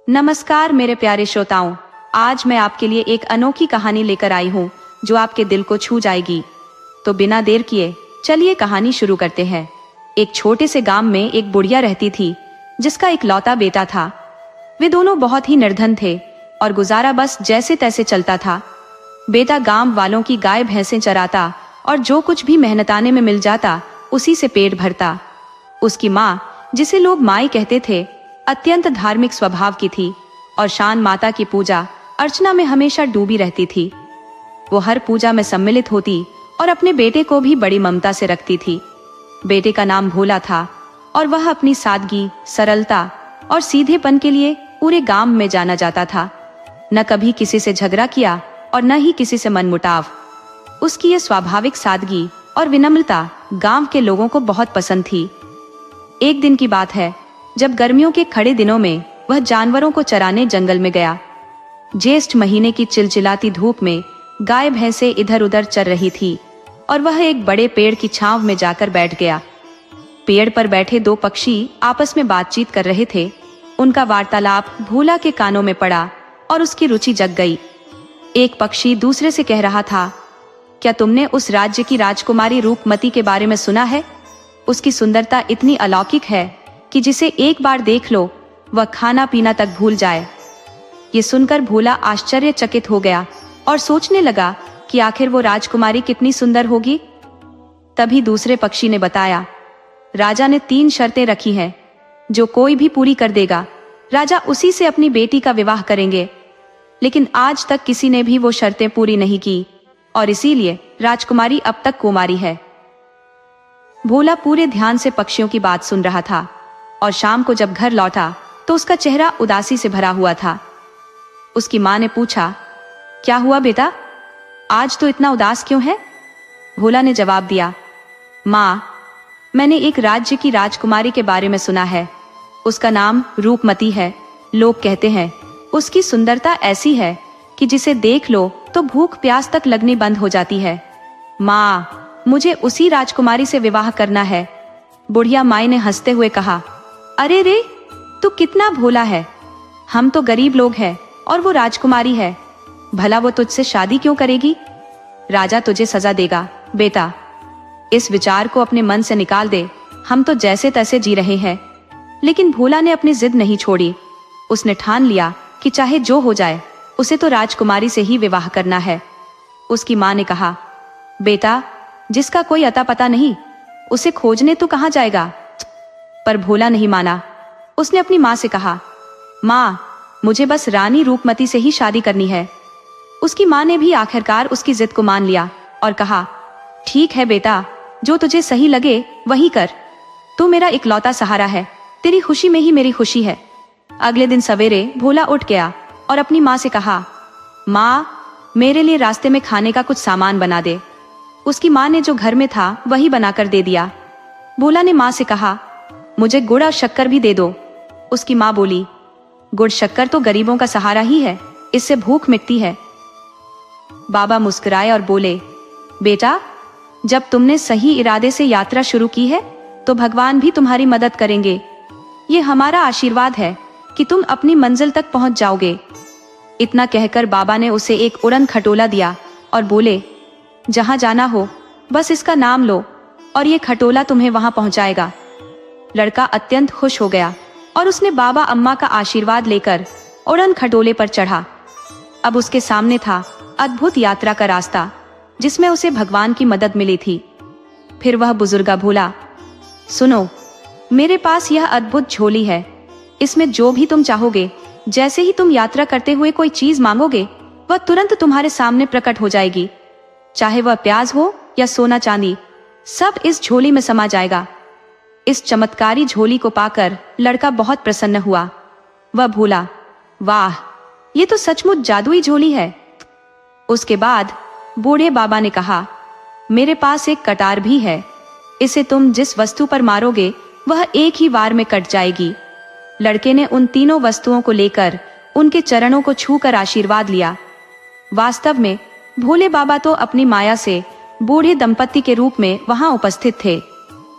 नमस्कार मेरे प्यारे श्रोताओं, आज मैं आपके लिए एक अनोखी कहानी लेकर आई हूँ जो आपके दिल को छू जाएगी। तो बिना देर किए चलिए कहानी शुरू करते हैं। एक छोटे से गांव में एक बुढ़िया रहती थी जिसका एक लौता बेटा था। वे दोनों बहुत ही निर्धन थे और गुजारा बस जैसे तैसे चलता था। बेटा गांव वालों की गाय भैंसें चराता और जो कुछ भी मेहनताने में मिल जाता उसी से पेट भरता। उसकी माँ, जिसे लोग माई कहते थे, अत्यंत धार्मिक स्वभाव की थी और शान माता की पूजा अर्चना में हमेशा डूबी रहती थी। वो हर पूजा में सम्मिलित होती और अपने बेटे को भी बड़ी ममता से रखती थी। बेटे का नाम भोला था और वह अपनी सादगी, सरलता और सीधेपन के लिए पूरे गांव में जाना जाता था। न कभी किसी से झगड़ा किया और न ही किसी से मनमुटाव। उसकी ये स्वाभाविक सादगी और विनम्रता गांव के लोगों को बहुत पसंद थी। एक दिन की बात है जब गर्मियों के खड़े दिनों में वह जानवरों को चराने जंगल में गया। ज्येष्ठ महीने की चिलचिलाती धूप में गाय भैंसे इधर उधर चर रही थी और वह एक बड़े पेड़ की छांव में जाकर बैठ गया। पेड़ पर बैठे दो पक्षी आपस में बातचीत कर रहे थे। उनका वार्तालाप भोला के कानों में पड़ा और उसकी रुचि जग गई। एक पक्षी दूसरे से कह रहा था, क्या तुमने उस राज्य की राजकुमारी रूपमती के बारे में सुना है? उसकी सुंदरता इतनी अलौकिक है कि जिसे एक बार देख लो वह खाना पीना तक भूल जाए। ये सुनकर भोला आश्चर्यचकित हो गया और सोचने लगा कि आखिर वो राजकुमारी कितनी सुंदर होगी। तभी दूसरे पक्षी ने बताया, राजा ने 3 शर्तें रखी हैं, जो कोई भी पूरी कर देगा राजा उसी से अपनी बेटी का विवाह करेंगे। लेकिन आज तक किसी ने भी वो शर्तें पूरी नहीं की और इसीलिए राजकुमारी अब तक कुमारी है। भोला पूरे ध्यान से पक्षियों की बात सुन रहा था और शाम को जब घर लौटा तो उसका चेहरा उदासी से भरा हुआ था। उसकी माँ ने पूछा, क्या हुआ बेटा, आज तो इतना उदास क्यों है? भोला ने जवाब दिया, माँ, मैंने एक राज्य की राजकुमारी के बारे में सुना है। उसका नाम रूपमती है। लोग कहते हैं उसकी सुंदरता ऐसी है कि जिसे देख लो तो भूख प्यास तक लगनी बंद हो जाती है। माँ, मुझे उसी राजकुमारी से विवाह करना है। बुढ़िया माई ने हंसते हुए कहा, अरे रे, तू कितना भोला है। हम तो गरीब लोग हैं और वो राजकुमारी है। भला वो तुझसे शादी क्यों करेगी? राजा तुझे सजा देगा बेटा। इस विचार को अपने मन से निकाल दे। हम तो जैसे तैसे जी रहे हैं। लेकिन भोला ने अपनी जिद नहीं छोड़ी। उसने ठान लिया कि चाहे जो हो जाए उसे तो राजकुमारी से ही विवाह करना है। उसकी माँ ने कहा, बेटा, जिसका कोई अता पता नहीं उसे खोजने तो कहाँ जाएगा? पर भोला नहीं माना। उसने अपनी माँ से कहा, माँ, मुझे बस रानी रूपमती से ही शादी करनी है। उसकी माँ ने भी आखिरकार उसकी जिद को मान लिया और कहा, ठीक है बेटा, जो तुझे सही लगे वही कर। तू मेरा इकलौता सहारा है, तेरी खुशी में ही मेरी खुशी है। अगले दिन सवेरे भोला उठ गया और अपनी माँ से कहा, माँ, मेरे लिए रास्ते में खाने का कुछ सामान बना दे। उसकी माँ ने जो घर में था वही बनाकर दे दिया। भोला ने माँ से कहा, मुझे गुड़ और शक्कर भी दे दो। उसकी माँ बोली, गुड़ शक्कर तो गरीबों का सहारा ही है, इससे भूख मिटती है। बाबा मुस्कुराए और बोले, बेटा, जब तुमने सही इरादे से यात्रा शुरू की है तो भगवान भी तुम्हारी मदद करेंगे। ये हमारा आशीर्वाद है कि तुम अपनी मंजिल तक पहुंच जाओगे। इतना कहकर बाबा ने उसे एक उड़न खटोला दिया और बोले, जहां जाना हो बस इसका नाम लो और ये खटोला तुम्हें वहां पहुंचाएगा। लड़का अत्यंत खुश हो गया और उसने बाबा अम्मा का आशीर्वाद लेकर उड़न खटोले पर चढ़ा। अब उसके सामने था अद्भुत यात्रा का रास्ता जिसमें उसे भगवान की मदद मिली थी। फिर वह बुजुर्गा बोला, सुनो, मेरे पास यह अद्भुत झोली है। इसमें जो भी तुम चाहोगे, जैसे ही तुम यात्रा करते हुए कोई चीज मांगोगे वह तुरंत तुम्हारे सामने प्रकट हो जाएगी। चाहे वह प्याज हो या सोना चांदी, सब इस झोली में समा जाएगा। इस चमत्कारी झोली को पाकर लड़का बहुत प्रसन्न हुआ। वह भोला, वाह, ये तो सचमुच जादुई झोली है। उसके बाद बूढ़े बाबा ने कहा, मेरे पास एक कटार भी है। इसे तुम जिस वस्तु पर मारोगे वह एक ही वार में कट जाएगी। लड़के ने उन तीनों वस्तुओं को लेकर उनके चरणों को छूकर आशीर्वाद लिया। वास्तव में भोले बाबा तो अपनी माया से बूढ़े दंपत्ति के रूप में वहां उपस्थित थे,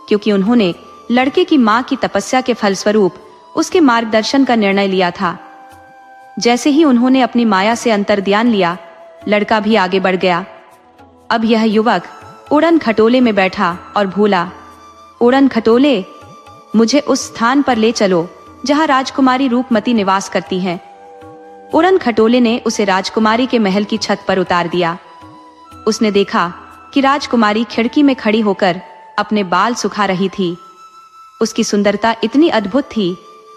क्योंकि उन्होंने लड़के की मां की तपस्या के फलस्वरूप उसके मार्गदर्शन का निर्णय लिया था। जैसे ही उन्होंने अपनी माया से अंतर्ध्यान लिया, लड़का भी आगे बढ़ गया। अब यह युवक उड़न खटोले में बैठा और भूला, उड़न खटोले, मुझे उस स्थान पर ले चलो जहां राजकुमारी रूपमती निवास करती हैं। उड़न खटोले ने उसे राजकुमारी के महल की छत पर उतार दिया। उसने देखा कि राजकुमारी खिड़की में खड़ी होकर अपने बाल सुखा रही थी। उसकी सुंदरता इतनी अद्भुत थी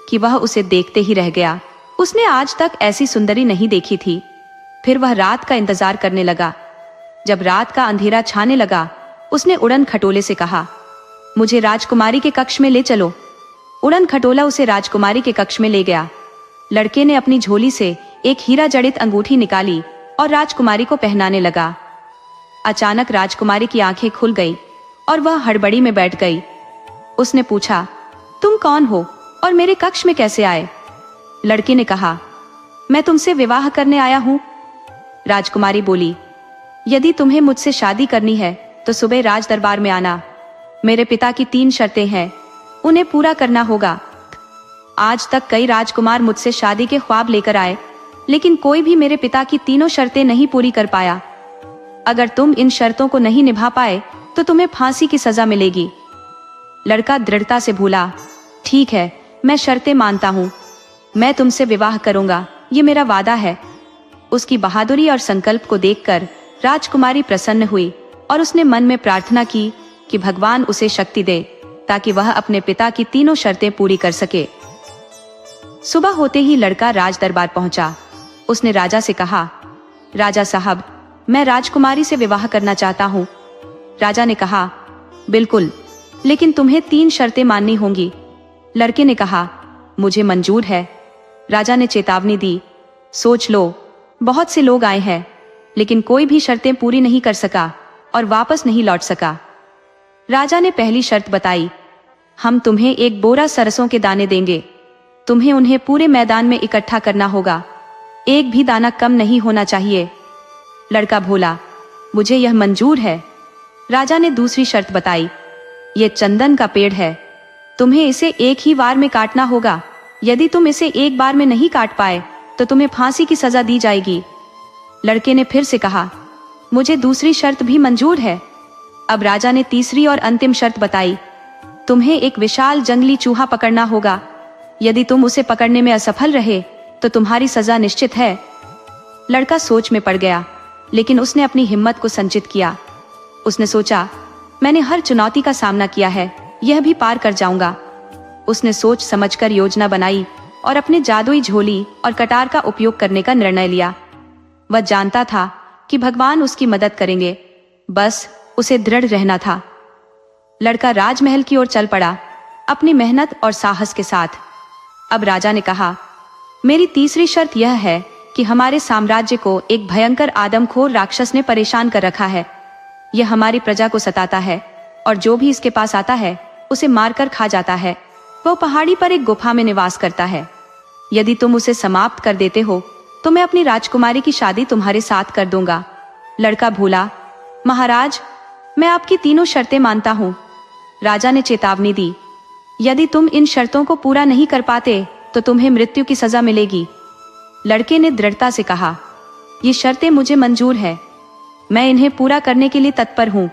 कि वह उसे देखते ही रह गया। उसने आज तक ऐसी सुंदरी नहीं देखी थी। फिर वह रात का इंतजार करने लगा। जब रात का अंधेरा छाने लगा, उसने उड़न खटोले से कहा, मुझे राजकुमारी के कक्ष में ले चलो। उड़न खटोला उसे राजकुमारी के कक्ष में ले गया। लड़के ने अपनी झोली से एक हीरा जड़ित अंगूठी निकाली और राजकुमारी को पहनाने लगा। अचानक राजकुमारी की आंखें खुल गई और वह हड़बड़ी में बैठ गई। उसने पूछा, तुम कौन हो और मेरे कक्ष में कैसे आए? लड़के ने कहा, मैं तुमसे विवाह करने आया हूं। राजकुमारी बोली, यदि तुम्हें मुझसे शादी करनी है तो सुबह राज दरबार में आना। मेरे पिता की 3 शर्तें हैं, उन्हें पूरा करना होगा। आज तक कई राजकुमार मुझसे शादी के ख्वाब लेकर आए, लेकिन कोई भी मेरे पिता की 3 शर्तें नहीं पूरी कर पाया। अगर तुम इन शर्तों को नहीं निभा पाए तो तुम्हें फांसी की सजा मिलेगी। लड़का दृढ़ता से बोला, ठीक है, मैं शर्तें मानता हूँ, मैं तुमसे विवाह करूंगा, ये मेरा वादा है। उसकी बहादुरी और संकल्प को देखकर राजकुमारी प्रसन्न हुई और उसने मन में प्रार्थना की कि भगवान उसे शक्ति दे ताकि वह अपने पिता की 3 शर्तें पूरी कर सके। सुबह होते ही लड़का राज दरबार पहुंचा। उसने राजा से कहा, राजा साहब, मैं राजकुमारी से विवाह करना चाहता हूँ। राजा ने कहा, बिल्कुल, लेकिन तुम्हें 3 शर्तें माननी होंगी। लड़के ने कहा, मुझे मंजूर है। राजा ने चेतावनी दी, सोच लो, बहुत से लोग आए हैं, लेकिन कोई भी शर्तें पूरी नहीं कर सका और वापस नहीं लौट सका। राजा ने पहली शर्त बताई, हम तुम्हें 1 बोरा सरसों के दाने देंगे। तुम्हें उन्हें पूरे मैदान में इकट्ठा करना होगा, एक भी दाना कम नहीं होना चाहिए। लड़का बोला, मुझे यह मंजूर है। राजा ने दूसरी शर्त बताई, यह चंदन का पेड़ है, तुम्हें इसे एक ही बार में काटना होगा। यदि तुम इसे एक बार में नहीं काट पाए तो तुम्हें फांसी की सजा दी जाएगी। लड़के ने फिर से कहा, मुझे दूसरी शर्त भी मंजूर है। अब राजा ने तीसरी और अंतिम शर्त बताई, तुम्हें एक विशाल जंगली चूहा पकड़ना होगा। यदि तुम उसे पकड़ने में असफल रहे तो तुम्हारी सजा निश्चित है। लड़का सोच में पड़ गया, लेकिन उसने अपनी हिम्मत को संचित किया। उसने सोचा, मैंने हर चुनौती का सामना किया है, यह भी पार कर जाऊंगा। उसने सोच समझकर योजना बनाई और अपने जादुई झोली और कटार का उपयोग करने का निर्णय लिया। वह जानता था कि भगवान उसकी मदद करेंगे, बस उसे दृढ़ रहना था। लड़का राजमहल की ओर चल पड़ा, अपनी मेहनत और साहस के साथ। अब राजा ने कहा, मेरी तीसरी शर्त यह है कि हमारे साम्राज्य को एक भयंकर आदमखोर राक्षस ने परेशान कर रखा है। यह हमारी प्रजा को सताता है और जो भी इसके पास आता है उसे मारकर खा जाता है। वह पहाड़ी पर एक गुफा में निवास करता है। यदि तुम उसे समाप्त कर देते हो तो मैं अपनी राजकुमारी की शादी तुम्हारे साथ कर दूंगा। लड़का बोला, महाराज, मैं आपकी 3 शर्तें मानता हूँ। राजा ने चेतावनी दी, यदि तुम इन शर्तों को पूरा नहीं कर पाते तो तुम्हें मृत्यु की सजा मिलेगी। लड़के ने दृढ़ता से कहा, ये शर्तें मुझे मंजूर है, मैं इन्हें पूरा करने के लिए तत्पर हूँ।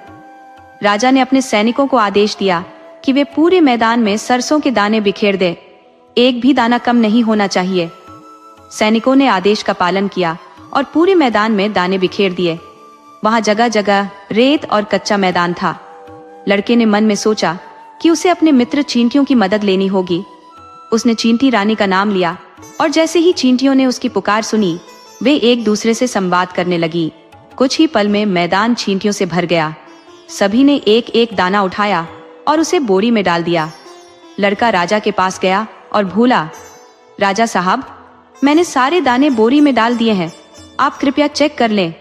राजा ने अपने सैनिकों को आदेश दिया कि वे पूरे मैदान में सरसों के दाने बिखेर दें, एक भी दाना कम नहीं होना चाहिए। सैनिकों ने आदेश का पालन किया और पूरे मैदान में दाने बिखेर दिए। वहां जगह जगह रेत और कच्चा मैदान था। लड़के ने मन में सोचा कि उसे अपने मित्र चींटियों की मदद लेनी होगी। उसने चींटी रानी का नाम लिया और जैसे ही चींटियों ने उसकी पुकार सुनी, वे एक दूसरे से संवाद करने लगी। कुछ ही पल में मैदान चींटियों से भर गया। सभी ने एक एक दाना उठाया और उसे बोरी में डाल दिया। लड़का राजा के पास गया और भूला, राजा साहब, मैंने सारे दाने बोरी में डाल दिए हैं, आप कृपया चेक कर लें।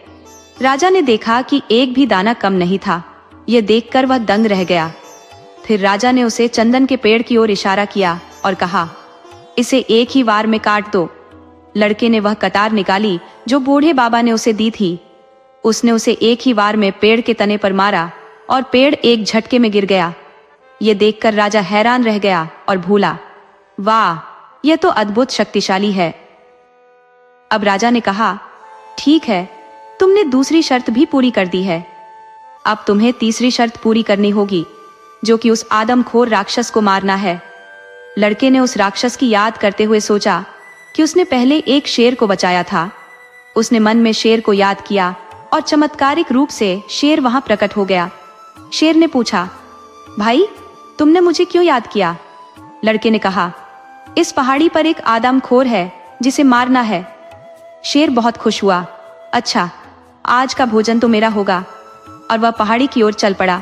राजा ने देखा कि एक भी दाना कम नहीं था। यह देखकर वह दंग रह गया। फिर राजा ने उसे चंदन के पेड़ की ओर इशारा किया और कहा, इसे एक ही बार में काट दो। लड़के ने वह कटार निकाली जो बूढ़े बाबा ने उसे दी थी। उसने उसे एक ही बार में पेड़ के तने पर मारा और पेड़ एक झटके में गिर गया। ये देखकर राजा हैरान रह गया और भूला, वाह, यह तो अद्भुत शक्तिशाली है। अब राजा ने कहा, ठीक है, तुमने दूसरी शर्त भी पूरी कर दी है, अब तुम्हें तीसरी शर्त पूरी करनी होगी, जो कि उस आदमखोर राक्षस को मारना है। लड़के ने उस राक्षस की याद करते हुए सोचा कि उसने पहले एक शेर को बचाया था। उसने मन में शेर को याद किया और चमत्कारिक रूप से शेर वहां प्रकट हो गया। शेर ने पूछा, भाई, तुमने मुझे क्यों याद किया? लड़के ने कहा, इस पहाड़ी पर एक आदमखोर है जिसे मारना है। शेर बहुत खुश हुआ। अच्छा, आज का भोजन तो मेरा होगा, और वह पहाड़ी की ओर चल पड़ा।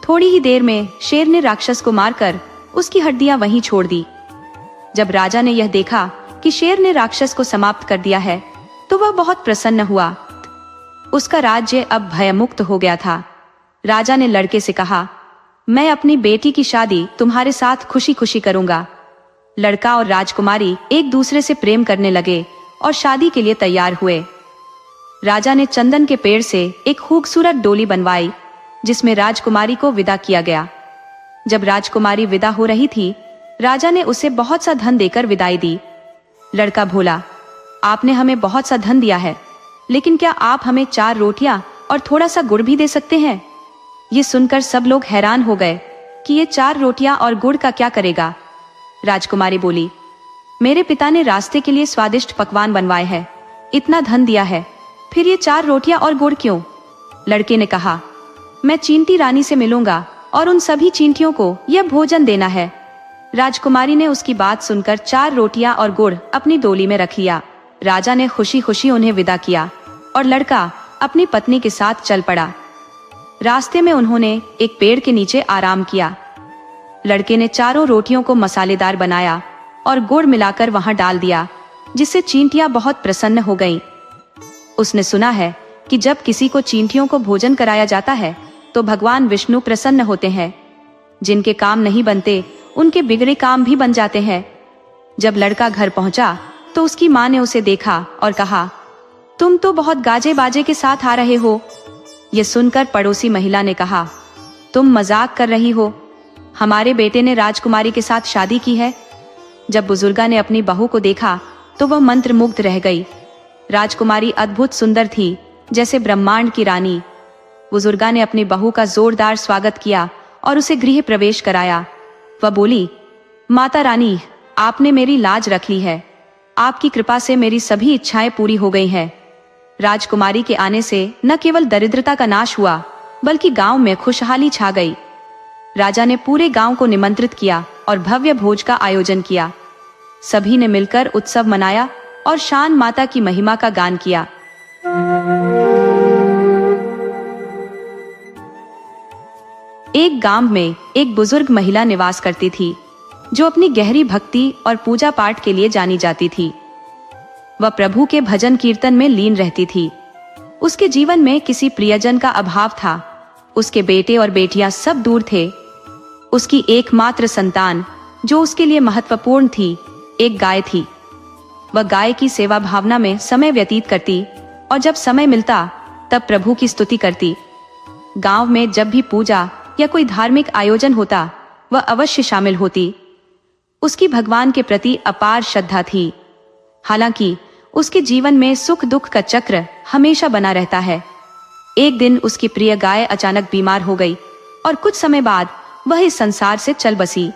थोड़ी ही देर में शेर ने राक्षस को मारकर उसकी हड्डियां वहीं छोड़ दी। जब राजा ने यह देखा कि शेर ने राक्षस को समाप्त कर दिया है, तो वह बहुत प्रसन्न हुआ। उसका राज्य अब भयमुक्त हो गया था। राजा ने लड़के से कहा, मैं अपनी बेटी की शादी तुम्हारे साथ खुशी खुशी करूंगा। लड़का और राजकुमारी एक दूसरे से प्रेम करने लगे और शादी के लिए तैयार हुए। राजा ने चंदन के पेड़ से एक खूबसूरत डोली बनवाई, जिसमें राजकुमारी को विदा किया गया। जब राजकुमारी विदा हो रही थी, राजा ने उसे बहुत सा धन देकर विदाई दी। लड़का बोला, आपने हमें बहुत सा धन दिया है, लेकिन क्या आप हमें 4 रोटियां और थोड़ा सा गुड़ भी दे सकते हैं? ये सुनकर सब लोग हैरान हो गए कि ये 4 रोटियां और गुड़ का क्या करेगा। राजकुमारी बोली, मेरे पिता ने रास्ते के लिए स्वादिष्ट पकवान बनवाए हैं, इतना धन दिया है, फिर ये 4 रोटियां और गुड़ क्यों? लड़के ने कहा, मैं चींटी रानी से मिलूंगा और उन सभी चींटियों को यह भोजन देना है। राजकुमारी ने उसकी बात सुनकर 4 रोटियां और गुड़ अपनी डोली में रख लिया। राजा ने खुशी खुशी उन्हें विदा किया और लड़का अपनी पत्नी के साथ चल पड़ा। रास्ते में उन्होंने एक पेड़ के नीचे आराम किया। लड़के ने 4 रोटियों को मसालेदार बनाया और गुड़ मिलाकर वहां डाल दिया, जिससे चींटियां बहुत प्रसन्न हो गईं। उसने सुना है कि जब किसी को चींटियों को भोजन कराया जाता है तो भगवान विष्णु प्रसन्न होते हैं। जिनके काम नहीं बनते, उनके बिगड़े काम भी बन जाते हैं। जब लड़का घर पहुंचा तो उसकी मां ने उसे देखा और कहा, तुम तो बहुत गाजे बाजे के साथ आ रहे हो। यह सुनकर पड़ोसी महिला ने कहा, तुम मजाक कर रही हो, हमारे बेटे ने राजकुमारी के साथ शादी की है। जब बुजुर्गा ने अपनी बहू को देखा तो वह मंत्रमुग्ध रह गई। राजकुमारी अद्भुत सुंदर थी, जैसे ब्रह्मांड की रानी। बुजुर्गा ने अपनी बहू का जोरदार स्वागत किया और उसे गृह प्रवेश कराया। वह बोली, माता रानी, आपने मेरी लाज रख ली है, आपकी कृपा से मेरी सभी इच्छाएं पूरी हो गई हैं। राजकुमारी के आने से न केवल दरिद्रता का नाश हुआ, बल्कि गांव में खुशहाली छा गई। राजा ने पूरे गांव को निमंत्रित किया और भव्य भोज का आयोजन किया। सभी ने मिलकर उत्सव मनाया और शान माता की महिमा का गान किया। एक गांव में एक बुजुर्ग महिला निवास करती थी, जो अपनी गहरी भक्ति और पूजा पाठ के लिए जानी जाती थी। वह प्रभु के भजन कीर्तन में लीन रहती थी। उसके जीवन में किसी प्रियजन का अभाव था। उसके बेटे और बेटियां सब दूर थे। उसकी एकमात्र संतान, जो उसके लिए महत्वपूर्ण थी, एक गाय थी। वह गाय की सेवा भावना में समय व्यतीत करती और जब समय मिलता तब प्रभु की स्तुति करती। गांव में जब भी पूजा या कोई धार्मिक आयोजन होता, वह अवश्य शामिल होती। उसकी भगवान के प्रति अपार श्रद्धा थी। हालांकि उसके जीवन में सुख दुख का चक्र हमेशा बना रहता है। एक दिन उसकी प्रिय गाय अचानक बीमार हो गई और कुछ समय बाद वह इस संसार से चल बसी।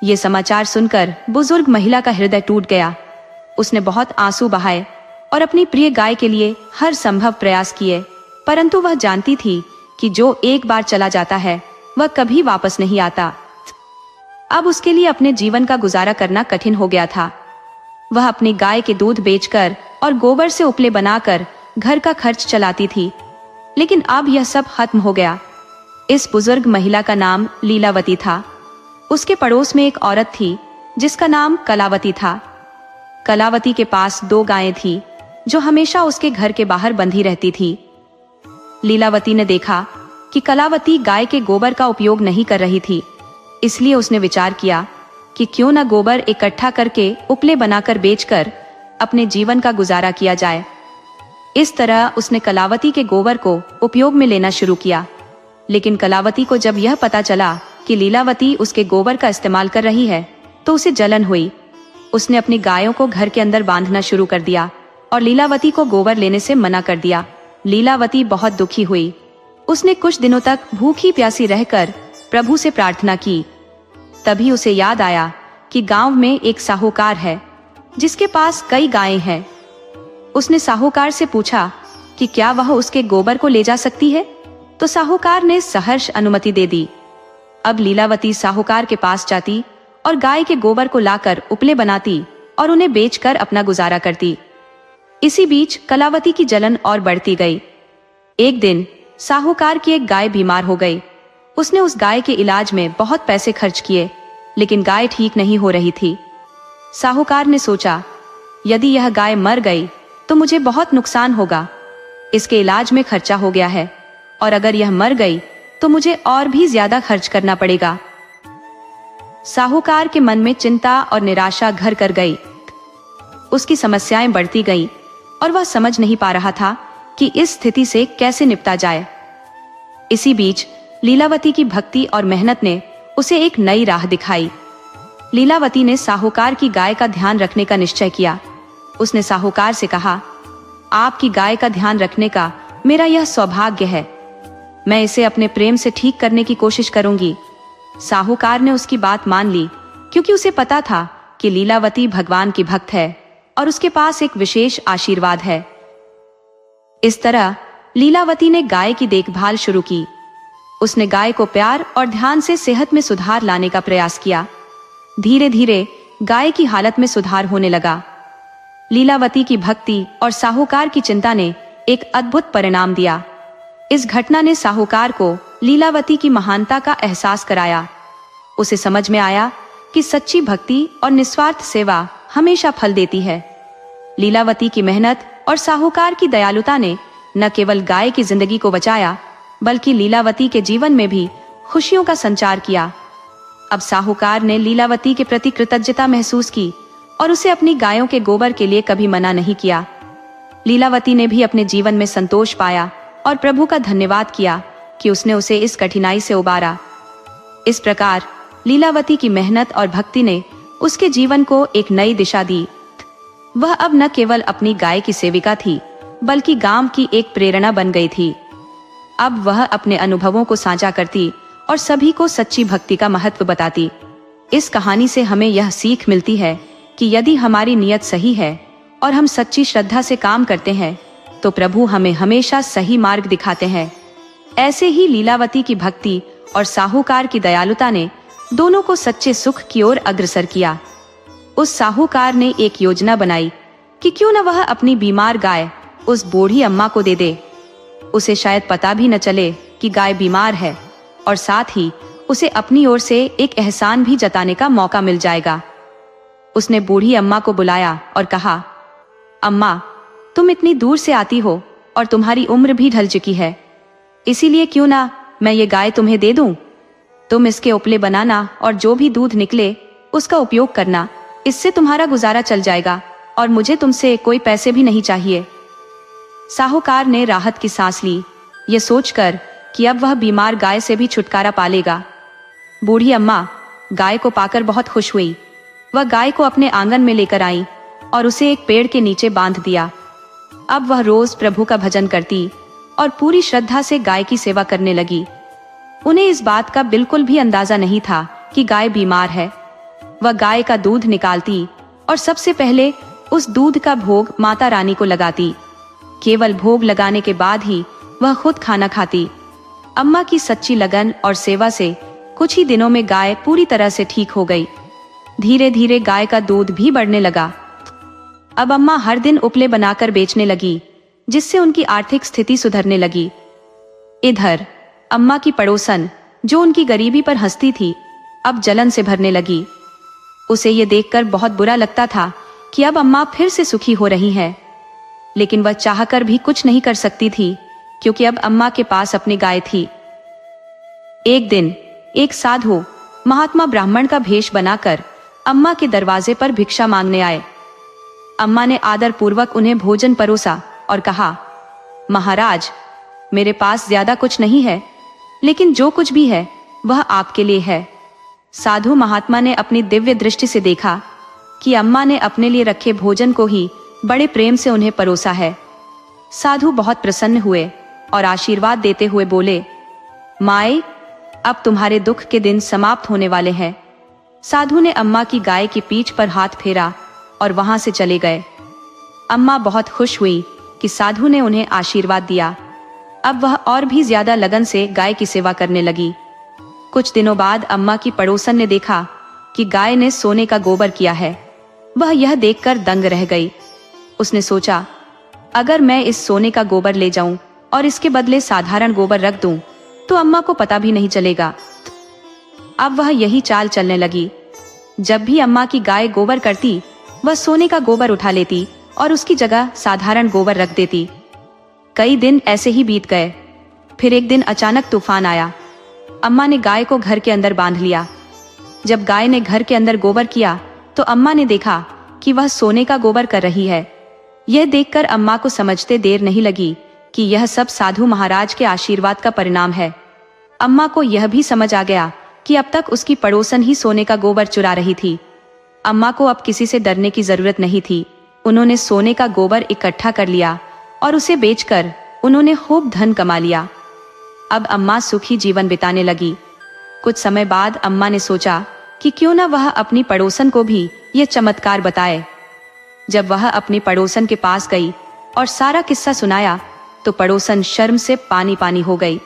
ये समाचार सुनकर बुजुर्ग महिला का हृदय टूट गया। उसने बहुत आंसू बहाए और अपनी प्रिय गाय के लिए हर संभव प्रयास किए, परंतु वह जानती थी कि जो एक बार चला जाता है वह कभी वापस नहीं आता। अब उसके लिए अपने जीवन का गुजारा करना कठिन हो गया था। वह अपनी गाय के दूध बेचकर और गोबर से उपले बनाकर घर का खर्च चलाती थी, लेकिन अब यह सब खत्म हो गया। इस बुजुर्ग महिला का नाम लीलावती था। उसके पड़ोस में एक औरत थी जिसका नाम कलावती था। कलावती के पास 2 गायें थी, जो हमेशा उसके घर के बाहर बंधी रहती थी। लीलावती ने देखा कि कलावती गाय के गोबर का उपयोग नहीं कर रही थी, इसलिए उसने विचार किया कि क्यों न गोबर इकट्ठा करके उपले बनाकर बेचकर अपने जीवन का गुजारा किया जाए। इस तरह उसने कलावती के गोबर को उपयोग में लेना शुरू किया। लेकिन कलावती को जब यह पता चला कि लीलावती उसके गोबर का इस्तेमाल कर रही है, तो उसे जलन हुई। उसने अपनी गायों को घर के अंदर बांधना शुरू कर दिया। और लीलावती को गोबर लेने से मना कर दिया। लीलावती बहुत दुखी हुई। उसने कुछ दिनों तक भूखी प्यासी रहकर प्रभु से प्रार्थना की। तभी उसे याद आया कि गांव में एक साहूकार है जिसके पास कई गायें हैं। उसने साहूकार से पूछा कि क्या वह उसके गोबर को ले जा सकती है, तो साहूकार ने सहर्ष अनुमति दे दी। अब लीलावती साहूकार के पास जाती और गाय के गोबर को लाकर उपले बनाती और उन्हें बेचकर अपना गुजारा करती। इसी बीच कलावती की जलन और बढ़ती गई। एक दिन साहूकार की एक गाय बीमार हो गई। उसने उस गाय के इलाज में बहुत पैसे खर्च किए, लेकिन गाय ठीक नहीं हो रही थी। साहूकार ने सोचा, यदि यह गाय मर गई तो मुझे बहुत नुकसान होगा। इसके इलाज में खर्चा हो गया है, और अगर यह मर गई तो मुझे और भी ज्यादा खर्च करना पड़ेगा। साहूकार के मन में चिंता और निराशा घर कर गई। उसकी समस्याएं बढ़ती गईं और वह समझ नहीं पा रहा था कि इस स्थिति से कैसे निपटा जाए। इसी बीच लीलावती की भक्ति और मेहनत ने उसे एक नई राह दिखाई। लीलावती ने साहूकार की गाय का ध्यान रखने का निश्चय किया। उसने साहूकार से कहा, आपकी गाय का ध्यान रखने का मेरा यह सौभाग्य है। मैं इसे अपने प्रेम से ठीक करने की कोशिश करूंगी। साहूकार ने उसकी बात मान ली, क्योंकि उसे पता था कि लीलावती भगवान की भक्त है और उसके पास एक विशेष आशीर्वाद है। इस तरह लीलावती ने गाय की देखभाल शुरू की। उसने गाय को प्यार और ध्यान से सेहत में सुधार लाने का प्रयास किया। धीरे धीरे गाय की हालत में सुधार होने लगा। लीलावती की भक्ति और साहूकार की चिंता ने एक अद्भुत परिणाम दिया। इस घटना ने साहूकार को लीलावती की महानता का एहसास कराया। उसे समझ में आया कि सच्ची भक्ति और निस्वार्थ सेवा हमेशा फल देती है। लीलावती की मेहनत और साहूकार की दयालुता ने न केवल गाय की जिंदगी को बचाया, बल्कि लीलावती के जीवन में भी खुशियों का संचार किया। अब साहूकार ने लीलावती के प्रति कृतज्ञता महसूस की और उसे अपनी गायों के गोबर के लिए कभी मना नहीं किया। लीलावती ने भी अपने जीवन में संतोष पाया और प्रभु का धन्यवाद किया कि उसने उसे इस कठिनाई से उबारा। इस प्रकार लीलावती की मेहनत और भक्ति ने उसके जीवन को एक नई दिशा दी। वह अब न केवल अपनी गाय की सेविका थी, बल्कि गांव की एक प्रेरणा बन गई थी। अब वह अपने अनुभवों को साझा करती और सभी को सच्ची भक्ति का महत्व बताती। इस कहानी से हमें यह सीख मिलती है कि यदि हमारी नियत सही है और हम सच्ची श्रद्धा से काम करते हैं, तो प्रभु हमें हमेशा सही मार्ग दिखाते हैं। ऐसे ही लीलावती की भक्ति और साहूकार की दयालुता ने दोनों को सच्चे सुख की ओर अग्रसर किया। उस साहूकार ने एक योजना बनाई कि क्यों न वह अपनी बीमार गाय उस बूढ़ी अम्मा को दे दे। उसे शायद पता भी न चले कि गाय बीमार है, और साथ ही उसे अपनी ओर से एक एहसान भी जताने का मौका मिल जाएगा। उसने बूढ़ी अम्मा को बुलाया और कहा, अम्मा, तुम इतनी दूर से आती हो और तुम्हारी उम्र भी ढल चुकी है, इसीलिए क्यों ना मैं ये गाय तुम्हें दे दूं। तुम इसके उपले बनाना और जो भी दूध निकले उसका उपयोग करना। इससे तुम्हारा गुजारा चल जाएगा और मुझे तुमसे कोई पैसे भी नहीं चाहिए। साहूकार ने राहत की सांस ली, ये सोचकर कि अब वह बीमार गाय से भी छुटकारा पा लेगा। बूढ़ी अम्मा गाय को पाकर बहुत खुश हुई। वह गाय को अपने आंगन में लेकर आई और उसे एक पेड़ के नीचे बांध दिया। अब वह रोज प्रभु का भजन करती और पूरी श्रद्धा से गाय की सेवा करने लगी। उन्हें इस बात का बिल्कुल भी अंदाजा नहीं था कि गाय बीमार है। वह गाय का दूध निकालती और सबसे पहले उस दूध का भोग माता रानी को लगाती। केवल भोग लगाने के बाद ही वह खुद खाना खाती। अम्मा की सच्ची लगन और सेवा से कुछ ही दिनों में गाय पूरी तरह से ठीक हो गई। धीरे धीरे गाय का दूध भी बढ़ने लगा। अब अम्मा हर दिन उपले बनाकर बेचने लगी, जिससे उनकी आर्थिक स्थिति सुधरने लगी। इधर अम्मा की पड़ोसन, जो उनकी गरीबी पर हंसती थी, अब जलन से भरने लगी। उसे ये देखकर बहुत बुरा लगता था कि अब अम्मा फिर से सुखी हो रही है, लेकिन वह चाहकर भी कुछ नहीं कर सकती थी, क्योंकि अब अम्मा के पास अपनी गाय थी। एक दिन एक साधु महात्मा ब्राह्मण का भेष बनाकर अम्मा के दरवाजे पर भिक्षा मांगने आए। अम्मा ने आदर पूर्वक उन्हें भोजन परोसा और कहा, महाराज, मेरे पास ज्यादा कुछ नहीं है, लेकिन जो कुछ भी है वह आपके लिए है। साधु महात्मा ने अपनी दिव्य दृष्टि से देखा कि अम्मा ने अपने लिए रखे भोजन को ही बड़े प्रेम से उन्हें परोसा है। साधु बहुत प्रसन्न हुए और आशीर्वाद देते हुए बोले, माए, अब तुम्हारे दुख के दिन समाप्त होने वाले हैं। साधु ने अम्मा की गाय की पीठ पर हाथ फेरा और वहां से चले गए। अम्मा बहुत खुश हुई कि साधु ने उन्हें आशीर्वाद दिया। अब वह और भी ज्यादा लगन से गाय की सेवा करने लगी। कुछ दिनों बाद अम्मा की पड़ोसन ने देखा कि गाय ने सोने का गोबर किया है। वह यह देखकर दंग रह गई। उसने सोचा, अगर मैं इस सोने का गोबर ले जाऊं और इसके बदले साधारण गोबर रख दूं, तो अम्मा को पता भी नहीं चलेगा। अब वह यही चाल चलने लगी। जब भी अम्मा की गाय गोबर करती, वह सोने का गोबर उठा लेती और उसकी जगह साधारण गोबर रख देती। कई दिन ऐसे ही बीत गए। फिर एक दिन अचानक तूफान आया। अम्मा ने गाय को घर के अंदर बांध लिया। जब गाय ने घर के अंदर गोबर किया तो अम्मा ने देखा कि वह सोने का गोबर कर रही है। यह देखकर अम्मा को समझते देर नहीं लगी कि यह सब साधु महाराज के आशीर्वाद का परिणाम है। अम्मा को यह भी समझ आ गया कि अब तक उसकी पड़ोसन ही सोने का गोबर चुरा रही थी। अम्मा को अब किसी से डरने की जरूरत नहीं थी। उन्होंने सोने का गोबर इकट्ठा कर लिया और उसे बेचकर उन्होंने खूब धन कमा लिया। अब अम्मा सुखी जीवन बिताने लगी। कुछ समय बाद अम्मा ने सोचा कि क्यों न वह अपनी पड़ोसन को भी यह चमत्कार बताए। जब वह अपनी पड़ोसन के पास गई और सारा किस्सा सुनाया तो पड़ोसन शर्म से पानी पानी हो गई।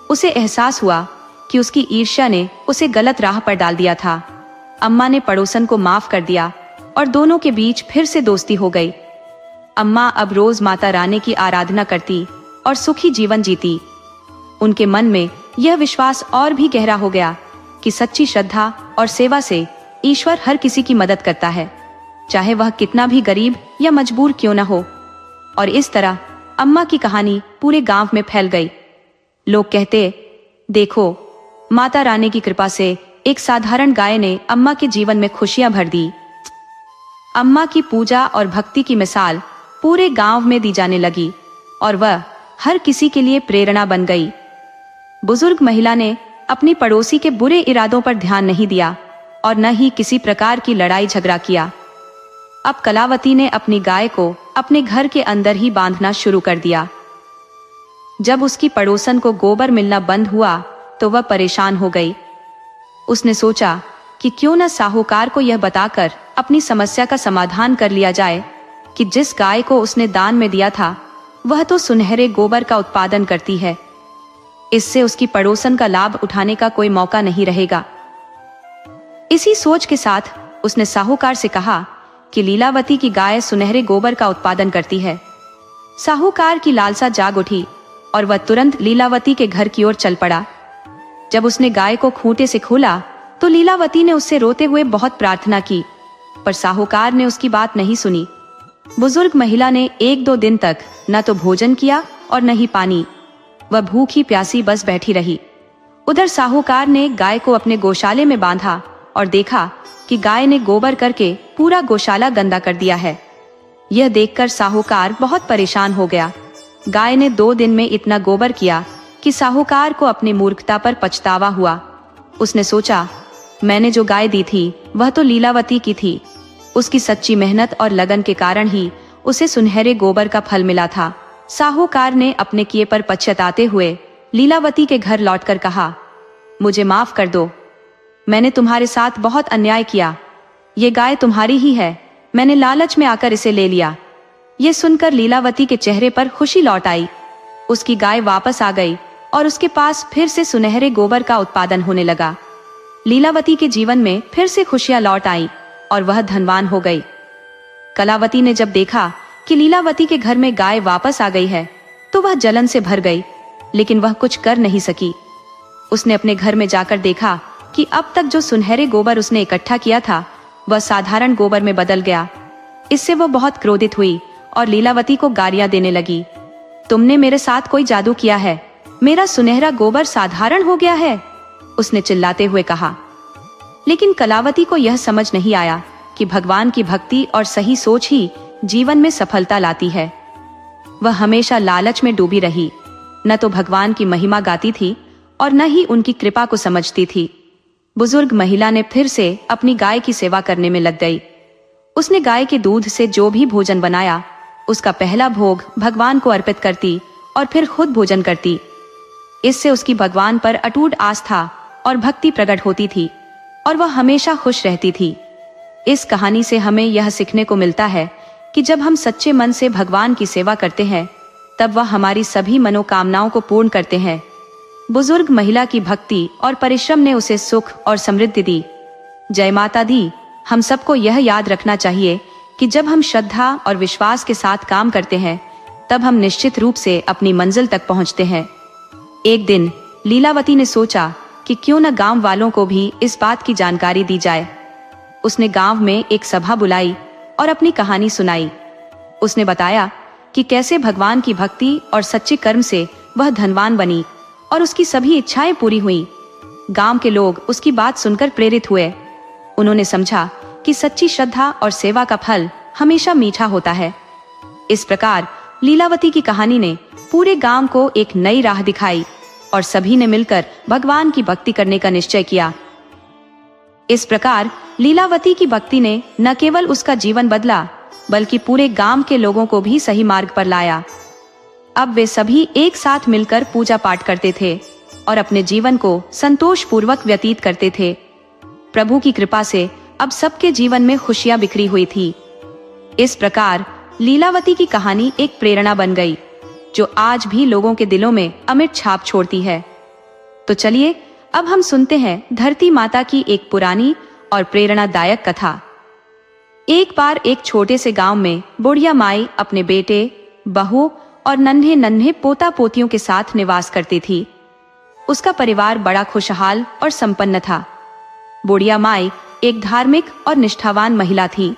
उसे एहसास हुआ कि उसकी ईर्ष्या ने उसे गलत राह पर डाल दिया था। अम्मा ने पड़ोसन को माफ कर दिया और दोनों के बीच फिर से दोस्ती हो गई। अम्मा अब रोज माता रानी की आराधना करती और सुखी जीवन जीती। उनके मन में यह विश्वास और भी गहरा हो गया कि सच्ची श्रद्धा और सेवा से ईश्वर हर किसी की मदद करता है, चाहे वह कितना भी गरीब या मजबूर क्यों न हो। और इस तरह अम्मा की कहानी पूरे गांव में फैल गई। लोग कहते, देखो, माता रानी की कृपा से एक साधारण गाय ने अम्मा के जीवन में खुशियां भर दी। अम्मा की पूजा और भक्ति की मिसाल पूरे गांव में दी जाने लगी और वह हर किसी के लिए प्रेरणा बन गई। बुजुर्ग महिला ने अपनी पड़ोसी के बुरे इरादों पर ध्यान नहीं दिया और न ही किसी प्रकार की लड़ाई झगड़ा किया। अब कलावती ने अपनी गाय को अपने घर के अंदर ही बांधना शुरू कर दिया। जब उसकी पड़ोसन को गोबर मिलना बंद हुआ तो वह परेशान हो गई। उसने सोचा कि क्यों न साहूकार को यह बताकर अपनी समस्या का समाधान कर लिया जाए कि जिस गाय को उसने दान में दिया था वह तो सुनहरे गोबर का उत्पादन करती है। इससे उसकी पड़ोसन का लाभ उठाने का कोई मौका नहीं रहेगा। इसी सोच के साथ उसने साहूकार से कहा कि लीलावती की गाय सुनहरे गोबर का उत्पादन करती है। साहूकार की लालसा जाग उठी और वह तुरंत लीलावती के घर की ओर चल पड़ा। जब उसने गाय को खूंटे से खोला तो लीलावती ने उससे रोते हुए बहुत प्रार्थना की, पर साहूकार ने उसकी बात नहीं सुनी। बुजुर्ग महिला ने 1-2 दिन तक न तो भोजन किया और न ही पानी। वह भूखी प्यासी बस बैठी रही। उधर साहूकार ने गाय को अपने गौशाले में बांधा और देखा कि गाय ने गोबर करके पूरा गौशाला गंदा कर दिया है। यह देखकर साहूकार बहुत परेशान हो गया। गाय ने 2 दिन में इतना गोबर किया कि साहूकार को अपनी मूर्खता पर पछतावा हुआ। उसने सोचा, मैंने जो गाय दी थी वह तो लीलावती की थी। उसकी सच्ची मेहनत और लगन के कारण ही उसे सुनहरे गोबर का फल मिला था। साहूकार ने अपने किए पर पछताते हुए लीलावती के घर लौटकर कहा, मुझे माफ कर दो, मैंने तुम्हारे साथ बहुत अन्याय किया। ये गाय तुम्हारी ही है, मैंने लालच में आकर इसे ले लिया। ये सुनकर लीलावती के चेहरे पर खुशी लौट आई। उसकी गाय वापस आ गई और उसके पास फिर से सुनहरे गोबर का उत्पादन होने लगा। लीलावती के जीवन में फिर से खुशियां लौट आई और वह धनवान हो गई। कलावती ने जब देखा कि लीलावती के घर में गाय वापस आ गई है तो वह जलन से भर गई, लेकिन वह कुछ कर नहीं सकी। उसने अपने घर में जाकर देखा कि अब तक जो सुनहरे गोबर उसने इकट्ठा किया था वह साधारण गोबर में बदल गया। इससे वह बहुत क्रोधित हुई और लीलावती को गालियां देने लगी। तुमने मेरे साथ कोई जादू किया है, मेरा सुनहरा गोबर साधारण हो गया है, उसने चिल्लाते हुए कहा। लेकिन कलावती को यह समझ नहीं आया कि भगवान की भक्ति और सही सोच ही जीवन में सफलता लाती है। वह हमेशा लालच में डूबी रही, न तो भगवान की महिमा गाती थी और न ही उनकी कृपा को समझती थी। बुजुर्ग महिला ने फिर से अपनी गाय की सेवा करने में लग गई। उसने गाय के दूध से जो भी भोजन बनाया उसका पहला भोग भगवान को अर्पित करती और फिर खुद भोजन करती। इससे उसकी भगवान पर अटूट आस्था और भक्ति प्रकट होती थी और वह हमेशा खुश रहती थी। इस कहानी से हमें यह सीखने को मिलता है कि जब हम सच्चे मन से भगवान की सेवा करते हैं तब वह हमारी सभी मनोकामनाओं को पूर्ण करते हैं। बुजुर्ग महिला की भक्ति और परिश्रम ने उसे सुख और समृद्धि दी। जय माता दी। हम सबको यह याद रखना चाहिए कि जब हम श्रद्धा और विश्वास के साथ काम करते हैं तब हम निश्चित रूप से अपनी मंजिल तक पहुंचते हैं। एक दिन लीलावती ने सोचा कि क्यों न गांव वालों को भी इस बात की जानकारी दी जाए। उसने गांव में एक सभा बुलाई और अपनी कहानी सुनाई। उसने बताया कि कैसे भगवान की भक्ति और सच्चे कर्म से वह धनवान बनी और उसकी सभी इच्छाएं पूरी हुई। गांव के लोग उसकी बात सुनकर प्रेरित हुए। उन्होंने समझा कि सच्ची श्रद्धा और सेवा का फल हमेशा मीठा होता है। इस प्रकार लीलावती की कहानी ने पूरे गांव को एक नई राह दिखाई और सभी ने मिलकर भगवान की भक्ति करने का निश्चय किया। इस प्रकार लीलावती की भक्ति ने न केवल उसका जीवन बदला बल्कि पूरे गांव के लोगों को भी सही मार्ग पर लाया। अब वे सभी एक साथ मिलकर पूजा पाठ करते थे और अपने जीवन को संतोषपूर्वक व्यतीत करते थे। प्रभु की कृपा से अब सबके जीवन में खुशियां बिखरी हुई थी। इस प्रकार लीलावती की कहानी एक प्रेरणा बन गई जो आज भी लोगों के दिलों में अमिट छाप छोड़ती है। तो चलिए अब हम सुनते हैं धरती माता की एक पुरानी और प्रेरणादायक कथा। एक बार एक छोटे से गांव में बुढ़िया माई अपने बेटे, बहू और नन्हे नन्हे पोता पोतियों के साथ निवास करती थी। उसका परिवार बड़ा खुशहाल और संपन्न था। बुढ़िया माई एक धार्मिक और निष्ठावान महिला थी।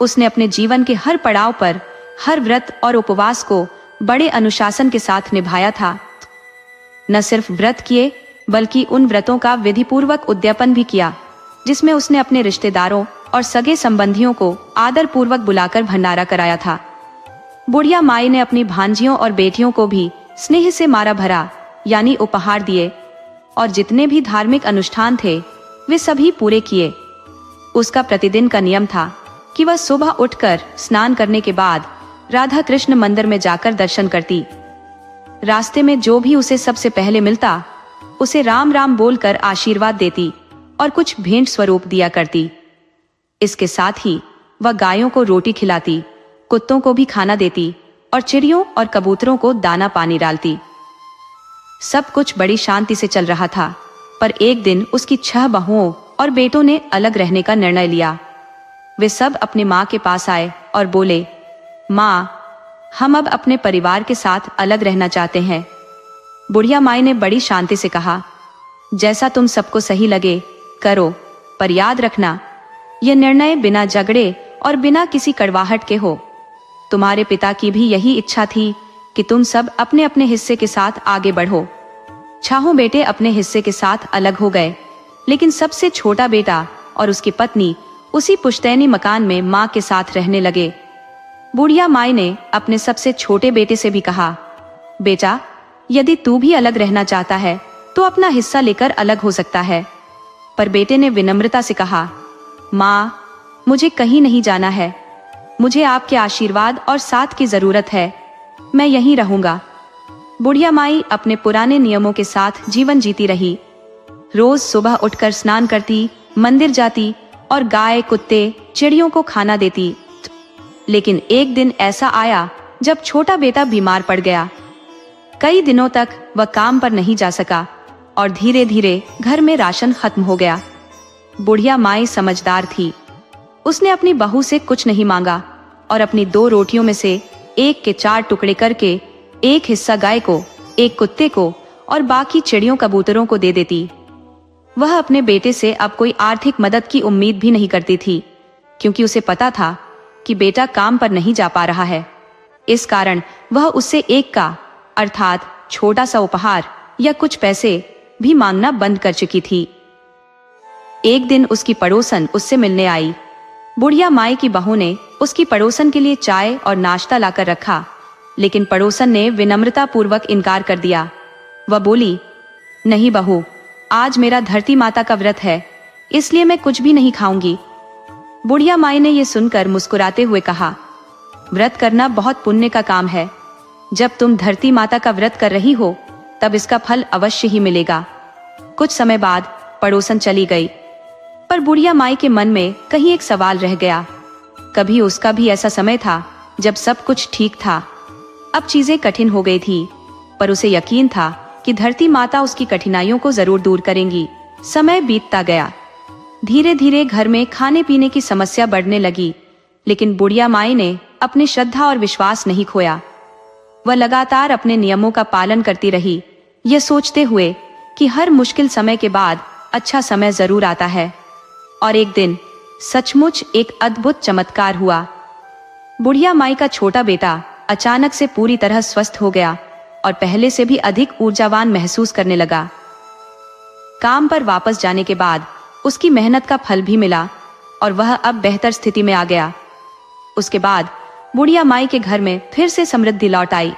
उसने अपने जीवन के हर पड़ाव पर हर व्रत और उपवास को बड़े अनुशासन के साथ निभाया था। न सिर्फ व्रत किए बल्कि उन व्रतों का विधिपूर्वक उद्यापन भी किया जिसमें उसने अपने रिश्तेदारों और सगे संबंधियों को आदर पूर्वक बुलाकर भंडारा कराया था। बुढ़िया माई ने अपनी भांजियों और बेटियों को भी स्नेह से मारा भरा यानी उपहार दिए और जितने भी धार्मिक अनुष्ठान थे वे सभी पूरे किए। उसका प्रतिदिन का नियम था कि वह सुबह उठकर स्नान करने के बाद राधा कृष्ण मंदिर में जाकर दर्शन करती। रास्ते में जो भी उसे सबसे पहले मिलता उसे राम राम बोलकर आशीर्वाद देती और कुछ भेंट स्वरूप दिया करती। इसके साथ ही वह गायों को रोटी खिलाती, कुत्तों को भी खाना देती और चिड़ियों और कबूतरों को दाना पानी डालती। सब कुछ बड़ी शांति से चल रहा था, पर एक दिन उसकी 6 बहुओं और बेटों ने अलग रहने का निर्णय लिया। वे सब अपने माँ के पास आए और बोले, माँ, हम अब अपने परिवार के साथ अलग रहना चाहते हैं। बुढ़िया माई ने बड़ी शांति से कहा, जैसा तुम सबको सही लगे करो, पर याद रखना यह निर्णय बिना झगड़े और बिना किसी कड़वाहट के हो। तुम्हारे पिता की भी यही इच्छा थी कि तुम सब अपने अपने हिस्से के साथ आगे बढ़ो। 6 बेटे अपने हिस्से के साथ अलग हो गए, लेकिन सबसे छोटा बेटा और उसकी पत्नी उसी पुश्तैनी मकान में माँ के साथ रहने लगे। बुढ़िया माई ने अपने सबसे छोटे बेटे से भी कहा, बेटा, यदि तू भी अलग रहना चाहता है तो अपना हिस्सा लेकर अलग हो सकता है। पर बेटे ने विनम्रता से कहा, माँ, मुझे कहीं नहीं जाना है, मुझे आपके आशीर्वाद और साथ की जरूरत है, मैं यहीं रहूंगा। बुढ़िया माई अपने पुराने नियमों के साथ जीवन जीती रही। रोज सुबह उठकर स्नान करती, मंदिर जाती और गाय, कुत्ते, चिड़ियों को खाना देती। लेकिन एक दिन ऐसा आया जब छोटा बेटा बीमार पड़ गया। कई दिनों तक वह काम पर नहीं जा सका और धीरे धीरे घर में राशन खत्म हो गया। बुढ़िया माई समझदार थी। उसने अपनी बहू से कुछ नहीं मांगा और अपनी 2 रोटियों में से एक के 4 टुकड़े करके एक हिस्सा गाय को, एक कुत्ते को और बाकी चिड़ियों कबूतरों को दे देती। वह अपने बेटे से अब कोई आर्थिक मदद की उम्मीद भी नहीं करती थी, क्योंकि उसे पता था कि बेटा काम पर नहीं जा पा रहा है। इस कारण वह उससे एक का अर्थात छोटा सा उपहार या कुछ पैसे भी मांगना बंद कर चुकी थी। एक दिन उसकी पड़ोसन उससे मिलने आई। बुढ़िया माई की बहू ने उसकी पड़ोसन के लिए चाय और नाश्ता लाकर रखा, लेकिन पड़ोसन ने विनम्रता पूर्वक इनकार कर दिया। वह बोली, नहीं बहू, आज मेरा धरती माता का व्रत है, इसलिए मैं कुछ भी नहीं खाऊंगी। बुढ़िया माई ने यह सुनकर मुस्कुराते हुए कहा, व्रत करना बहुत पुण्य का काम है। जब तुम धरती माता का व्रत कर रही हो तब इसका फल अवश्य ही मिलेगा। कुछ समय बाद पड़ोसन चली गई, पर बुढ़िया माई के मन में कहीं एक सवाल रह गया। कभी उसका भी ऐसा समय था जब सब कुछ ठीक था। अब चीजें कठिन हो गई थी, पर उसे यकीन था कि धरती माता उसकी कठिनाइयों को जरूर दूर करेंगी। समय बीतता गया। धीरे धीरे घर में खाने पीने की समस्या बढ़ने लगी, लेकिन बुढ़िया माई ने अपनी श्रद्धा और विश्वास नहीं खोया। वह लगातार अपने नियमों का पालन करती रही, यह सोचते हुए कि हर मुश्किल समय के बाद अच्छा समय जरूर आता है। और एक दिन सचमुच एक अद्भुत चमत्कार हुआ। बुढ़िया माई का छोटा बेटा अचानक से पूरी तरह स्वस्थ हो गया और पहले से भी अधिक ऊर्जावान महसूस करने लगा। काम पर वापस जाने के बाद उसकी मेहनत का फल भी मिला और वह अब बेहतर स्थिति में आ गया। उसके बाद बुढ़िया माई के घर में फिर से समृद्धि लौट आई।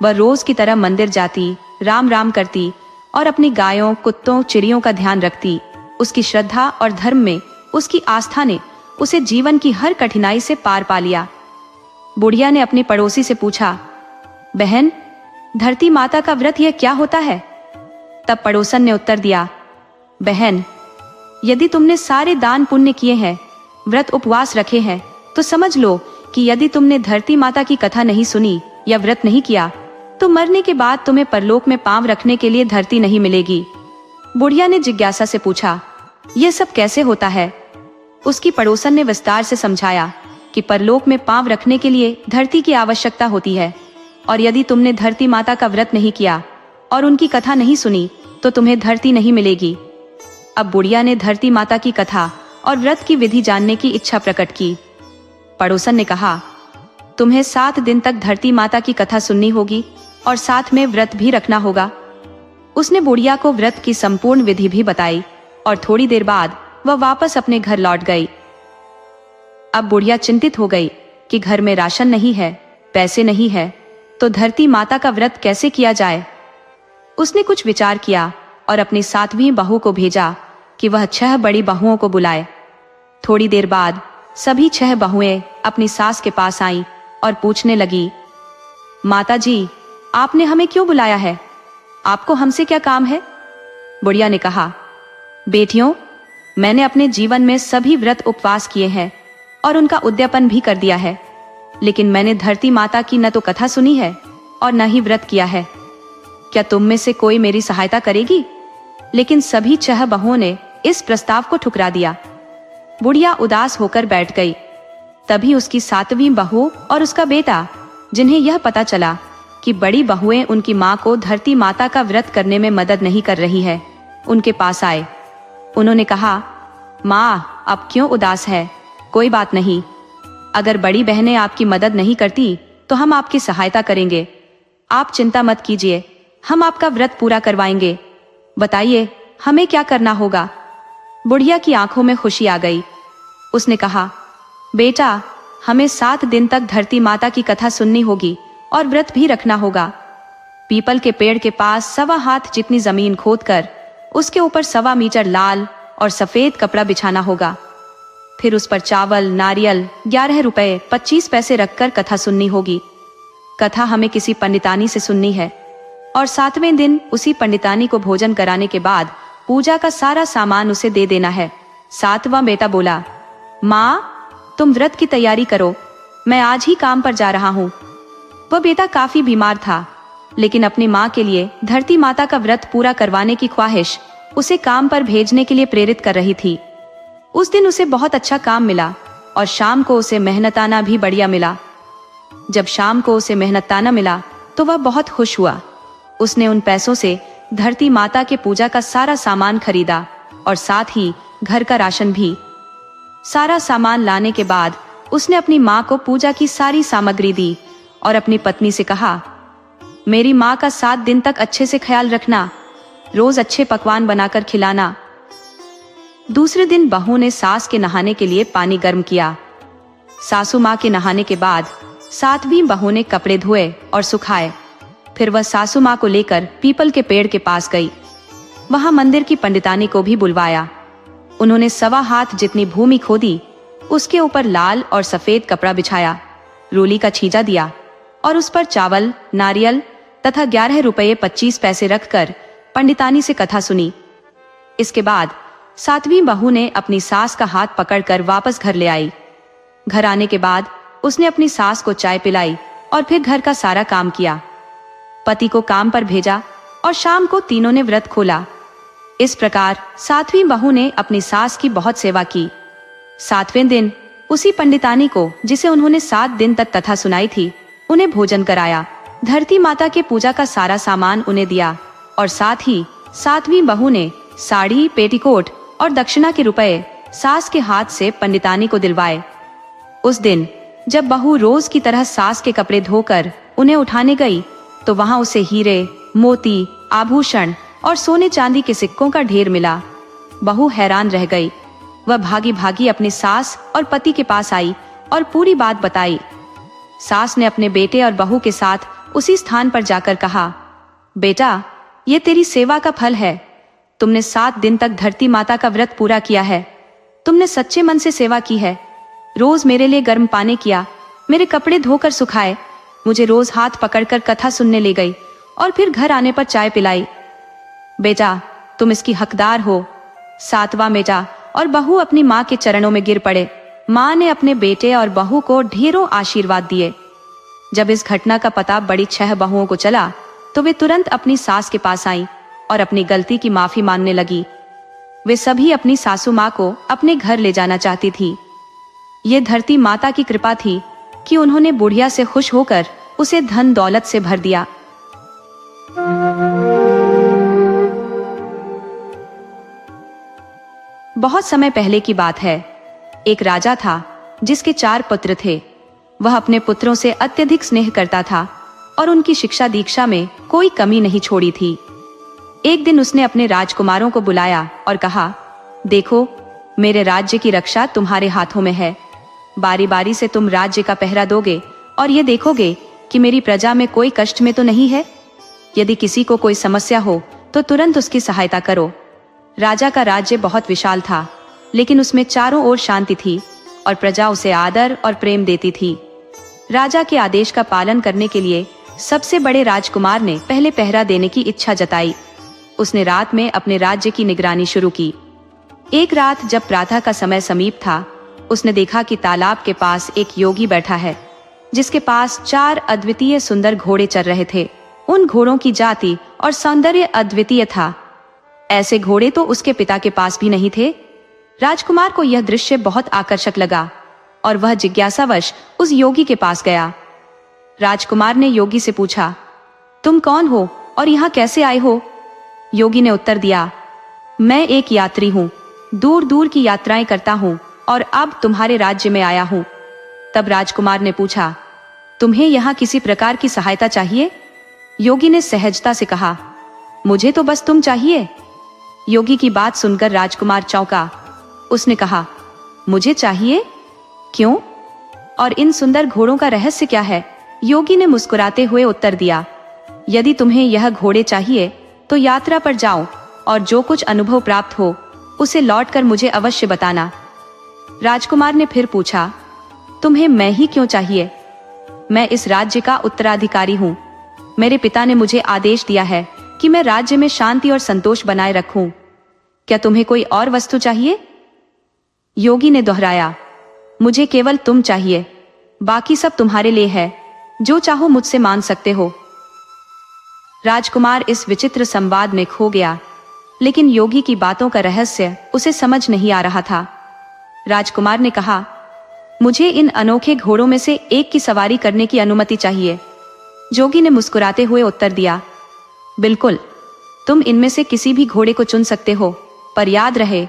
वह रोज की तरह मंदिर जाती, राम राम करती और अपनी गायों, कुत्तों, चिड़ियों का ध्यान रखती। उसकी श्रद्धा और धर्म में उसकी आस्था ने उसे जीवन की हर कठिनाई से पार पा लिया। बुढ़िया ने अपनी पड़ोसी से पूछा, बहन, धरती माता का व्रत यह क्या होता है? तब पड़ोसन ने उत्तर दिया, बहन, यदि तुमने सारे दान पुण्य किए हैं, व्रत उपवास रखे हैं, तो समझ लो कि यदि तुमने धरती माता की कथा नहीं सुनी या व्रत नहीं किया तो मरने के बाद तुम्हें परलोक में पांव रखने के लिए धरती नहीं मिलेगी। बुढ़िया ने जिज्ञासा से पूछा, यह सब कैसे होता है? उसकी पड़ोसन ने विस्तार से समझाया कि परलोक में पांव रखने के लिए धरती की आवश्यकता होती है, और यदि तुमने धरती माता का व्रत नहीं किया और उनकी कथा नहीं सुनी तो तुम्हें धरती नहीं मिलेगी। अब बुढ़िया ने धरती माता की कथा और व्रत की विधि जानने की इच्छा प्रकट की। पड़ोसन ने कहा, तुम्हें 7 दिन तक धरती माता की कथा सुननी होगी और साथ में व्रत भी रखना होगा। उसने बुढ़िया को व्रत की संपूर्ण विधि भी बताई और थोड़ी देर बाद वह वापस अपने घर लौट गई। अब बुढ़िया चिंतित हो गई कि घर में राशन नहीं है, पैसे नहीं है, तो धरती माता का व्रत कैसे किया जाए। उसने कुछ विचार किया और अपनी 7वीं बहू को भेजा कि वह 6 बड़ी बहुओं को बुलाए। थोड़ी देर बाद सभी 6 बहुएं अपनी सास के पास आईं और पूछने लगी, माता जी, आपने हमें क्यों बुलाया है? आपको हमसे क्या काम है? बुढ़िया ने कहा, बेटियों, मैंने अपने जीवन में सभी व्रत उपवास किए हैं और उनका उद्यापन भी कर दिया है, लेकिन मैंने धरती माता की न तो कथा सुनी है और न ही व्रत किया है। क्या तुम में से कोई मेरी सहायता करेगी? लेकिन सभी 6 बहुओं ने इस प्रस्ताव को ठुकरा दिया। बुढ़िया उदास होकर बैठ गई। तभी उसकी 7वीं बहू और उसका बेटा, जिन्हें यह पता चला कि बड़ी बहुएं उनकी माँ को धरती माता का व्रत करने में मदद नहीं कर रही है, उनके पास आए। उन्होंने कहा, माँ, आप क्यों उदास है? कोई बात नहीं, अगर बड़ी बहनें आपकी मदद नहीं करती तो हम आपकी सहायता करेंगे। आप चिंता मत कीजिए, हम आपका व्रत पूरा करवाएंगे। बताइए, हमें क्या करना होगा? बुढ़िया की आंखों में खुशी आ गई। उसने कहा, बेटा, हमें 7 दिन तक धरती माता की कथा सुननी होगी और व्रत भी रखना होगा। पीपल के पेड़ के पास 1.25 हाथ जितनी जमीन खोदकर उसके ऊपर 1.25 मीटर लाल और सफेद कपड़ा बिछाना होगा। फिर उस पर चावल, नारियल, 11 रुपए 25 पैसे रखकर कथा सुननी होगी। कथा हमें किसी पंडितानी से सुननी है और 7वें दिन उसी पंडितानी को भोजन कराने के बाद पूजा का सारा सामान उसे दे देना है। 7वां बेटा बोला, माँ, तुम व्रत की तैयारी करो, मैं आज ही काम पर जा रहा हूँ। वह बेटा काफी बीमार था, लेकिन अपनी माँ के लिए धरती माता का व्रत पूरा करवाने की ख्वाहिश उसे काम पर भेजने के लिए प्रेरित कर रही थी। उस दिन उसे बहुत अच्छा काम मिला और शाम को उसे मेहनताना भी बढ़िया मिला। जब शाम को उसे मेहनताना मिला तो वह बहुत खुश हुआ। उसने उन पैसों से धरती माता के पूजा का सारा सामान खरीदा और साथ ही घर का राशन भी। सारा सामान लाने के बाद उसने अपनी माँ को पूजा की सारी सामग्री दी और अपनी पत्नी से कहा, मेरी माँ का 7 दिन तक अच्छे से ख्याल रखना, रोज अच्छे पकवान बनाकर खिलाना। दूसरे दिन बहू ने सास के नहाने के लिए पानी गर्म किया। सासू माँ के नहाने के बाद 7वीं बहू ने कपड़े धोए और सुखाए। फिर वह सासू माँ को लेकर पीपल के पेड़ के पास गई। वहां मंदिर की पंडितानी को भी बुलवाया। उन्होंने 1.25 हाथ जितनी भूमि खोदी उसके ऊपर लाल और सफेद कपड़ा बिछाया, रोली का छीजा दिया और उस पर चावल, नारियल तथा 11 रुपये 25 पैसे रखकर पंडितानी से कथा सुनी। इसके बाद 7वीं बहू ने अपनी सास का हाथ पकड़कर वापस घर ले आई। घर आने के बाद उसने अपनी सास को चाय पिलाई और फिर घर का सारा काम किया। पति को काम पर भेजा और शाम को तीनों ने व्रत खोला। इस प्रकार 7वीं बहू ने अपनी सास की बहुत सेवा की। 7वें दिन उसी पंडितानी को, जिसे उन्होंने 7 दिन तक कथा सुनाई थी, उन्हें भोजन कराया। धरती माता के पूजा का सारा सामान उन्हें दिया और साथ ही 7वीं बहू ने साड़ी, पेटीकोट और दक्षिणा के रुपए सास के हाथ से पंडितानी को दिलवाए। उस दिन जब बहू रोज की तरह सास के कपड़े धोकर उन्हें उठाने गई तो वहां उसे हीरे, मोती, आभूषण और सोने चांदी के सिक्कों का ढेर मिला। बहू हैरान रह गई। वह भागी भागी अपनी सास और पति के पास आई और पूरी बात बताई। सास ने अपने बेटे और बहू के साथ उसी स्थान पर जाकर कहा, बेटा, ये तेरी सेवा का फल है। तुमने 7 दिन तक धरती माता का व्रत पूरा किया है। तुमने सच्चे मन से सेवा की है। रोज मेरे लिए गर्म पानी किया, मेरे कपड़े धोकर सुखाए, मुझे रोज हाथ पकड़कर कथा सुनने ले गई और फिर घर आने पर चाय पिलाई। बेटा, तुम इसकी हकदार हो। 7वां बेटा और बहू अपनी माँ के चरणों में गिर पड़े। माँ ने अपने बेटे और बहू को ढेरों आशीर्वाद दिए। जब इस घटना का पता बड़ी 6 बहुओं को चला तो वे तुरंत अपनी सास के पास आईं और अपनी गलती की माफी मांगने लगी। वे सभी अपनी सासू माँ को अपने घर ले जाना चाहती थी। ये धरती माता की कृपा थी कि उन्होंने बुढ़िया से खुश होकर उसे धन दौलत से भर दिया। बहुत समय पहले की बात है। एक राजा था जिसके 4 पुत्र थे। वह अपने पुत्रों से अत्यधिक स्नेह करता था और उनकी शिक्षा दीक्षा में कोई कमी नहीं छोड़ी थी। एक दिन उसने अपने राजकुमारों को बुलाया और कहा, देखो, मेरे राज्य की रक्षा तुम्हारे हाथों में है। बारी बारी से तुम राज्य का पहरा दोगे और ये देखोगे कि मेरी प्रजा में कोई कष्ट में तो नहीं है। यदि किसी को कोई समस्या हो तो तुरंत उसकी सहायता करो। राजा का राज्य बहुत विशाल था, लेकिन उसमें चारों ओर शांति थी और प्रजा उसे आदर और प्रेम देती थी। राजा के आदेश का पालन करने के लिए सबसे बड़े राजकुमार ने पहले पहरा देने की इच्छा जताई। उसने रात में अपने राज्य की निगरानी शुरू की। एक रात जब प्रातः का समय समीप था, उसने देखा कि तालाब के पास एक योगी बैठा है, जिसके पास 4 अद्वितीय सुंदर घोड़े चल रहे थे। उन घोड़ों की जाति और सौंदर्य अद्वितीय था। ऐसे घोड़े तो उसके पिता के पास भी नहीं थे। राजकुमार को यह दृश्य बहुत आकर्षक लगा और वह जिज्ञासावश उस योगी के पास गया। राजकुमार ने योगी से पूछा, तुम कौन हो और यहाँ कैसे आए हो? योगी ने उत्तर दिया, मैं एक यात्री हूँ, दूर दूर की यात्राएं करता हूँ और अब तुम्हारे राज्य में आया हूँ। तब राजकुमार ने पूछा, तुम्हें यहाँ किसी प्रकार की सहायता चाहिए? योगी ने सहजता से कहा, मुझे तो बस तुम चाहिए। योगी की बात सुनकर राजकुमार चौंका। उसने कहा, मुझे चाहिए? क्यों? और इन सुंदर घोड़ों का रहस्य क्या है? योगी ने मुस्कुराते हुए उत्तर दिया, यदि तुम्हें यह घोड़े चाहिए तो यात्रा पर जाओ और जो कुछ अनुभव प्राप्त हो उसे लौटकर मुझे अवश्य बताना। राजकुमार ने फिर पूछा, तुम्हें मैं ही क्यों चाहिए? मैं इस राज्य का उत्तराधिकारी हूँ। मेरे पिता ने मुझे आदेश दिया है कि मैं राज्य में शांति और संतोष बनाए रखूं। क्या तुम्हें कोई और वस्तु चाहिए? योगी ने दोहराया, मुझे केवल तुम चाहिए, बाकी सब तुम्हारे लिए है, जो चाहो मुझसे मांग सकते हो। राजकुमार इस विचित्र संवाद में खो गया, लेकिन योगी की बातों का रहस्य उसे समझ नहीं आ रहा था। राजकुमार ने कहा, मुझे इन अनोखे घोड़ों में से एक की सवारी करने की अनुमति चाहिए। जोगी ने मुस्कुराते हुए उत्तर दिया, बिल्कुल, तुम इनमें से किसी भी घोड़े को चुन सकते हो, पर याद रहे,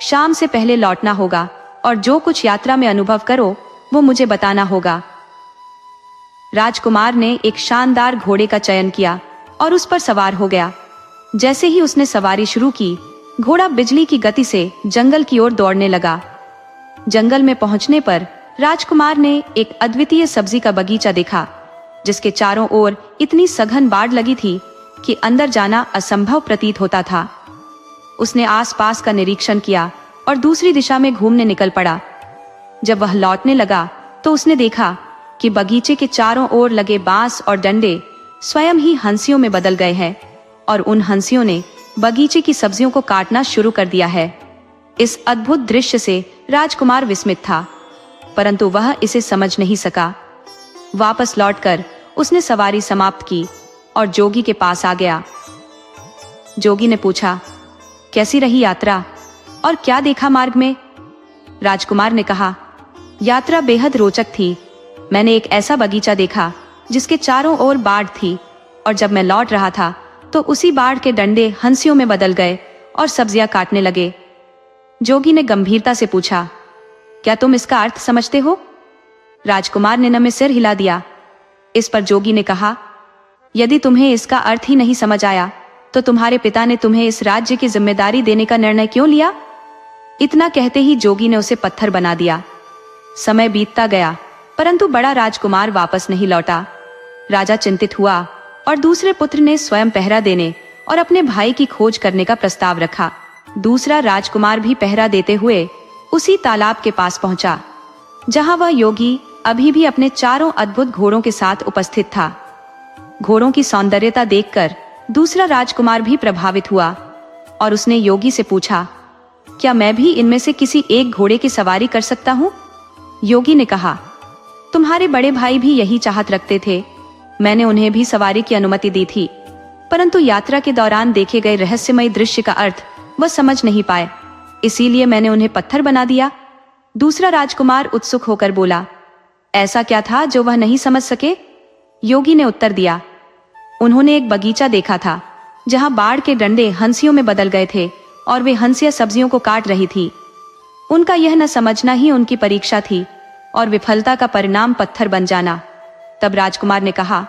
शाम से पहले लौटना होगा और जो कुछ यात्रा में अनुभव करो वो मुझे बताना होगा। राजकुमार ने एक शानदार घोड़े का चयन किया और उस पर सवार हो गया। जैसे ही उसने सवारी शुरू की, घोड़ा बिजली की गति से जंगल की ओर दौड़ने लगा। जंगल में पहुंचने पर राजकुमार ने एक अद्वितीय सब्जी का बगीचा देखा, जिसके चारों ओर इतनी सघन बाड़ लगी थी कि अंदर जाना असंभव प्रतीत होता था। उसने आसपास का निरीक्षण किया और दूसरी दिशा में घूमने निकल पड़ा। जब वह लौटने लगा तो उसने देखा कि बगीचे के चारों ओर लगे बांस और डंडे स्वयं ही हंसियों में बदल गए हैं और उन हंसियों ने बगीचे की सब्जियों को काटना शुरू कर दिया है। इस अद्भुत दृश्य से राजकुमार विस्मित था, परंतु वह इसे समझ नहीं सका। वापस लौटकर उसने सवारी समाप्त की और जोगी के पास आ गया। जोगी ने पूछा, कैसी रही यात्रा और क्या देखा मार्ग में? राजकुमार ने कहा, यात्रा बेहद रोचक थी। मैंने एक ऐसा बगीचा देखा जिसके चारों ओर बाढ़ थी, और जब मैं लौट रहा था तो उसी बाढ़ के डंडे हंसियों में बदल गए और सब्जियां काटने लगे। जोगी ने गंभीरता से पूछा, क्या तुम इसका अर्थ समझते हो? राजकुमार ने नमे सिर हिला दिया। इस पर जोगी ने कहा, यदि तुम्हें इसका अर्थ ही नहीं समझ आया तो तुम्हारे पिता ने तुम्हें इस राज्य की जिम्मेदारी देने का निर्णय क्यों लिया? इतना कहते ही जोगी ने उसे पत्थर बना दिया। समय बीतता गया, परंतु बड़ा राजकुमार वापस नहीं लौटा। राजा चिंतित हुआ और दूसरे पुत्र ने स्वयं पहरा देने और अपने भाई की खोज करने का प्रस्ताव रखा। दूसरा राजकुमार भी पहरा देते हुए उसी तालाब के पास पहुंचा, जहां वह योगी अभी भी अपने चारों अद्भुत घोड़ों के साथ उपस्थित था। घोड़ों की सौंदर्यता देखकर दूसरा राजकुमार भी प्रभावित हुआ और उसने योगी से पूछा, क्या मैं भी इनमें से किसी एक घोड़े की सवारी कर सकता हूँ? योगी ने कहा, तुम्हारे बड़े भाई भी यही चाहत रखते थे। मैंने उन्हें भी सवारी की अनुमति दी थी, परंतु यात्रा के दौरान देखे गए रहस्यमय दृश्य का अर्थ वह समझ नहीं पाए, इसीलिए मैंने उन्हें पत्थर बना दिया। दूसरा राजकुमार उत्सुक होकर बोला, ऐसा क्या था जो वह नहीं समझ सके? योगी ने उत्तर दिया, उन्होंने एक बगीचा देखा था जहां बाढ़ के डंडे हंसियों में बदल गए थे और वे हंसियां सब्जियों को काट रही थी। उनका यह न समझना ही उनकी परीक्षा थी और विफलता का परिणाम पत्थर बन जाना। तब राजकुमार ने कहा,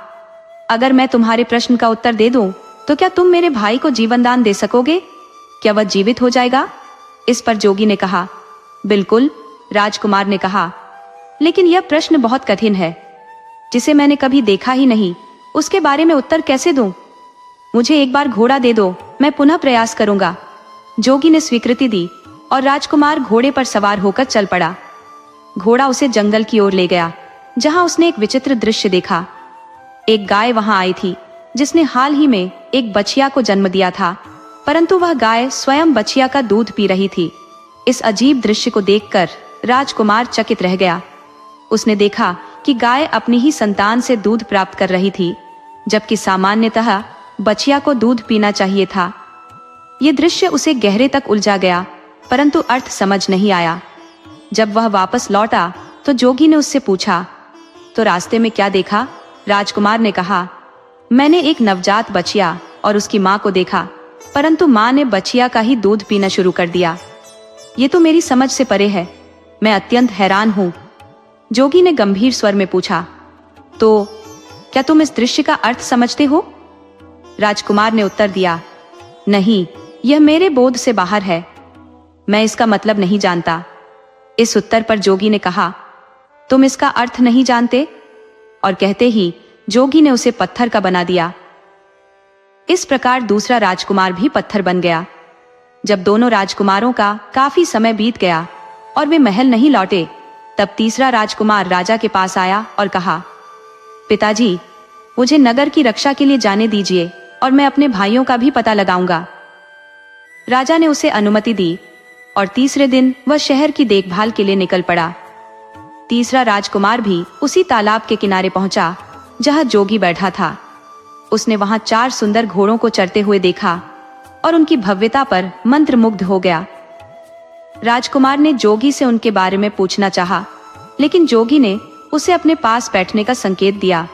अगर मैं तुम्हारे प्रश्न का उत्तर दे दूं तो क्या तुम मेरे भाई को जीवन दान दे सकोगे? क्या वह जीवित हो जाएगा? इस पर जोगी ने कहा, बिल्कुल। राजकुमार ने कहा, लेकिन यह प्रश्न बहुत कठिन है, जिसे मैंने कभी देखा ही नहीं, उसके बारे में उत्तर कैसे दूं? मुझे एक बार घोड़ा दे दो, मैं पुनः प्रयास करूंगा। जोगी ने स्वीकृति दी और राजकुमार घोड़े पर सवार होकर चल पड़ा। घोड़ा उसे जंगल की ओर ले गया, जहां उसने एक विचित्र दृश्य देखा। एक गाय वहां आई थी जिसने हाल ही में एक बछिया को जन्म दिया था, परंतु वह गाय स्वयं बछिया का दूध पी रही थी। इस अजीब दृश्य को देखकर राजकुमार चकित रह गया। उसने देखा कि गाय अपनी ही संतान से दूध प्राप्त कर रही थी, जबकि सामान्यतः बछिया को दूध पीना चाहिए था। ये दृश्य उसे गहरे तक उलझा गया, परंतु अर्थ समझ नहीं आया। जब वह वापस लौटा तो जोगी ने उससे पूछा, तो रास्ते में क्या देखा? राजकुमार ने कहा, मैंने एक नवजात बछिया और उसकी माँ को देखा, परंतु माँ ने बछिया का ही दूध पीना शुरू कर दिया। ये तो मेरी समझ से परे है, मैं अत्यंत हैरान हूँ। जोगी ने गंभीर स्वर में पूछा, तो क्या तुम इस दृश्य का अर्थ समझते हो? राजकुमार ने उत्तर दिया, नहीं, यह मेरे बोध से बाहर है, मैं इसका मतलब नहीं जानता। इस उत्तर पर जोगी ने कहा, तुम इसका अर्थ नहीं जानते? और कहते ही जोगी ने उसे पत्थर का बना दिया। इस प्रकार दूसरा राजकुमार भी पत्थर बन गया। जब दोनों राजकुमारों का काफी समय बीत गया और वे महल नहीं लौटे, तब तीसरा राजकुमार राजा के पास आया और कहा, पिताजी, मुझे नगर की रक्षा के लिए जाने दीजिए और मैं अपने भाइयों का भी पता लगाऊंगा। राजा ने उसे अनुमति दी और तीसरे दिन वह शहर की देखभाल के लिए निकल पड़ा। तीसरा राजकुमार भी उसी तालाब के किनारे पहुंचा जहां जोगी बैठा था। उसने वहां 4 सुंदर घोड़ों को चरते हुए देखा और उनकी भव्यता पर मंत्रमुग्ध हो गया। राजकुमार ने जोगी से उनके बारे में पूछना चाहा, लेकिन जोगी ने उसे अपने पास बैठने का संकेत दिया।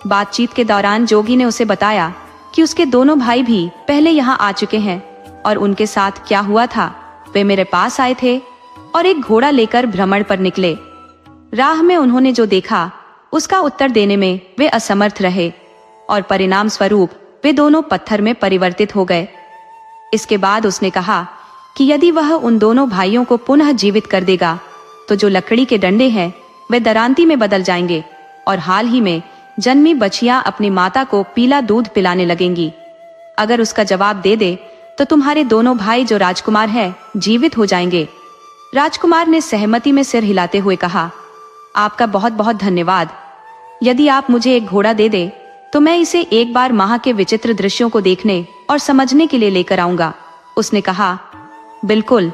बातचीत के दौरान जोगी ने उसे बताया कि उसके दोनों भाई भी पहले यहाँ आ चुके हैं और उनके साथ क्या हुआ था। वे मेरे पास आए थे और एक घोड़ा लेकर भ्रमण पर निकले। राह में उन्होंने जो देखा उसका उत्तर देने में वे असमर्थ रहे और परिणाम स्वरूप वे दोनों पत्थर में परिवर्तित हो गए। इसके बाद उसने कहा कि यदि वह उन दोनों भाइयों को पुनः जीवित कर देगा तो जो लकड़ी के डंडे हैं वे दरांती में बदल जाएंगे और हाल ही में जन्मी बछिया अपनी माता को पीला दूध पिलाने लगेंगी। अगर उसका जवाब दे दे तो तुम्हारे दोनों भाई जो राजकुमार हैं जीवित हो जाएंगे। राजकुमार ने सहमति में सिर हिलाते हुए कहा, आपका बहुत बहुत धन्यवाद। यदि आप मुझे एक घोड़ा दे दे तो मैं इसे एक बार वहां के विचित्र दृश्यों को देखने और समझने के लिए लेकर आऊंगा। उसने कहा, बिल्कुल,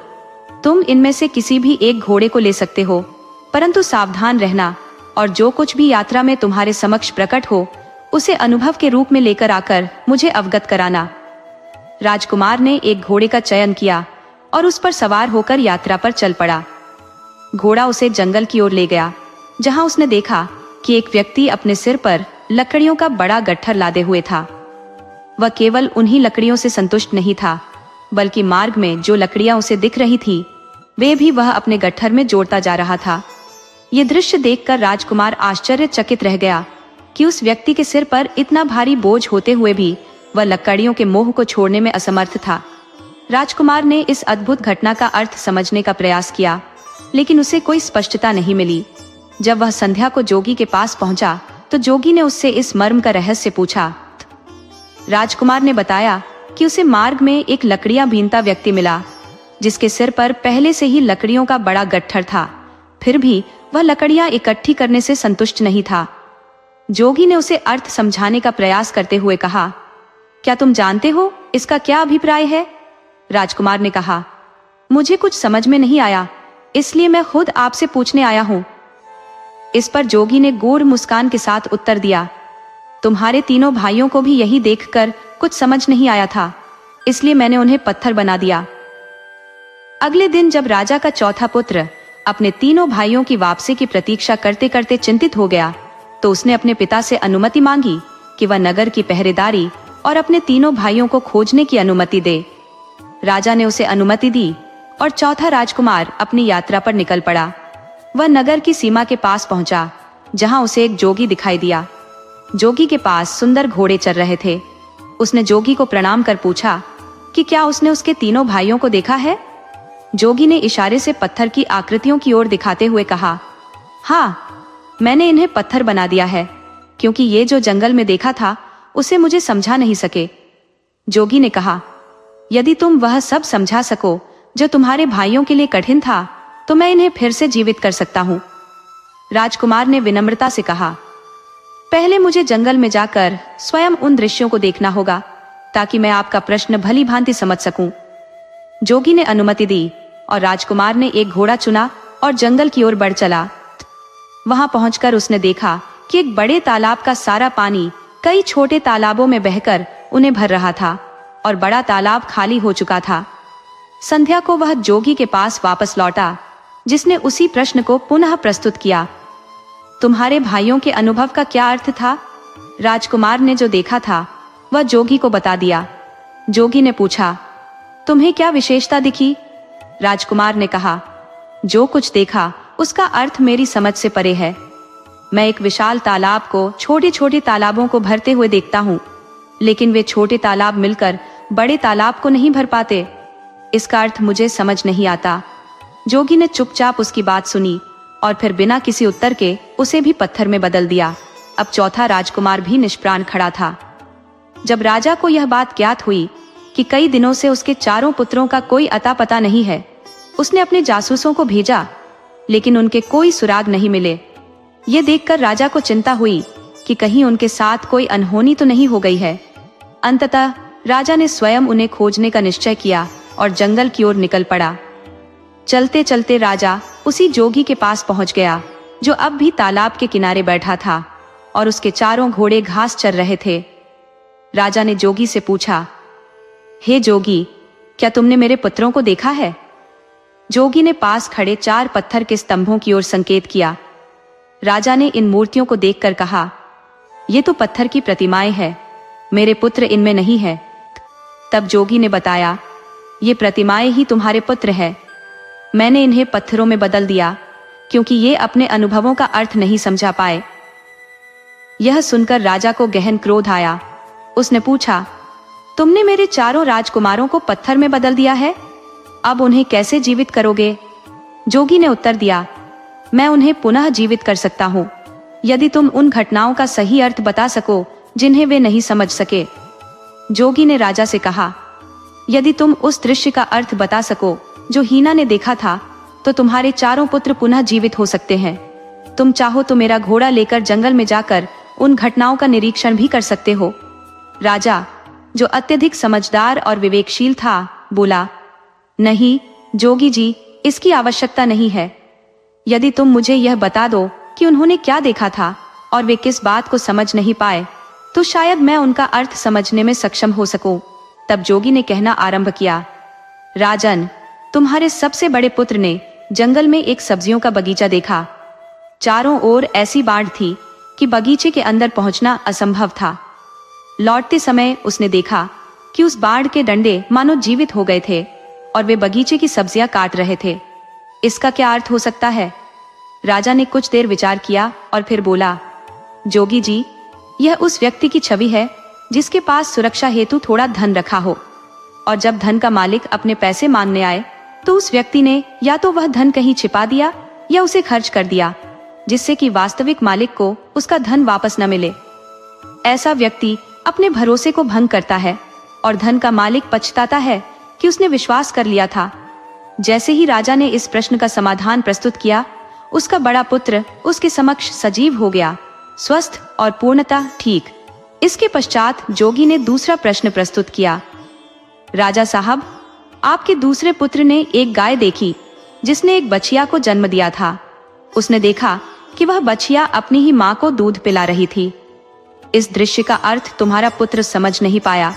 तुम इनमें से किसी भी एक घोड़े को ले सकते हो, परंतु सावधान रहना और जो कुछ भी यात्रा में तुम्हारे समक्ष प्रकट हो उसे अनुभव के रूप में लेकर आकर मुझे अवगत कराना। राजकुमार ने एक घोड़े का चयन किया और उस पर सवार होकर यात्रा पर चल पड़ा। घोड़ा उसे जंगल की ओर ले गया, जहां उसने देखा कि एक व्यक्ति अपने सिर पर लकड़ियों का बड़ा गट्ठर लादे हुए था। वह केवल उन्हीं लकड़ियों से संतुष्ट नहीं था, बल्कि मार्ग में जो लकड़ियां उसे दिख रही थी वे भी वह अपने गट्ठर में जोड़ता जा रहा था। ये दृश्य देखकर राजकुमार आश्चर्यचकित रह गया कि उस व्यक्ति के सिर पर इतना भारी बोझ होते हुए भी वह लकड़ियों के मोह को छोड़ने में असमर्थ था। राजकुमार ने इस अद्भुत घटना का अर्थ समझने का प्रयास किया, लेकिन उसे कोई स्पष्टता नहीं मिली। जब वह संध्या को जोगी के पास पहुंचा तो जोगी ने उससे इस मर्म का रहस्य पूछा। राजकुमार ने बताया कि उसे मार्ग में एक लकड़ियां बीनता व्यक्ति मिला, जिसके सिर पर पहले से ही लकड़ियों का बड़ा गट्ठर था। फिर भी वह लकड़ियां इकट्ठी करने से संतुष्ट नहीं था। जोगी ने उसे अर्थ समझाने का प्रयास करते हुए कहा, क्या तुम जानते हो इसका क्या अभिप्राय है? राजकुमार ने कहा, मुझे कुछ समझ में नहीं आया, इसलिए मैं खुद आपसे पूछने आया हूं। इस पर जोगी ने गूढ़ मुस्कान के साथ उत्तर दिया, तुम्हारे तीनों भाइयों को भी यही देखकर कुछ समझ नहीं आया था, इसलिए मैंने उन्हें पत्थर बना दिया। अगले दिन जब राजा का चौथा पुत्र अपने तीनों भाइयों की वापसी की प्रतीक्षा करते करते चिंतित हो गया, तो उसने अपने पिता से अनुमति मांगी कि वह नगर की पहरेदारी और अपने तीनों भाइयों को खोजने की अनुमति दे। राजा ने उसे अनुमति दी और चौथा राजकुमार अपनी यात्रा पर निकल पड़ा। वह नगर की सीमा के पास पहुंचा, जहां उसे एक जोगी दिखाई दिया। जोगी के पास सुंदर घोड़े चल रहे थे। उसने जोगी को प्रणाम कर पूछा कि क्या उसने उसके तीनों भाइयों को देखा है? जोगी ने इशारे से पत्थर की आकृतियों की ओर दिखाते हुए कहा, हाँ, मैंने इन्हें पत्थर बना दिया है, क्योंकि ये जो जंगल में देखा था उसे मुझे समझा नहीं सके। जोगी ने कहा, यदि तुम वह सब समझा सको जो तुम्हारे भाइयों के लिए कठिन था, तो मैं इन्हें फिर से जीवित कर सकता हूँ। राजकुमार ने विनम्रता से कहा, पहले मुझे जंगल में जाकर स्वयं उन दृश्यों को देखना होगा, ताकि मैं आपका प्रश्न भली भांति समझ सकूं। जोगी ने अनुमति दी और राजकुमार ने एक घोड़ा चुना और जंगल की ओर बढ़ चला। वहां पहुंचकर उसने देखा कि एक बड़े तालाब का सारा पानी कई छोटे तालाबों में बहकर उन्हें भर रहा था और बड़ा तालाब खाली हो चुका था। संध्या को वह जोगी के पास वापस लौटा, जिसने उसी प्रश्न को पुनः प्रस्तुत किया। तुम्हारे भाइयों के अनुभव का क्या अर्थ था? राजकुमार ने जो देखा था वह जोगी को बता दिया। जोगी ने पूछा, तुम्हें क्या विशेषता दिखी? राजकुमार ने कहा, जो कुछ देखा उसका अर्थ मेरी समझ से परे है। मैं एक विशाल तालाब को छोटे छोटे तालाबों को भरते हुए देखता हूँ, लेकिन वे छोटे तालाब मिलकर बड़े तालाब को नहीं भर पाते। इसका अर्थ मुझे समझ नहीं आता। जोगी ने चुपचाप उसकी बात सुनी और फिर बिना किसी उत्तर के उसे भी पत्थर में बदल दिया। अब चौथा राजकुमार भी निष्प्राण खड़ा था। जब राजा को यह बात ज्ञात हुई कि कई दिनों से उसके चारों पुत्रों का कोई अता पता नहीं है, उसने अपने जासूसों को भेजा, लेकिन उनके कोई सुराग नहीं मिले। ये देखकर राजा को चिंता हुई कि कहीं उनके साथ कोई अनहोनी तो नहीं हो गई है। अंततः राजा ने स्वयं उन्हें खोजने का निश्चय किया और जंगल की ओर निकल पड़ा। चलते चलते राजा उसी जोगी के पास पहुंच गया, जो अब भी तालाब के किनारे बैठा था और उसके चारों घोड़े घास चर रहे थे। राजा ने जोगी से पूछा, हे जोगी, क्या तुमने मेरे पुत्रों को देखा है? जोगी ने पास खड़े 4 पत्थर के स्तंभों की ओर संकेत किया। राजा ने इन मूर्तियों को देखकर कहा, ये तो पत्थर की प्रतिमाएं हैं, मेरे पुत्र इनमें नहीं है। तब जोगी ने बताया, ये प्रतिमाएं ही तुम्हारे पुत्र हैं। मैंने इन्हें पत्थरों में बदल दिया क्योंकि ये अपने अनुभवों का अर्थ नहीं समझा पाए। यह सुनकर राजा को गहन क्रोध आया। उसने पूछा, तुमने मेरे चारों राजकुमारों को पत्थर में बदल दिया है, अब उन्हें कैसे जीवित करोगे? जोगी ने उत्तर दिया, मैं उन्हें पुनः जीवित कर सकता हूँ, यदि तुम उन घटनाओं का सही अर्थ बता सको जिन्हें वे नहीं समझ सके। जोगी ने राजा से कहा, यदि तुम उस दृश्य का अर्थ बता सको जो हीना ने देखा था, तो तुम्हारे चारों पुत्र पुनः जीवित हो सकते हैं। तुम चाहो तो मेरा घोड़ा लेकर जंगल में जाकर उन घटनाओं का निरीक्षण भी कर सकते हो। राजा, जो अत्यधिक समझदार और विवेकशील था, बोला, नहीं जोगी जी, इसकी आवश्यकता नहीं है। यदि तुम मुझे यह बता दो कि उन्होंने क्या देखा था और वे किस बात को समझ नहीं पाए, तो शायद मैं उनका अर्थ समझने में सक्षम हो सकूं। तब जोगी ने कहना आरंभ किया, राजन, तुम्हारे सबसे बड़े पुत्र ने जंगल में एक सब्जियों का बगीचा देखा। चारों ओर ऐसी बाढ़ थी कि बगीचे के अंदर पहुंचना असंभव था। लौटते समय उसने देखा कि उस बाढ़ के डंडे मानो जीवित हो गए थे और वे बगीचे की सब्जियां काट रहे थे। इसका क्या अर्थ हो सकता है? राजा ने कुछ देर विचार किया और फिर बोला, जोगी जी, यह उस व्यक्ति की छवि है जिसके पास सुरक्षा हेतु थोड़ा धन रखा हो, और जब धन का मालिक अपने पैसे मांगने आए तो उस व्यक्ति ने या तो वह धन कहीं छिपा दिया या उसे खर्च कर दिया, जिससे कि वास्तविक मालिक को उसका धन वापस न मिले। ऐसा व्यक्ति अपने भरोसे को भंग करता है और धन का मालिक पछताता है कि उसने विश्वास कर लिया था। जैसे ही राजा ने इस प्रश्न का समाधान प्रस्तुत किया, उसका बड़ा पुत्र उसके समक्ष सजीव हो गया, स्वस्थ और पूर्णतः ठीक। इसके पश्चात जोगी ने दूसरा प्रश्न प्रस्तुत किया, राजा साहब, आपके दूसरे पुत्र ने एक गाय देखी जिसने एक बछिया को जन्म दिया था। उसने देखा कि वह बछिया अपनी ही मां को दूध पिला रही थी। इस दृश्य का अर्थ तुम्हारा पुत्र समझ नहीं पाया।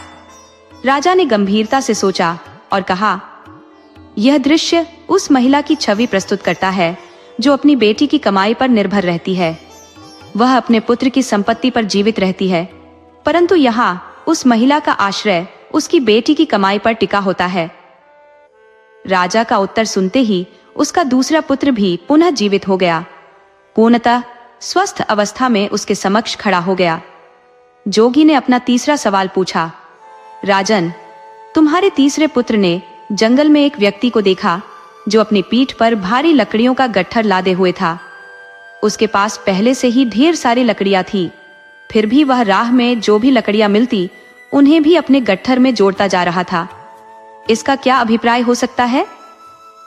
राजा ने गंभीरता से सोचा और कहा, यह दृश्य उस महिला की छवि प्रस्तुत करता है जो अपनी बेटी की कमाई पर निर्भर रहती है। वह अपने पुत्र की संपत्ति पर जीवित रहती है, परंतु यहाँ उस महिला का आश्रय उसकी बेटी की कमाई पर टिका होता है। राजा का उत्तर सुनते ही उसका दूसरा पुत्र भी पुनः जीवित हो गया, पूर्णतः स्वस्थ अवस्था में उसके समक्ष खड़ा हो गया। जोगी ने अपना तीसरा सवाल पूछा, राजन, तुम्हारे तीसरे पुत्र ने जंगल में एक व्यक्ति को देखा जो अपनी पीठ पर भारी लकड़ियों का गट्ठर लादे हुए था। उसके पास पहले से ही ढेर सारी लकड़ियां थी, फिर भी वह राह में जो भी लकड़ियां मिलती उन्हें भी अपने गट्ठर में जोड़ता जा रहा था। इसका क्या अभिप्राय हो सकता है?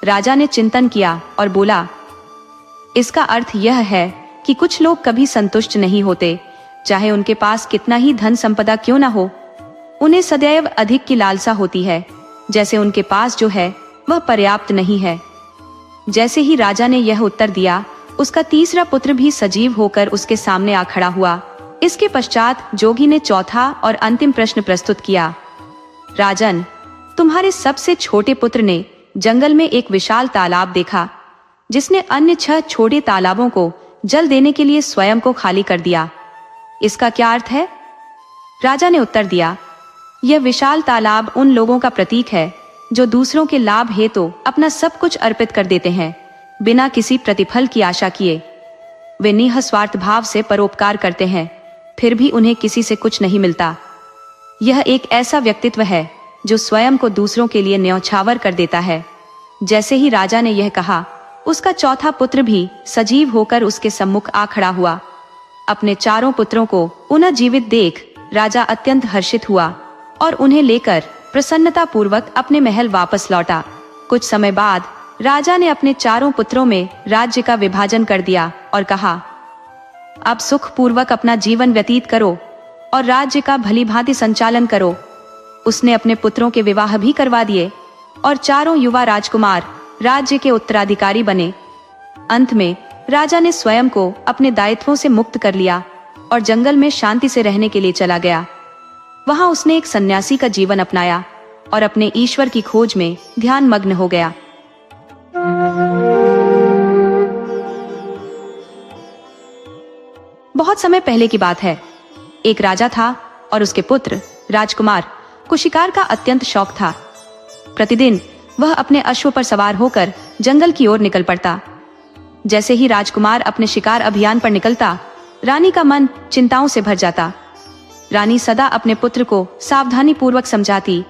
राजा ने चिंतन किया और बोला, इसका अर्थ यह है कि कुछ लोग कभी संतुष्ट नहीं होते, चाहे उनके पास कितना ही धन संपदा क्यों ना हो। उन्हें सदैव अधिक की लालसा होती है, जैसे उनके पास जो है वह पर्याप्त नहीं है। जैसे ही राजा ने यह उत्तर दिया, उसका तीसरा पुत्र भी सजीव होकर उसके सामने आ खड़ा हुआ। इसके पश्चात जोगी ने चौथा और अंतिम प्रश्न प्रस्तुत किया, राजन, तुम्हारे सबसे छोटे पुत्र ने जंगल में एक विशाल तालाब देखा जिसने अन्य 6 छोटे तालाबों को जल देने के लिए स्वयं को खाली कर दिया। इसका क्या अर्थ है? राजा ने उत्तर दिया, यह विशाल तालाब उन लोगों का प्रतीक है जो दूसरों के लाभ हेतु अपना सब कुछ अर्पित कर देते हैं, बिना किसी प्रतिफल की आशा किए। वे निस्वार्थ भाव से परोपकार करते हैं, फिर भी उन्हें किसी से कुछ नहीं मिलता। यह एक ऐसा व्यक्तित्व है जो स्वयं को दूसरों के लिए न्यौछावर कर देता है। जैसे ही राजा ने यह कहा, उसका चौथा पुत्र भी सजीव होकर उसके सम्मुख आ खड़ा हुआ। अपने चारों पुत्रों को पुनः जीवित देख राजा अत्यंत हर्षित हुआ और उन्हें लेकर प्रसन्नता पूर्वक अपने महल वापस लौटा। कुछ समय बाद राजा ने अपने चारों पुत्रों में राज्य का विभाजन कर दिया और कहा, अब सुख पूर्वक अपना जीवन व्यतीत करो और राज्य का भलीभांति संचालन करो। उसने अपने पुत्रों के विवाह भी करवा दिए और चारों युवा राजकुमार राज्य के उत्तराधिकारी बने। अंत में राजा ने स्वयं को अपने दायित्वों से मुक्त कर लिया और जंगल में शांति से रहने के लिए चला गया। वहां उसने एक सन्यासी का जीवन अपनाया और अपने ईश्वर की खोज में ध्यान मग्न हो गया। बहुत समय पहले की बात है। एक राजा था और उसके पुत्र राजकुमार को शिकार का अत्यंत शौक था। प्रतिदिन वह अपने अश्व पर सवार होकर जंगल की ओर निकल पड़ता। जैसे ही राजकुमार अपने शिकार अभियान पर निकलता, रानी का मन चिंताओं से भर जाता। रानी सदा अपने पुत्र को सावधानी पूर्वक समझाती,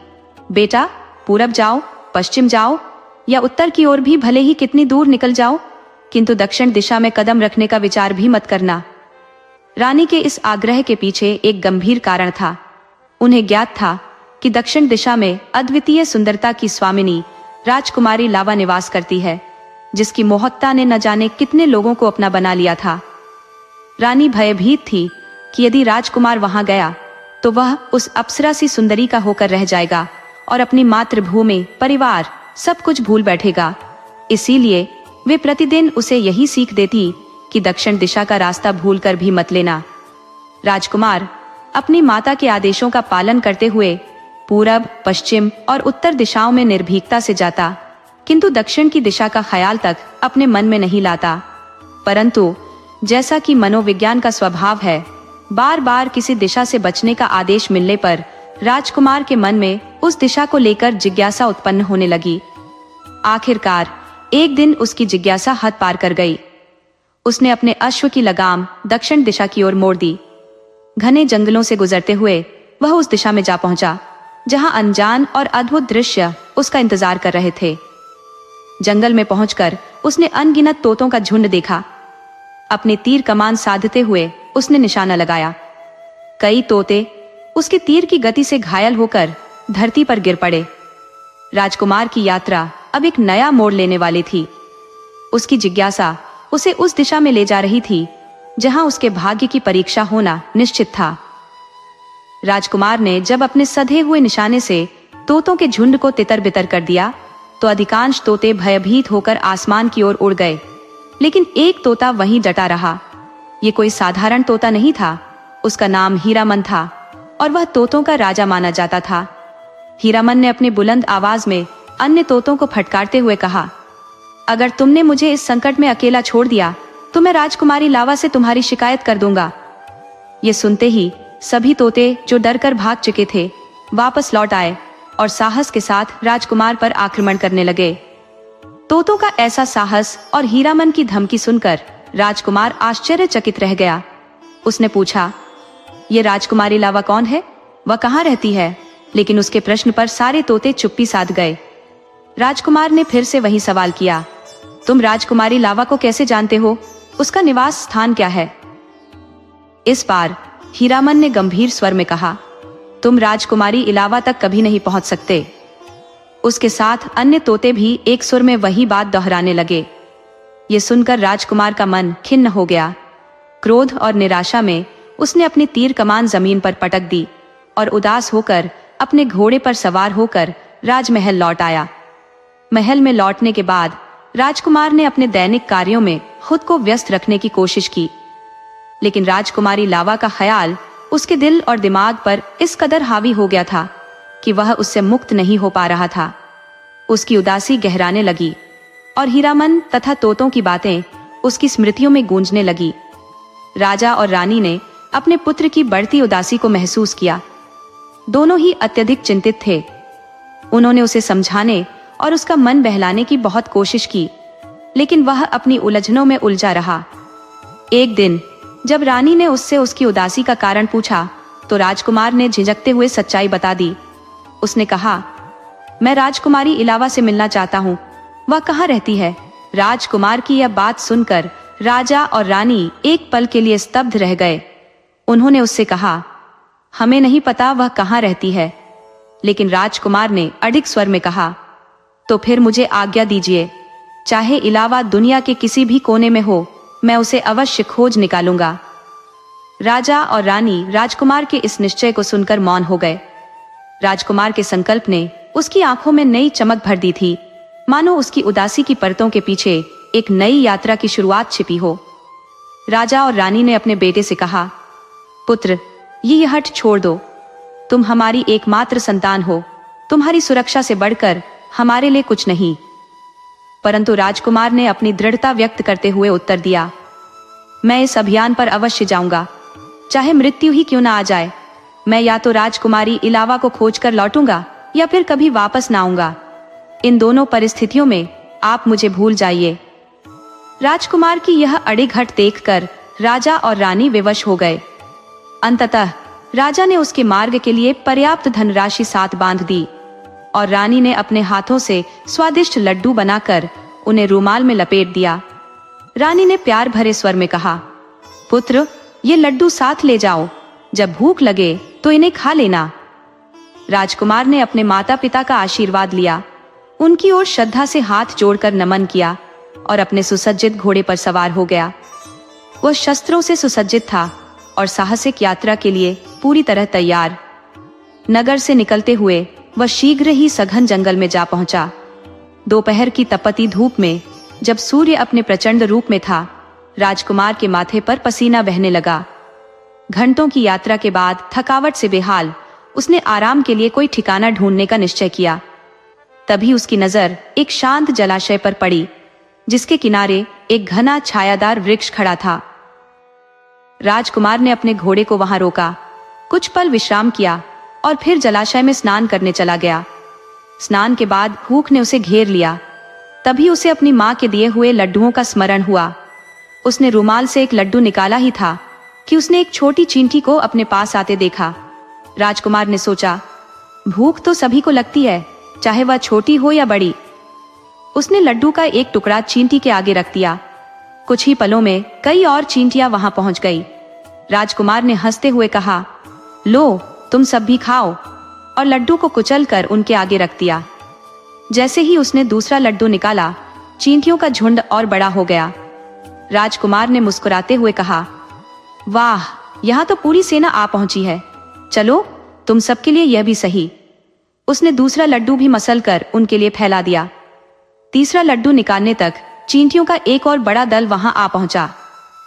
बेटा, पूरब जाओ, पश्चिम जाओ या उत्तर की ओर भी भले ही कितनी दूर निकल जाओ, किंतु दक्षिण दिशा में कदम रखने का विचार भी मत करना। रानी के इस आग्रह के पीछे एक गंभीर कारण था। उन्हें ज्ञात था कि दक्षिण दिशा में अद्वितीय सुंदरता की स्वामिनी राजकुमारी लावा निवास करती है। जिसकी मोहत्ता ने न जाने कितने लोगों को अपना बना लिया था। रानी भयभीत थी कि यदि राजकुमार वहां गया तो वह उस अप्सरा सी सुंदरी का होकर रह जाएगा और अपनी मातृभूमि, परिवार, सब कुछ भूल बैठेगा। इसीलिए वे प्रतिदिन उसे यही सीख देती कि दक्षिण दिशा का रास्ता भूलकर भी मत लेना। राजकुमार अपनी माता के आदेशों का पालन करते हुए पूरब, पश्चिम और उत्तर दिशाओं में निर्भीकता से जाता, किंतु दक्षिण की दिशा का ख्याल तक अपने मन में नहीं लाता। परंतु जैसा कि मनोविज्ञान का स्वभाव है, बार बार किसी दिशा से बचने का आदेश मिलने पर राजकुमार के मन में उस दिशा को लेकर जिज्ञासा उत्पन्न होने लगी। आखिरकार एक दिन उसकी जिज्ञासा हद पार कर गई। उसने अपने अश्व की लगाम दक्षिण दिशा की ओर मोड़ दी। घने जंगलों से गुजरते हुए वह उस दिशा में जा पहुंचा जहां अनजान और अद्भुत दृश्य उसका इंतजार कर रहे थे। जंगल में पहुंचकर उसने अनगिनत तोतों का झुंड देखा। अपने तीर कमान साधते हुए उसने निशाना लगाया। कई तोते उसके तीर की गति से घायल होकर धरती पर गिर पड़े। राजकुमार की यात्रा अब एक नया मोड़ लेने वाली थी। उसकी जिज्ञासा उसे उस दिशा में ले जा रही थी जहां उसके भाग्य की परीक्षा होना निश्चित था। राजकुमार ने जब अपने सधे हुए निशाने से तोतों के झुंड को तितर बितर कर दिया तो अधिकांश तोते भयभीत होकर आसमान की ओर उड़ गए, लेकिन एक तोता वहीं डटा रहा। ये कोई साधारण तोता नहीं था। उसका नाम हीरामन था और वह तोतों का राजा माना जाता था। हीरामन ने अपनी बुलंद आवाज में अन्य तोतों को फटकारते हुए कहा, अगर तुमने मुझे इस संकट में अकेला छोड़ दिया तो मैं राजकुमारी लावा से तुम्हारी शिकायत कर दूंगा। ये सुनते ही सभी तोते जो डरकर भाग चुके थे वापस लौट आए और साहस के साथ राजकुमार पर आक्रमण करने लगे। तोतों का ऐसा साहस और हीरामन की धमकी सुनकर राजकुमार आश्चर्यचकित रह गया। उसने पूछा, ये राजकुमारी लावा कौन है? वह कहाँ रहती है? लेकिन उसके प्रश्न पर सारे तोते चुप्पी साध गए। राजकुमार ने फिर से वही सवाल किया, तुम राजकुमारी लावा को कैसे जानते हो? उसका निवास स्थान क्या है? इस बार हीरामन ने गंभीर स्वर में कहा, तुम राजकुमारी इलावा तक कभी नहीं पहुंच सकते। उसके साथ अन्य तोते भी एक सुर में वही बात दोहराने लगे। ये सुनकर राजकुमार का मन खिन्न हो गया। क्रोध और निराशा में उसने अपनी तीर कमान जमीन पर पटक दी और उदास होकर अपने घोड़े पर सवार होकर राजमहल लौट आया। महल में लौटने के बाद राजकुमार ने अपने दैनिक कार्यों में खुद को व्यस्त रखने की कोशिश की, लेकिन राजकुमारी लावा का ख्याल उसके दिल और दिमाग पर इस कदर हावी हो गया था कि वह उससे मुक्त नहीं हो पा रहा था। उसकी उदासी गहराने लगी और हीरामन तथा तोतों की बातें उसकी स्मृतियों में गूंजने लगी। राजा और रानी ने अपने पुत्र की बढ़ती उदासी को महसूस किया। दोनों ही अत्यधिक चिंतित थे। उन्होंने उसे समझाने और उसका मन बहलाने की बहुत कोशिश की, लेकिन वह अपनी उलझनों में उलझा रहा। एक दिन जब रानी ने उससे उसकी उदासी का कारण पूछा तो राजकुमार ने झिझकते हुए सच्चाई बता दी। उसने कहा, मैं राजकुमारी इलावा से मिलना चाहता हूँ। वह कहाँ रहती है? राजकुमार की यह बात सुनकर राजा और रानी एक पल के लिए स्तब्ध रह गए। उन्होंने उससे कहा, हमें नहीं पता वह कहाँ रहती है। लेकिन राजकुमार ने अडिग स्वर में कहा, तो फिर मुझे आज्ञा दीजिए, चाहे इलावा दुनिया के किसी भी कोने में हो, मैं उसे अवश्य खोज निकालूंगा। राजा और रानी राजकुमार के इस निश्चय को सुनकर मौन हो गए। राजकुमार के संकल्प ने उसकी आंखों में नई चमक भर दी थी, मानो उसकी उदासी की परतों के पीछे एक नई यात्रा की शुरुआत छिपी हो। राजा और रानी ने अपने बेटे से कहा, पुत्र, ये हठ छोड़ दो। तुम हमारी एकमात्र संतान हो। तुम्हारी सुरक्षा से बढ़कर हमारे लिए कुछ नहीं। परंतु राजकुमार ने अपनी दृढ़ता व्यक्त करते हुए उत्तर दिया, मैं इस अभियान पर अवश्य जाऊंगा, चाहे मृत्यु ही क्यों ना आ जाए। मैं या तो राजकुमारी इलावा को खोज कर लौटूंगा या फिर कभी वापस ना आऊंगा। इन दोनों परिस्थितियों में आप मुझे भूल जाइए। राजकुमार की यह अड़िग हट देखकर राजा और रानी विवश हो गए। अंततः राजा ने उसके मार्ग के लिए पर्याप्त धनराशि साथ बांध दी और रानी ने अपने हाथों से स्वादिष्ट लड्डू बनाकर उन्हें रूमाल में लपेट दिया। रानी ने प्यार भरे स्वर में कहा, पुत्र, ये लड्डू साथ ले जाओ। जब भूख लगे तो इन्हें खा लेना। राजकुमार ने अपने माता पिता का आशीर्वाद लिया, उनकी ओर श्रद्धा से हाथ जोड़कर नमन किया और अपने सुसज्जित घोड़े पर सवार हो गया। वह शस्त्रों से सुसज्जित था और साहसिक यात्रा के लिए पूरी तरह तैयार। नगर से निकलते हुए वह शीघ्र ही सघन जंगल में जा पहुंचा। दोपहर की तपती धूप में जब सूर्य अपने प्रचंड रूप में था, राजकुमार के माथे पर पसीना बहने लगा। घंटों की यात्रा के बाद थकावट से बेहाल उसने आराम के लिए कोई ठिकाना ढूंढने का निश्चय किया। तभी उसकी नजर एक शांत जलाशय पर पड़ी, जिसके किनारे एक घना छायादार वृक्ष खड़ा था। राजकुमार ने अपने घोड़े को वहां रोका, कुछ पल विश्राम किया और फिर जलाशय में स्नान करने चला गया। स्नान के बाद भूख ने उसे घेर लिया। तभी उसे अपनी मां के दिए हुए लड्डुओं का स्मरण हुआ। उसने रुमाल से एक लड्डू निकाला ही था कि उसने एक छोटी चींटी को अपने पास आते देखा। राजकुमार ने सोचा, भूख तो सभी को लगती है, चाहे वह छोटी हो या बड़ी। उसने लड्डू का एक टुकड़ा चींटी के आगे रख दिया। कुछ ही पलों में कई और चींटियां वहां पहुंच गई। राजकुमार ने हंसते हुए कहा, लो तुम सब भी खाओ, और लड्डू को कुचल कर उनके आगे रख दिया। जैसे ही उसने दूसरा लड्डू निकाला, चींटियों का झुंड और बड़ा हो गया। राजकुमार ने मुस्कुराते हुए कहा, वाह, यहाँ तो पूरी सेना आ पहुंची है। चलो तुम सबके लिए यह भी सही। उसने दूसरा लड्डू भी मसल कर उनके लिए फैला दिया। तीसरा लड्डू निकालने तक चींटियों का एक और बड़ा दल वहां आ पहुंचा।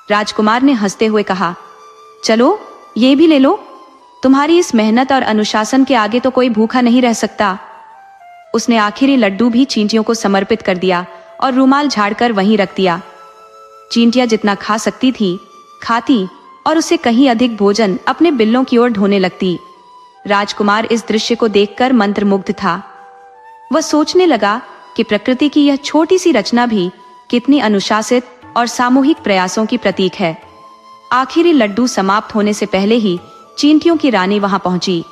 राजकुमार ने हंसते हुए कहा, चलो ये भी ले लो, तुम्हारी इस मेहनत और अनुशासन के आगे तो कोई भूखा नहीं रह सकता। उसने आखिरी लड्डू भी चींटियों को समर्पित कर दिया और रुमाल झाड़कर वहीं रख दिया। चींटियां जितना खा सकती थी खाती और उससे कहीं अधिक भोजन अपने बिल्लों की ओर ढोने लगती। राजकुमार इस दृश्य को देखकर मंत्रमुग्ध था। वह सोचने लगा कि प्रकृति की यह छोटी सी रचना भी कितनी अनुशासित और सामूहिक प्रयासों की प्रतीक है। आखिरी लड्डू समाप्त होने से पहले ही चींटियों की रानी वहां पहुंची।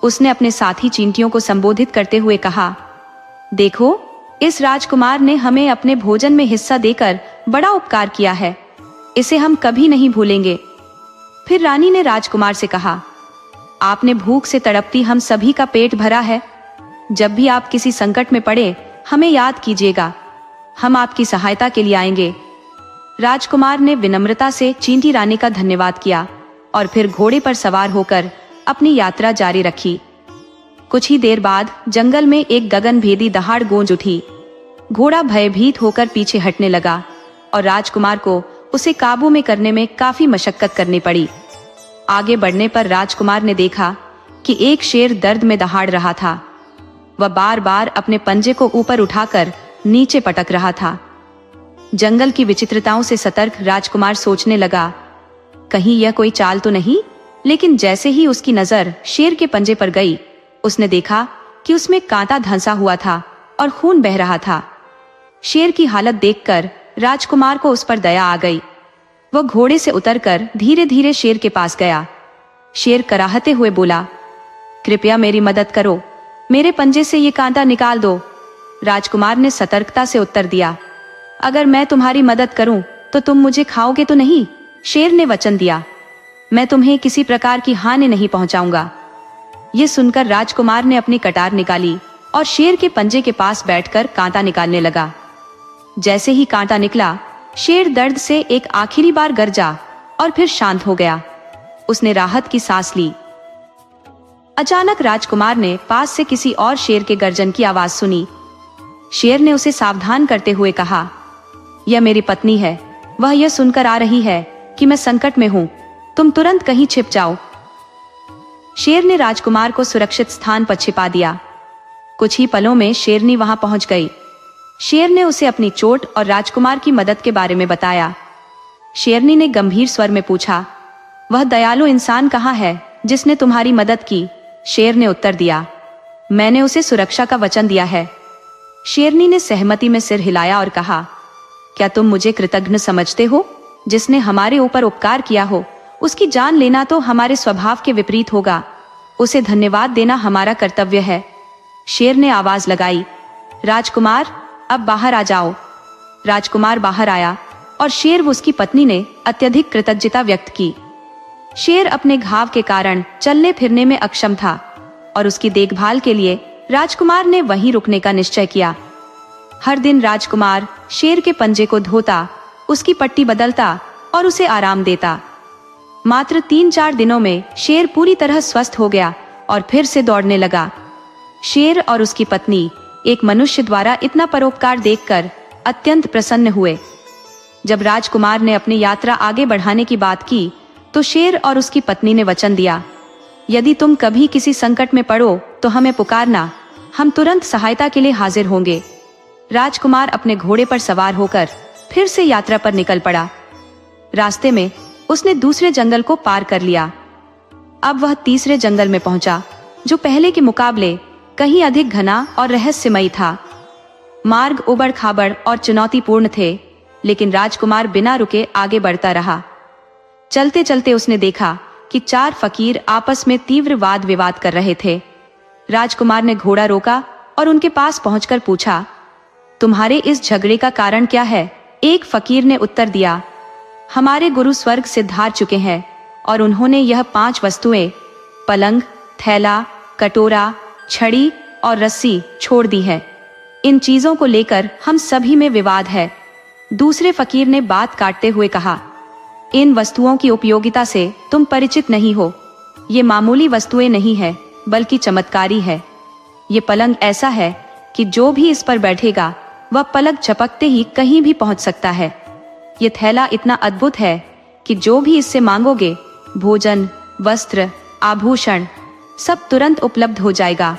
उसने अपने साथी चींटियों को संबोधित करते हुए कहा, देखो, इस राजकुमार ने हमें अपने भोजन में हिस्सा देकर बड़ा उपकार किया है, इसे हम कभी नहीं भूलेंगे। फिर रानी ने राजकुमार से कहा, आपने भूख से तड़पती हम सभी का पेट भरा है। जब भी आप किसी संकट में पड़े हमें याद कीजिएगा, हम आपकी सहायता के लिए आएंगे। राजकुमार ने विनम्रता से चींटी रानी का धन्यवाद किया और फिर घोड़े पर सवार होकर अपनी यात्रा जारी रखी। कुछ ही देर बाद जंगल में एक गगनभेदी दहाड़ गूंज उठी। घोड़ा भयभीत होकर पीछे हटने लगा और राजकुमार को उसे काबू में करने में काफी मशक्कत करनी पड़ी। आगे बढ़ने पर राजकुमार ने देखा कि एक शेर दर्द में दहाड़ रहा था। वह बार बार अपने पंजे को ऊपर उठाकर नीचे पटक रहा था। जंगल की विचित्रताओं से सतर्क राजकुमार सोचने लगा, कहीं यह कोई चाल तो नहीं। लेकिन जैसे ही उसकी नजर शेर के पंजे पर गई, उसने देखा कि उसमें कांटा धंसा हुआ था और खून बह रहा था। शेर की हालत देखकर राजकुमार को उस पर दया आ गई। वह घोड़े से उतरकर धीरे धीरे शेर के पास गया। शेर कराहते हुए बोला, कृपया मेरी मदद करो, मेरे पंजे से ये कांटा निकाल दो। राजकुमार ने सतर्कता से उत्तर दिया, अगर मैं तुम्हारी मदद करूं तो तुम मुझे खाओगे तो नहीं? शेर ने वचन दिया, मैं तुम्हें किसी प्रकार की हानि नहीं पहुंचाऊंगा। ये सुनकर राजकुमार ने अपनी कटार निकाली और शेर के पंजे के पास बैठकर कांटा निकालने लगा। जैसे ही कांटा निकला, शेर दर्द से एक आखिरी बार गरजा और फिर शांत हो गया। उसने राहत की सांस ली। अचानक राजकुमार ने पास से किसी और शेर के गर्जन की आवाज सुनी। शेर ने उसे सावधान करते हुए कहा, यह मेरी पत्नी है, वह यह सुनकर आ रही है कि मैं संकट में हूं, तुम तुरंत कहीं छिप जाओ। शेर ने राजकुमार को सुरक्षित स्थान पर छिपा दिया। कुछ ही पलों में शेरनी वहां पहुंच गई। शेर ने उसे अपनी चोट और राजकुमार की मदद के बारे में बताया। शेरनी ने गंभीर स्वर में पूछा, वह दयालु इंसान कहाँ है जिसने तुम्हारी मदद की? शेर ने उत्तर दिया, मैंने उसे सुरक्षा का वचन दिया है। शेरनी ने सहमति में सिर हिलाया और कहा, क्या तुम मुझे कृतज्ञ समझते हो? जिसने हमारे ऊपर उपकार किया हो उसकी जान लेना तो हमारे स्वभाव के विपरीत होगा, उसे धन्यवाद देना हमारा कर्तव्य है। शेर ने आवाज लगाई, राजकुमार अब बाहर आ जाओ। राजकुमार बाहर आया और शेर व उसकी पत्नी ने अत्यधिक कृतज्ञता व्यक्त की। शेर अपने घाव के कारण चलने फिरने में अक्षम था और उसकी देखभाल के लिए राजकुमार ने वहीं रुकने का निश्चय किया। हर दिन राजकुमार शेर के पंजे को धोता, उसकी पट्टी बदलता और उसे आराम देता। मात्र 3-4 दिनों में शेर पूरी तरह स्वस्थ हो गया और फिर से दौड़ने लगा। शेर और उसकी पत्नी एक मनुष्य द्वारा इतना परोपकार देखकर अत्यंत प्रसन्न हुए। जब राजकुमार ने अपनी यात्रा आगे बढ़ाने की बात की तो शेर और उसकी पत्नी ने वचन दिया, यदि तुम कभी किसी संकट में पड़ो तो हमें पुकारना, हम तुरंत सहायता के लिए हाजिर होंगे। राजकुमार अपने घोड़े पर सवार होकर फिर से यात्रा पर निकल पड़ा। रास्ते में उसने दूसरे जंगल को पार कर लिया। अब वह तीसरे जंगल में पहुंचा, जो पहले के मुकाबले कहीं अधिक घना और रहस्यमयी था। मार्ग उबड़ खाबड़ और चुनौतीपूर्ण थे, लेकिन राजकुमार बिना रुके आगे बढ़ता रहा। चलते चलते उसने देखा कि 4 फकीर आपस में तीव्र वाद विवाद कर रहे थे। राजकुमार ने घोड़ा रोका और उनके पास पहुंचकर पूछा, तुम्हारे इस झगड़े का कारण क्या है? एक फकीर ने उत्तर दिया, हमारे गुरु स्वर्ग से धार चुके हैं और उन्होंने यह 5 वस्तुएं पलंग, थैला, कटोरा, छड़ी और रस्सी छोड़ दी है। इन चीजों को लेकर हम सभी में विवाद है। दूसरे फकीर ने बात काटते हुए कहा, इन वस्तुओं की उपयोगिता से तुम परिचित नहीं हो। ये मामूली वस्तुएं नहीं है, बल्कि चमत्कारी है। ये पलंग ऐसा है कि जो भी इस पर बैठेगा वह पलक झपकते ही कहीं भी पहुंच सकता है। ये थैला इतना अद्भुत है कि जो भी इससे मांगोगे, भोजन, वस्त्र, आभूषण सब तुरंत उपलब्ध हो जाएगा।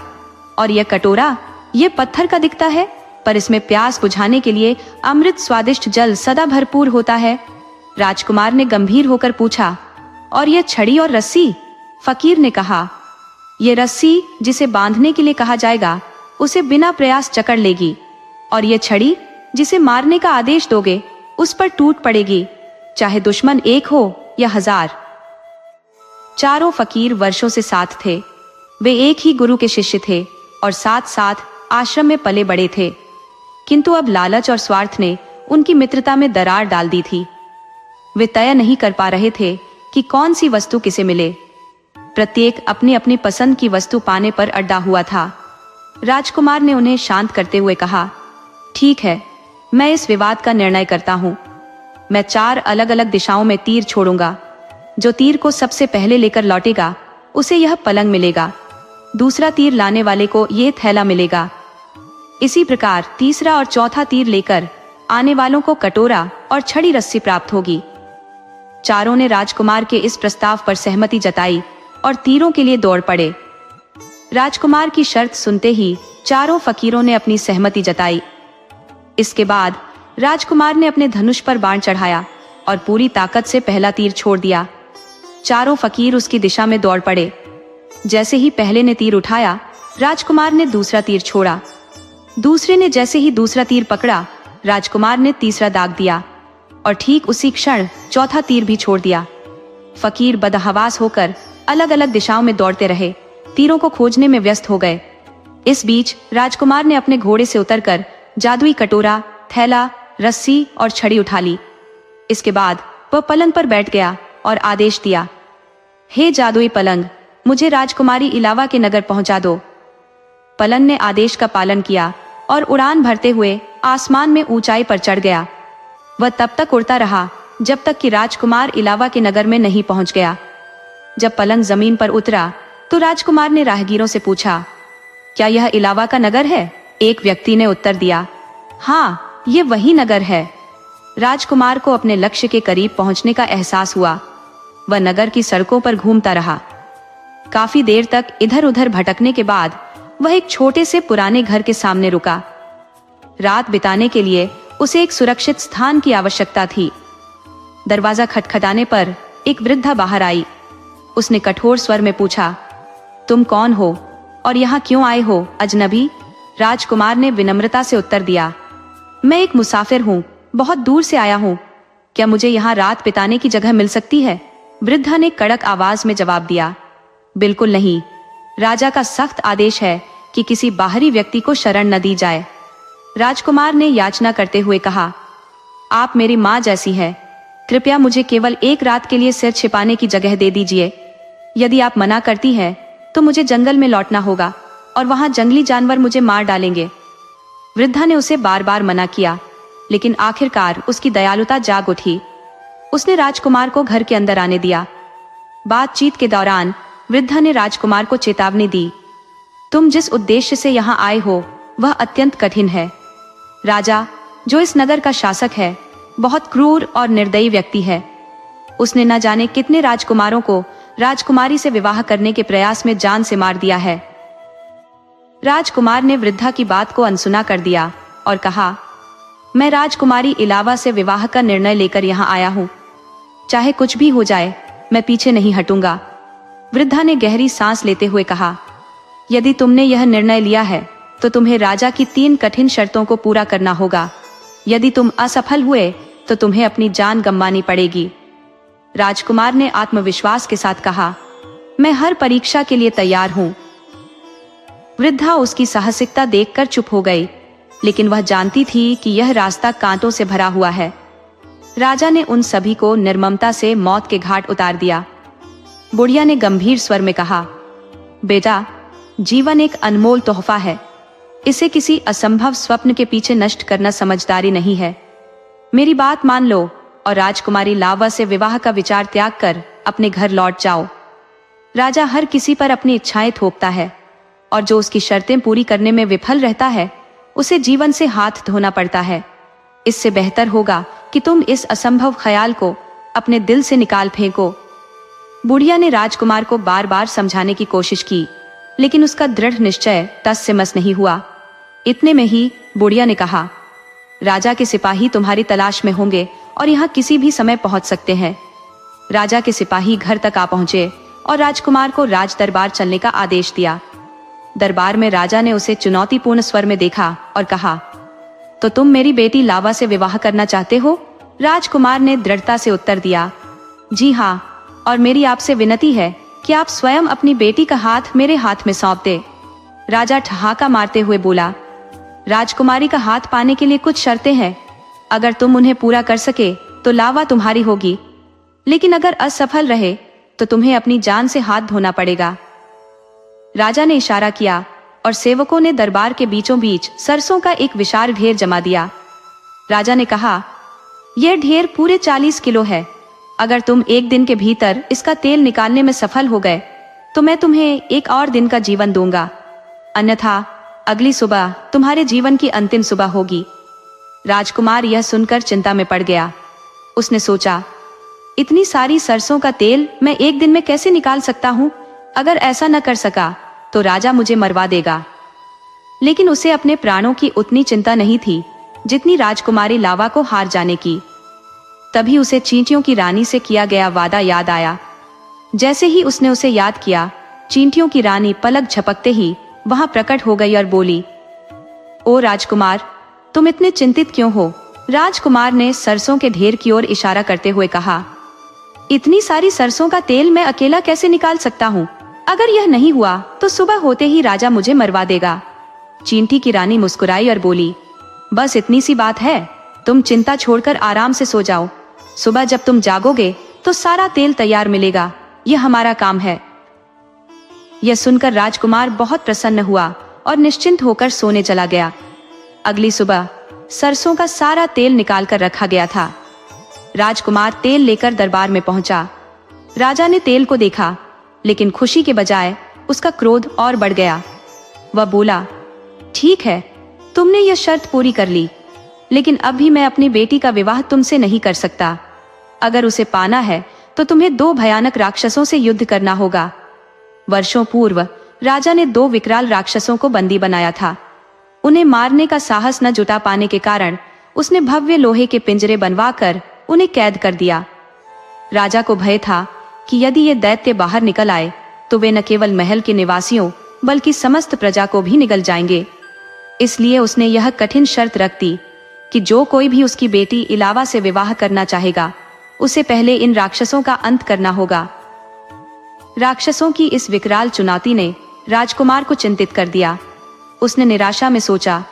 और यह कटोरा, ये पत्थर का दिखता है, पर इसमें प्यास बुझाने के लिए अमृत स्वादिष्ट जल सदा भरपूर होता है। राजकुमार ने गंभीर होकर पूछा, और यह छड़ी और रस्सी? फकीर ने कहा, ये रस्सी जिसे बांधने के लिए कहा जाएगा उसे बिना प्रयास जकड़ लेगी, और यह छड़ी जिसे मारने का आदेश दोगे उस पर टूट पड़ेगी, चाहे दुश्मन 1 हो या 1000। चारों फकीर वर्षों से साथ थे। वे एक ही गुरु के शिष्य थे और साथ साथ आश्रम में पले बड़े थे, किंतु अब लालच और स्वार्थ ने उनकी मित्रता में दरार डाल दी थी। वे तय नहीं कर पा रहे थे कि कौन सी वस्तु किसे मिले। प्रत्येक अपनी अपनी पसंद की वस्तु पाने पर अड्डा हुआ था। राजकुमार ने उन्हें शांत करते हुए कहा, ठीक है, मैं इस विवाद का निर्णय करता हूँ। मैं 4 अलग अलग दिशाओं में तीर छोड़ूंगा। जो तीर को सबसे पहले लेकर लौटेगा उसे यह पलंग मिलेगा। दूसरा तीर लाने वाले को यह थैला मिलेगा। इसी प्रकार तीसरा और चौथा तीर लेकर आने वालों को कटोरा और छड़ी रस्सी प्राप्त होगी। चारों ने राजकुमार के इस प्रस्ताव पर सहमति जताई और तीरों के लिए दौड़ पड़े। राजकुमार की शर्त सुनते ही चारों फकीरों ने अपनी सहमति जताई। इसके बाद राजकुमार ने अपने धनुष पर बाण चढ़ाया और पूरी ताकत से पहला तीर छोड़ दिया। चारों फकीर उसकी दिशा में दौड़ पड़े। जैसे ही पहले ने तीर उठाया, राजकुमार ने दूसरा तीर छोड़ा। दूसरे ने जैसे ही दूसरा तीर पकड़ा, राजकुमार ने तीसरा दाग दिया और ठीक उसी क्षण चौथा तीर भी छोड़ दिया। फकीर बदहवास होकर अलग अलग दिशाओं में दौड़ते रहे, तीरों को खोजने में व्यस्त हो गए। इस बीच राजकुमार ने अपने घोड़े से उतरकर जादुई कटोरा, थैला, रस्सी और छड़ी उठा ली। इसके बाद वह पलंग पर बैठ गया और आदेश दिया, हे जादुई पलंग, मुझे राजकुमारी इलावा के नगर पहुंचा दो। पलंग ने आदेश का पालन किया और उड़ान भरते हुए आसमान में ऊंचाई पर चढ़ गया। वह तब तक उड़ता रहा जब तक कि राजकुमार इलावा के नगर में नहीं पहुंच गया। जब पलंग जमीन पर उतरा तो राजकुमार ने राहगीरों से पूछा, क्या यह इलावा का नगर है? एक व्यक्ति ने उत्तर दिया, हाँ, ये वही नगर है। राजकुमार को अपने लक्ष्य के करीब पहुंचने का एहसास हुआ। वह नगर की सड़कों पर घूमता रहा। काफी देर तक इधर उधर भटकने के बाद वह एक छोटे से पुराने घर के सामने रुका। रात बिताने के लिए उसे एक सुरक्षित स्थान की आवश्यकता थी। दरवाजा खटखटाने पर एक वृद्धा बाहर आई। उसने कठोर स्वर में पूछा, तुम कौन हो और यहाँ क्यों आए हो, अजनबी? राजकुमार ने विनम्रता से उत्तर दिया, मैं एक मुसाफिर हूँ, बहुत दूर से आया हूँ। क्या मुझे यहाँ रात बिताने की जगह मिल सकती है? वृद्धा ने कड़क आवाज में जवाब दिया, बिल्कुल नहीं। राजा का सख्त आदेश है कि किसी बाहरी व्यक्ति को शरण न दी जाए। राजकुमार ने याचना करते हुए कहा, आप मेरी माँ जैसी है, कृपया मुझे केवल एक रात के लिए सिर छिपाने की जगह दे दीजिए। यदि आप मना करती है तो मुझे जंगल में लौटना होगा और वहां जंगली जानवर मुझे मार डालेंगे। वृद्धा ने उसे बार बार मना किया, लेकिन आखिरकार उसकी दयालुता जाग उठी। उसने राजकुमार को घर के अंदर आने दिया। बातचीत के दौरान वृद्धा ने राजकुमार को चेतावनी दी, तुम जिस उद्देश्य से यहाँ आए हो वह अत्यंत कठिन है। राजा, जो इस नगर का शासक है, बहुत क्रूर और निर्दयी व्यक्ति है। उसने न जाने कितने राजकुमारों को राजकुमारी से विवाह करने के प्रयास में जान से मार दिया है। राजकुमार ने वृद्धा की बात को अनसुना कर दिया और कहा, मैं राजकुमारी इलावा से विवाह का निर्णय लेकर यहाँ आया हूँ। चाहे कुछ भी हो जाए, मैं पीछे नहीं हटूंगा। वृद्धा ने गहरी सांस लेते हुए कहा, यदि तुमने यह निर्णय लिया है तो तुम्हें राजा की 3 कठिन शर्तों को पूरा करना होगा। यदि तुम असफल हुए तो तुम्हें अपनी जान गंवानी पड़ेगी। राजकुमार ने आत्मविश्वास के साथ कहा, मैं हर परीक्षा के लिए तैयार हूँ। वृद्धा उसकी साहसिकता देखकर चुप हो गई, लेकिन वह जानती थी कि यह रास्ता कांटों से भरा हुआ है। राजा ने उन सभी को निर्ममता से मौत के घाट उतार दिया। बुढ़िया ने गंभीर स्वर में कहा, बेटा, जीवन एक अनमोल तोहफा है। इसे किसी असंभव स्वप्न के पीछे नष्ट करना समझदारी नहीं है। मेरी बात मान लो और राजकुमारी लावा से विवाह का विचार त्याग कर अपने घर लौट जाओ। राजा हर किसी पर अपनी इच्छाएं थोपता है, और जो उसकी शर्तें पूरी करने में विफल रहता है उसे जीवन से हाथ धोना पड़ता है। इससे बेहतर होगा कि तुम इस असंभव ख्याल को अपने दिल से निकाल फेंको। बुढ़िया ने राजकुमार को बार बार समझाने की कोशिश की, लेकिन उसका दृढ़ निश्चय टस से मस नहीं हुआ। इतने में ही बुढ़िया ने कहा, राजा के सिपाही तुम्हारी तलाश में होंगे और यहाँ किसी भी समय पहुंच सकते हैं। राजा के सिपाही घर तक आ पहुंचे और राजकुमार को राज दरबार चलने का आदेश दिया। दरबार में राजा ने उसे चुनौतीपूर्ण स्वर में देखा और कहा, तो तुम मेरी बेटी लावा से विवाह करना चाहते हो? राजकुमार ने दृढ़ता से उत्तर दिया, जी हाँ, और मेरी आपसे विनती है कि आप स्वयं अपनी बेटी का हाथ मेरे हाथ में सौंप दे। राजा ठहाका मारते हुए बोला, राजकुमारी का हाथ पाने के लिए कुछ शर्तें हैं। अगर तुम उन्हें पूरा कर सके तो लावा तुम्हारी होगी, लेकिन अगर असफल रहे तो तुम्हें अपनी जान से हाथ धोना पड़ेगा। राजा ने इशारा किया और सेवकों ने दरबार के बीचों बीच सरसों का एक विशाल ढेर जमा दिया। राजा ने कहा, यह ढेर पूरे 40 किलो है। अगर तुम 1 दिन के भीतर इसका तेल निकालने में सफल हो गए तो मैं तुम्हें 1 और दिन का जीवन दूंगा, अन्यथा अगली सुबह तुम्हारे जीवन की अंतिम सुबह होगी। राजकुमार यह सुनकर चिंता में पड़ गया। उसने सोचा, इतनी सारी सरसों का तेल मैं 1 दिन में कैसे निकाल सकता हूँ? अगर ऐसा न कर सका तो राजा मुझे मरवा देगा। लेकिन उसे अपने प्राणों की उतनी चिंता नहीं थी जितनी राजकुमारी लावा को हार जाने की। तभी उसे चींटियों की रानी से किया गया वादा याद आया। जैसे ही उसने उसे याद किया, चींटियों की रानी पलक झपकते ही वहां प्रकट हो गई और बोली, ओ राजकुमार, तुम इतने चिंतित क्यों हो? राजकुमार ने सरसों के ढेर की ओर इशारा करते हुए कहा, इतनी सारी सरसों का तेल मैं अकेला कैसे निकाल सकता हूँ? अगर यह नहीं हुआ तो सुबह होते ही राजा मुझे मरवा देगा। चींटी की रानी मुस्कुराई और बोली, बस इतनी सी बात है, तुम चिंता छोड़कर आराम से सो जाओ। सुबह जब तुम जागोगे तो सारा तेल तैयार मिलेगा। यह हमारा काम है। यह सुनकर राजकुमार बहुत प्रसन्न हुआ और निश्चिंत होकर सोने चला गया। अगली सुबह सरसों का सारा तेल निकाल कर रखा गया था। राजकुमार तेल लेकर दरबार में पहुंचा। राजा ने तेल को देखा, लेकिन खुशी के बजाय उसका क्रोध और बढ़ गया। वह बोला, ठीक है, तुमने यह शर्त पूरी कर ली, लेकिन अब भी मैं अपनी बेटी का विवाह तुमसे नहीं कर सकता। अगर उसे पाना है तो तुम्हें 2 भयानक राक्षसों से युद्ध करना होगा। वर्षों पूर्व राजा ने 2 विकराल राक्षसों को बंदी बनाया था। उन्हें मारने का साहस न जुटा पाने के कारण उसने भव्य लोहे के पिंजरे बनवाकर उन्हें कैद कर दिया। राजा को भय था कि यदि ये दैत्य बाहर निकल आए तो वे न केवल महल के निवासियों बल्कि समस्त प्रजा को भी निगल जाएंगे। इसलिए उसने यह कठिन शर्त रख दी कि जो कोई भी उसकी बेटी इलावा से विवाह करना चाहेगा उसे पहले इन राक्षसों का अंत करना होगा। राक्षसों की इस विकराल चुनौती ने राजकुमार को चिंतित कर दिया। उसने निराशा में सोचा,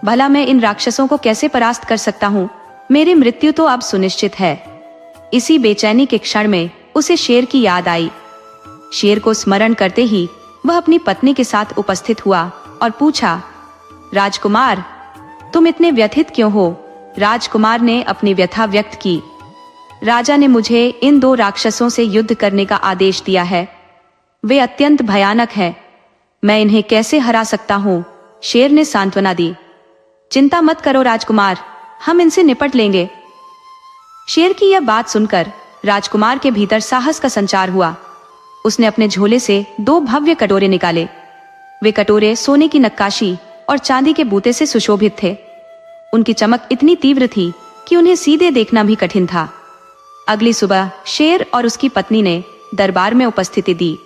भला मैं इन राक्षसों को कैसे परास्त कर सकता हूँ? मेरी मृत्यु तो अब सुनिश्चित है। इसी बेचैनी के क्षण में उसे शेर की याद आई। शेर को स्मरण करते ही वह अपनी पत्नी के साथ उपस्थित हुआ और पूछा, राजकुमार, तुम इतने व्यथित क्यों हो? राजकुमार ने अपनी व्यथा व्यक्त की। राजा ने मुझे इन 2 राक्षसों से युद्ध करने का आदेश दिया है। वे अत्यंत भयानक हैं। मैं इन्हें कैसे हरा सकता हूँ? शेर ने सांत्वना दी। चिंता मत करो राजकुमार, हम इनसे निपट लेंगे। शेर की यह बात सुनकर राजकुमार के भीतर साहस का संचार हुआ। उसने अपने झोले से 2 भव्य कटोरे निकाले। वे कटोरे सोने की नक्काशी और चांदी के बूते से सुशोभित थे। उनकी चमक इतनी तीव्र थी कि उन्हें सीधे देखना भी कठिन था। अगली सुबह शेर और उसकी पत्नी ने दरबार में उपस्थिति दी।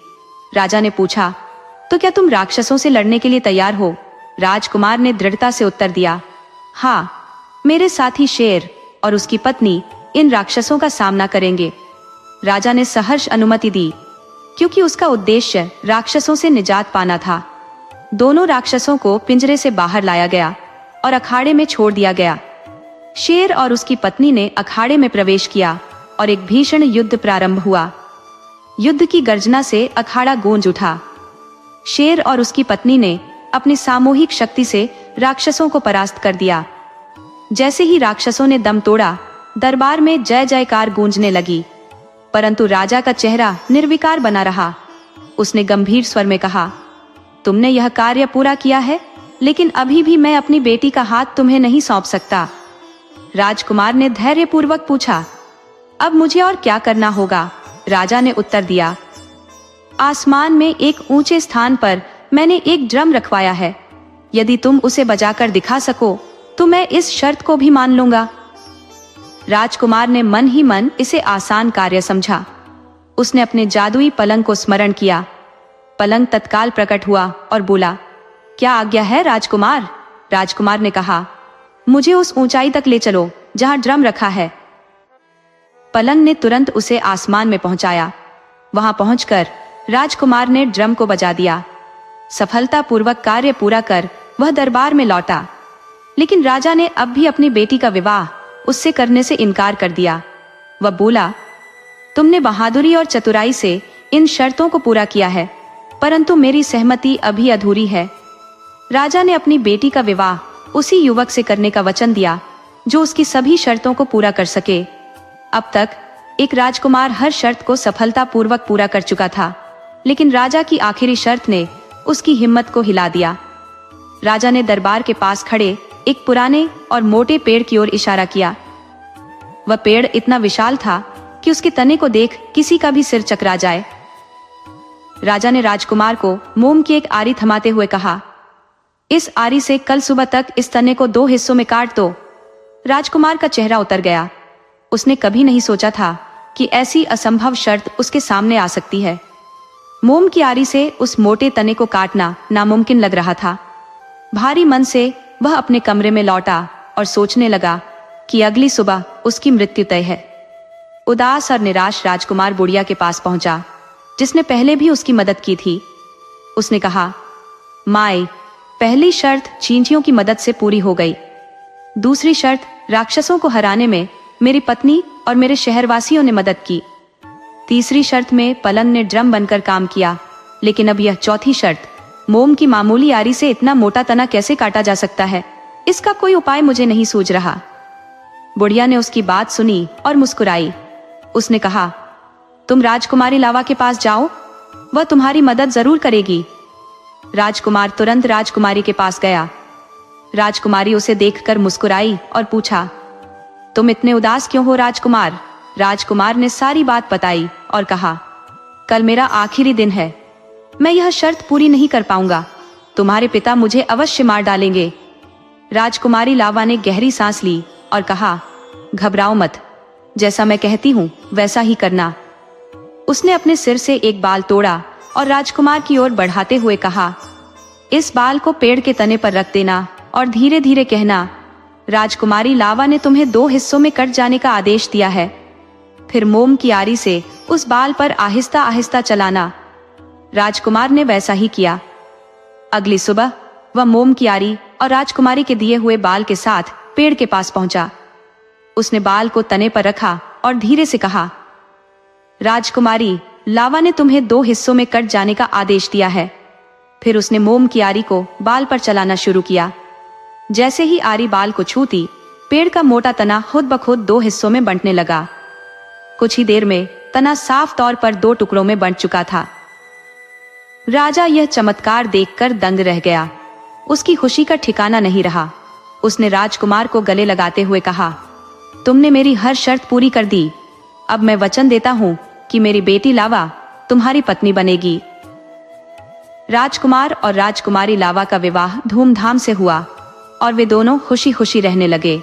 राजा ने पूछा, तो क्या तुम राक्षसों से लड़ने के लिए तैयार हो? राजकुमार ने दृढ़ता से उत्तर दिया, हाँ, मेरे साथी शेर और उसकी पत्नी इन राक्षसों का सामना करेंगे। राजा ने सहर्ष अनुमति दी, क्योंकि उसका उद्देश्य राक्षसों से निजात पाना था। दोनों राक्षसों को पिंजरे से बाहर लाया गया और अखाड़े में छोड़ दिया गया। शेर और उसकी पत्नी ने अखाड़े में प्रवेश किया और एक भीषण युद्ध प्रारंभ हुआ। युद्ध की गर्जना से अखाड़ा गूंज उठा। शेर और उसकी पत्नी ने अपनी सामूहिक शक्ति से राक्षसों को परास्त कर दिया। जैसे ही राक्षसों ने दम तोड़ा, दरबार में जय जयकार गूंजने लगी, परंतु राजा का चेहरा निर्विकार बना रहा। उसने गंभीर स्वर में कहा, तुमने यह कार्य पूरा किया है, लेकिन अभी भी मैं अपनी बेटी का हाथ तुम्हें नहीं सौंप सकता। राजकुमार ने धैर्यपूर्वक पूछा, अब मुझे और क्या करना होगा? राजा ने उत्तर दिया, आसमान में एक ऊंचे स्थान पर मैंने एक ड्रम रखवाया है। यदि तुम उसे बजाकर दिखा सको तो मैं इस शर्त को भी मान लूंगा। राजकुमार ने मन ही मन इसे आसान कार्य समझा। उसने अपने जादुई पलंग को स्मरण किया। पलंग तत्काल प्रकट हुआ और बोला, क्या आज्ञा है राजकुमार? राजकुमार ने कहा, मुझे उस ऊंचाई तक ले चलो जहां ड्रम रखा है। पलंग ने तुरंत उसे आसमान में पहुंचाया। वहां पहुंचकर राजकुमार ने ड्रम को बजा दिया। सफलतापूर्वक कार्य पूरा कर वह दरबार में लौटा, लेकिन राजा ने अब भी अपनी बेटी का विवाह उससे करने से इनकार कर दिया। वह बोला, तुमने बहादुरी और चतुराई से इन शर्तों को पूरा किया है, परंतु मेरी सहमति अभी अधूरी है। राजा ने अपनी बेटी का विवाह उसी युवक से करने का वचन दिया जो उसकी सभी शर्तों को पूरा कर सके। अब तक एक राजकुमार हर शर्त को सफलतापूर्वक पूरा कर चुका था, लेकिन राजा की आखिरी शर्त ने उसकी हिम्मत को हिला दिया। राजा ने दरबार के पास खड़े एक पुराने और मोटे पेड़ की ओर इशारा किया। वह पेड़ इतना विशाल था कि उसके तने को देख किसी का भी सिर चकरा जाए। राजा ने राजकुमार को मोम की एक आरी थमाते हुए कहा, इस आरी से कल सुबह तक इस तने को 2 हिस्सों में काट दो। राजकुमार का चेहरा उतर गया। उसने कभी नहीं सोचा था कि ऐसी असंभव शर्त उसके सामने आ सकती है। मोम की आरी से उस मोटे तने को काटना नामुमकिन लग रहा था। भारी मन से वह अपने कमरे में लौटा और सोचने लगा कि अगली सुबह उसकी मृत्यु तय है। उदास और निराश राजकुमार बुढ़िया के पास पहुंचा, जिसने पहले भी उसकी मदद की थी। उसने कहा, माए, पहली शर्त चींटियों की मदद से पूरी हो गई। दूसरी शर्त राक्षसों को हराने में मेरी पत्नी और मेरे शहरवासियों ने मदद की। तीसरी शर्त में पलंग ने ड्रम बनकर काम किया, लेकिन अब यह चौथी शर्त, मोम की मामूली आरी से इतना मोटा तना कैसे काटा जा सकता है, इसका कोई उपाय मुझे नहीं सूझ रहा। बुढ़िया ने उसकी बात सुनी और मुस्कुराई। उसने कहा, तुम राजकुमारी लावा के पास जाओ, वह तुम्हारी मदद जरूर करेगी। राजकुमार तुरंत राजकुमारी के पास गया। राजकुमारी उसे देखकर मुस्कुराई और पूछा, तुम इतने उदास क्यों हो राजकुमार? राजकुमार ने सारी बात बताई और कहा, कल मेरा आखिरी दिन है, मैं यह शर्त पूरी नहीं कर पाऊंगा। तुम्हारे पिता मुझे अवश्य मार डालेंगे। राजकुमारी लावा ने गहरी सांस ली और कहा, घबराओ मत, जैसा मैं कहती हूँ वैसा ही करना। उसने अपने सिर से एक बाल तोड़ा और राजकुमार की ओर बढ़ाते हुए कहा, इस बाल को पेड़ के तने पर रख देना और धीरे धीरे कहना, राजकुमारी लावा ने तुम्हें 2 हिस्सों में कट जाने का आदेश दिया है। फिर मोम की आरी से उस बाल पर आहिस्ता आहिस्ता चलाना। राजकुमार ने वैसा ही किया। अगली सुबह वह मोम की आरी और राजकुमारी के दिए हुए बाल के साथ पेड़ के पास पहुंचा। उसने बाल को तने पर रखा और धीरे से कहा, राजकुमारी लावा ने तुम्हें 2 हिस्सों में कट जाने का आदेश दिया है। फिर उसने मोम की आरी को बाल पर चलाना शुरू किया। जैसे ही आरी बाल को छूती, पेड़ का मोटा तना खुद ब खुद 2 हिस्सों में बंटने लगा। कुछ ही देर में तना साफ तौर पर 2 टुकड़ों में बंट चुका था। राजा यह चमत्कार देखकर दंग रह गया। उसकी खुशी का ठिकाना नहीं रहा। उसने राजकुमार को गले लगाते हुए कहा, तुमने मेरी हर शर्त पूरी कर दी। अब मैं वचन देता हूँ कि मेरी बेटी लावा तुम्हारी पत्नी बनेगी। राजकुमार और राजकुमारी लावा का विवाह धूमधाम से हुआ और वे दोनों खुशी खुशी रहने लगे।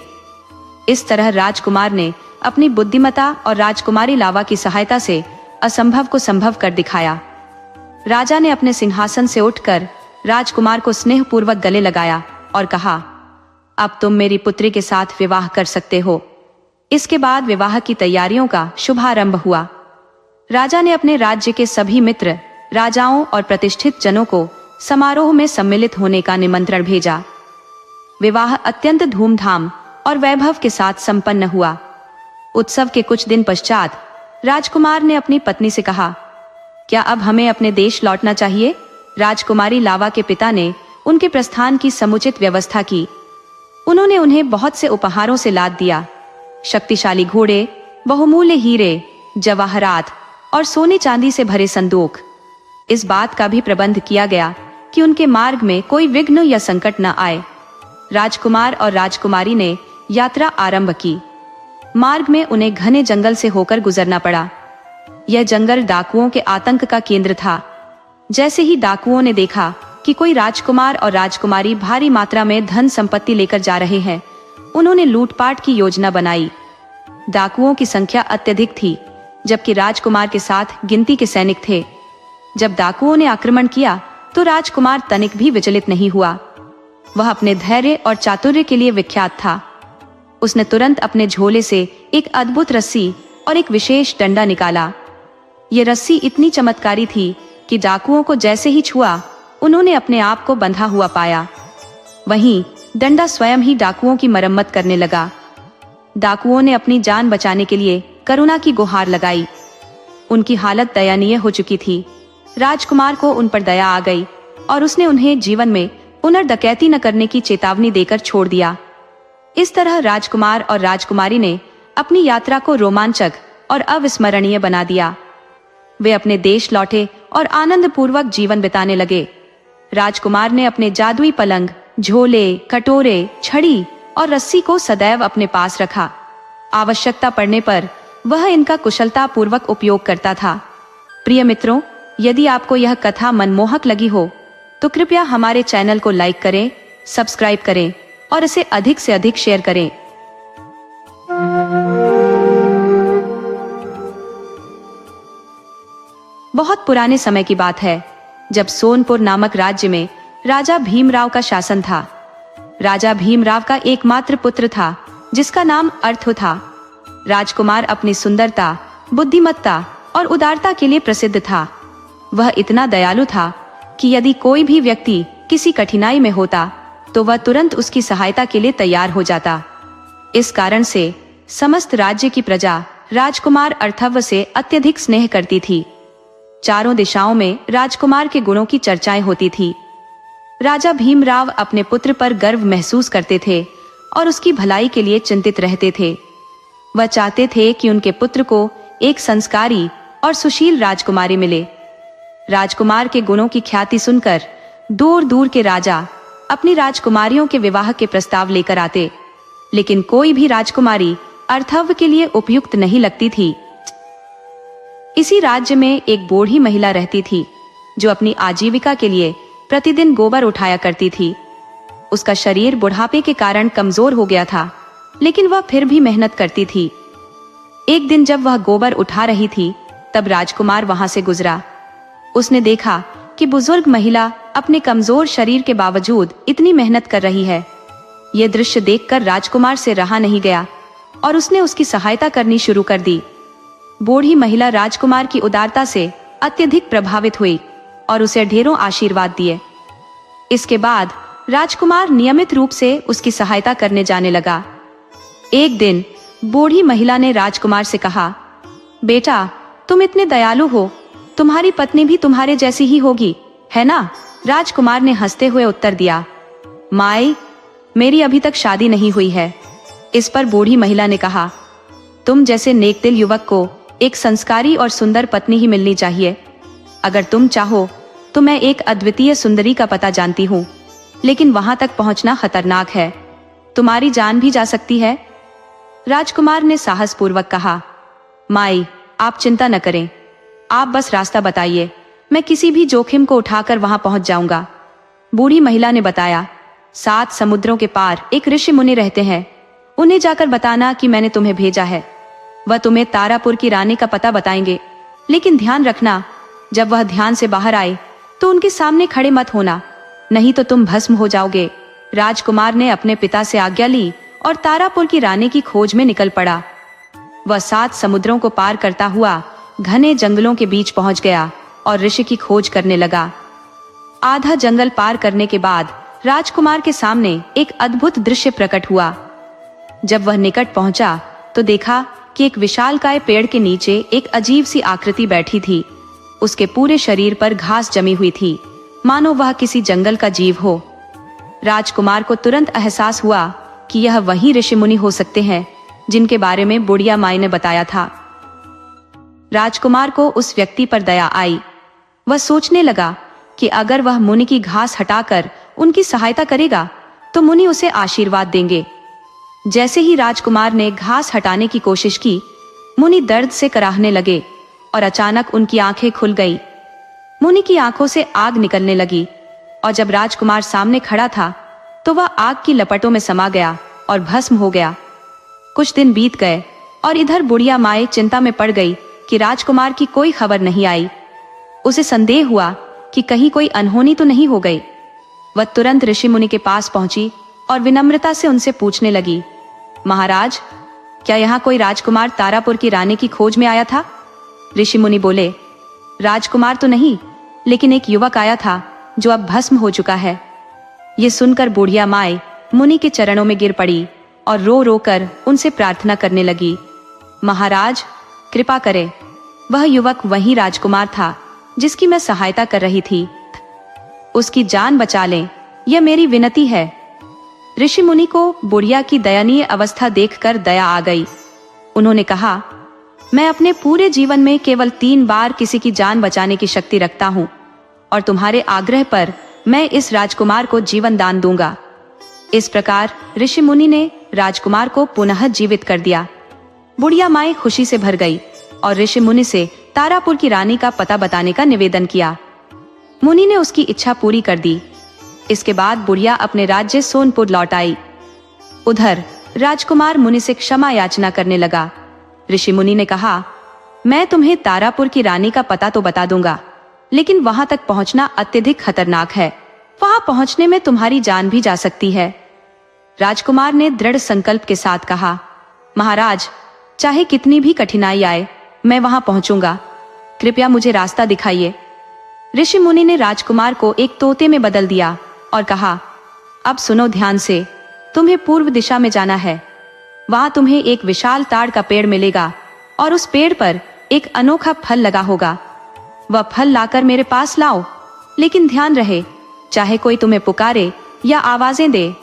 इस तरह राजकुमार ने अपनी बुद्धिमत्ता और राजकुमारी लावा की सहायता से असंभव को संभव कर दिखाया। राजा ने अपने सिंहासन से उठकर राजकुमार को स्नेहपूर्वक गले लगाया और कहा, अब तुम मेरी पुत्री के साथ विवाह कर सकते हो। इसके बाद विवाह की तैयारियों का शुभारंभ हुआ। राजा ने अपने राज्य के सभी मित्र, राजाओं और प्रतिष्ठित जनों को समारोह में सम्मिलित होने का निमंत्रण भेजा। विवाह अत्यंत धूमधाम और वैभव के साथ संपन्न हुआ। उत्सव के कुछ दिन पश्चात राजकुमार ने अपनी पत्नी से कहा, क्या अब हमें अपने देश लौटना चाहिए? राजकुमारी लावा के पिता ने उनके प्रस्थान की समुचित व्यवस्था की। उन्होंने उन्हें बहुत से उपहारों से लाद दिया। शक्तिशाली घोड़े, बहुमूल्य हीरे, जवाहरात और सोने चांदी से भरे संदूक। इस बात का भी प्रबंध किया गया कि उनके मार्ग में कोई विघ्न या संकट न आए। राजकुमार और राजकुमारी ने यात्रा आरंभ की। मार्ग में उन्हें घने जंगल से होकर गुजरना पड़ा। यह जंगल डाकुओं के आतंक का केंद्र था। जैसे ही डाकुओं ने देखा कि कोई राजकुमार और राजकुमारी भारी मात्रा में धन संपत्ति लेकर जा रहे हैं, उन्होंने लूटपाट की योजना बनाई। डाकुओं की संख्या अत्यधिक थी, जबकि राजकुमार के साथ गिनती के सैनिक थे। जब डाकुओं ने आक्रमण किया तो राजकुमार तनिक भी विचलित नहीं हुआ। वह अपने धैर्य और चातुर्य के लिए विख्यात था। उसने तुरंत अपने झोले से एक अद्भुत रस्सी और एक विशेष डंडा निकाला। ये रस्सी इतनी चमत्कारी थी कि डाकुओं को जैसे ही छुआ, उन्होंने अपने आप को बंधा हुआ पाया। वहीं डंडा स्वयं ही डाकुओं की मरम्मत करने लगा। डाकुओं ने अपनी जान बचाने के लिए करुणा की गुहार लगाई। उनकी हालत दयनीय हो चुकी थी। राजकुमार को उन पर दया आ गई और उसने उन्हें जीवन में पुनर्डकैती न करने की चेतावनी देकर छोड़ दिया। इस तरह राजकुमार और राजकुमारी ने अपनी यात्रा को रोमांचक और अविस्मरणीय बना दिया। वे अपने देश लौटे और आनंद पूर्वक जीवन बिताने लगे। राजकुमार ने अपने जादुई पलंग, झोले, कटोरे, छड़ी और रस्सी को सदैव अपने पास रखा। आवश्यकता पड़ने पर वह इनका कुशलता पूर्वक उपयोग करता था। प्रिय मित्रों, यदि आपको यह कथा मनमोहक लगी हो तो कृपया हमारे चैनल को लाइक करें, सब्सक्राइब करें और इसे अधिक से अधिक शेयर करें। बहुत पुराने समय की बात है, जब सोनपुर नामक राज्य में राजा भीमराव का शासन था। राजा भीमराव का एकमात्र पुत्र था, जिसका नाम अर्थु था। राजकुमार अपनी सुंदरता, बुद्धिमत्ता और उदारता के लिए प्रसिद्ध था। वह इतना दयालु था कि यदि कोई भी व्यक्ति किसी कठिनाई में होता तो वह तुरंत उसकी सहायता के लिए तैयार हो जाता। इस कारण से समस्त राज्य की प्रजा राजकुमार अर्थव से अत्यधिक स्नेह करती थी। चारों दिशाओं में राजकुमार के गुणों की चर्चाएं होती थी। राजा भीमराव अपने पुत्र पर गर्व महसूस करते थे और उसकी भलाई के लिए चिंतित रहते थे। वह चाहते थे कि उनके पुत्र को एक संस्कारी और सुशील राजकुमारी मिले। राजकुमार के गुणों की ख्याति सुनकर दूर दूर के राजा अपनी राजकुमारियों के विवाह के प्रस्ताव लेकर आते, लेकिन कोई भी राजकुमारी अर्थव के लिए उपयुक्त नहीं लगती थी। इसी राज्य में एक बूढ़ी महिला रहती थी, जो अपनी आजीविका के लिए प्रतिदिन गोबर उठाया करती थी। उसका शरीर बुढ़ापे के कारण कमजोर हो गया था, लेकिन वह फिर भी मेहनत करती थी। एक दिन जब वह गोबर उठा रही थी, तब राजकुमार वहां से गुजरा। उसने देखा कि बुजुर्ग महिला अपने कमजोर शरीर के बावजूद इतनी मेहनत कर रही है। यह दृश्य देखकर राजकुमार से रहा नहीं गया और उसने उसकी सहायता करनी शुरू कर दी। बूढ़ी महिला राजकुमार की उदारता से अत्यधिक प्रभावित हुई और उसे ढेरों आशीर्वाद दिए। इसके बाद राजकुमार नियमित रूप से उसकी सहायता करने जाने लगा। एक दिन बूढ़ी महिला ने राजकुमार से कहा, बेटा, तुम इतने दयालु हो, तुम्हारी पत्नी भी तुम्हारे जैसी ही होगी, है ना? राजकुमार ने हंसते हुए उत्तर दिया, माई, मेरी अभी तक शादी नहीं हुई है। इस पर बूढ़ी महिला ने कहा, तुम जैसे नेकदिल युवक को एक संस्कारी और सुंदर पत्नी ही मिलनी चाहिए। अगर तुम चाहो तो मैं एक अद्वितीय सुंदरी का पता जानती हूँ, लेकिन वहां तक पहुंचना खतरनाक है, तुम्हारी जान भी जा सकती है। राजकुमार ने साहसपूर्वक कहा, माई आप चिंता न करें, आप बस रास्ता बताइए, मैं किसी भी जोखिम को उठाकर वहां पहुंच जाऊंगा। बूढ़ी महिला ने बताया, 7 समुद्रों के पार एक ऋषि मुनि रहते हैं, उन्हें जाकर बताना कि मैंने तुम्हें भेजा है। वह तुम्हें तारापुर की रानी का पता बताएंगे, लेकिन ध्यान रखना, जब वह ध्यान से बाहर आए तो उनके सामने खड़े मत होना, नहीं तो तुम भस्म हो जाओगे। राजकुमार ने अपने पिता से आज्ञा ली और तारापुर की रानी की खोज में निकल पड़ा। वह 7 समुद्रों को पार करता हुआ घने जंगलों के बीच पहुंच गया और ऋषि की खोज करने लगा। आधा जंगल पार करने के बाद राजकुमार के सामने एक अद्भुत दृश्य प्रकट हुआ। जब वह निकट पहुंचा तो देखा कि एक विशालकाय पेड़ के नीचे एक अजीब सी आकृति बैठी थी। उसके पूरे शरीर पर घास जमी हुई थी, मानो वह किसी जंगल का जीव हो। राजकुमार को तुरंत एहसास हुआ कि यह वही ऋषि मुनि हो सकते हैं जिनके बारे में बुढ़िया माई ने बताया था। राजकुमार को उस व्यक्ति पर दया आई। वह सोचने लगा कि अगर वह मुनि की घास हटाकर उनकी सहायता करेगा तो मुनि उसे आशीर्वाद देंगे। जैसे ही राजकुमार ने घास हटाने की कोशिश की, मुनि दर्द से कराहने लगे और अचानक उनकी आंखें खुल गईं। मुनि की आंखों से आग निकलने लगी और जब राजकुमार सामने खड़ा था तो वह आग की लपटों में समा गया और भस्म हो गया। कुछ दिन बीत गए और इधर बुढ़िया माई चिंता में पड़ गई कि राजकुमार की कोई खबर नहीं आई। उसे संदेह हुआ कि कहीं कोई अनहोनी तो नहीं हो गई। वह तुरंत ऋषि मुनि के पास पहुंची और विनम्रता से उनसे पूछने लगी, महाराज, क्या यहाँ कोई राजकुमार तारापुर की रानी की खोज में आया था? ऋषि मुनि बोले, राजकुमार तो नहीं, लेकिन एक युवक आया था जो अब भस्म हो चुका है। ये सुनकर बुढ़िया माई मुनि के चरणों में गिर पड़ी और रो रो कर उनसे प्रार्थना करने लगी, महाराज कृपा करें, वह युवक वही राजकुमार था जिसकी मैं सहायता कर रही थी, उसकी जान बचा लें, यह मेरी विनती है। ऋषि मुनि को बुढ़िया की दयनीय अवस्था देखकर दया आ गई। उन्होंने कहा, मैं अपने पूरे जीवन में केवल 3 बार किसी की जान बचाने की शक्ति रखता हूँ और तुम्हारे आग्रह पर मैं इस राजकुमार को जीवन दान दूंगा। इस प्रकार ऋषि मुनि ने राजकुमार को पुनः जीवित कर दिया। बुढ़िया माई खुशी से भर गई और ऋषि मुनि से तारापुर की रानी का पता बताने का निवेदन किया। मुनि ने उसकी इच्छा पूरी कर दी। इसके बाद बुढ़िया अपने राज्य सोनपुर लौट आई। उधर राजकुमार मुनि से क्षमा याचना करने लगा। ऋषि मुनि ने कहा, मैं तुम्हें तारापुर की रानी का पता तो बता दूंगा, लेकिन वहां तक पहुंचना अत्यधिक खतरनाक है, वहां पहुंचने में तुम्हारी जान भी जा सकती है। राजकुमार ने दृढ़ संकल्प के साथ कहा, महाराज, चाहे कितनी भी कठिनाई आए मैं वहां पहुंचूंगा, कृपया मुझे रास्ता दिखाइए। ऋषि मुनि ने राजकुमार को एक तोते में बदल दिया और कहा, अब सुनो ध्यान से, तुम्हें पूर्व दिशा में जाना है। वहां तुम्हें एक विशाल ताड़ का पेड़ मिलेगा और उस पेड़ पर एक अनोखा फल लगा होगा। वह फल लाकर मेरे पास लाओ, लेकिन ध्यान रहे, चाहे कोई तुम्हें पुकारे या आवाजें दे,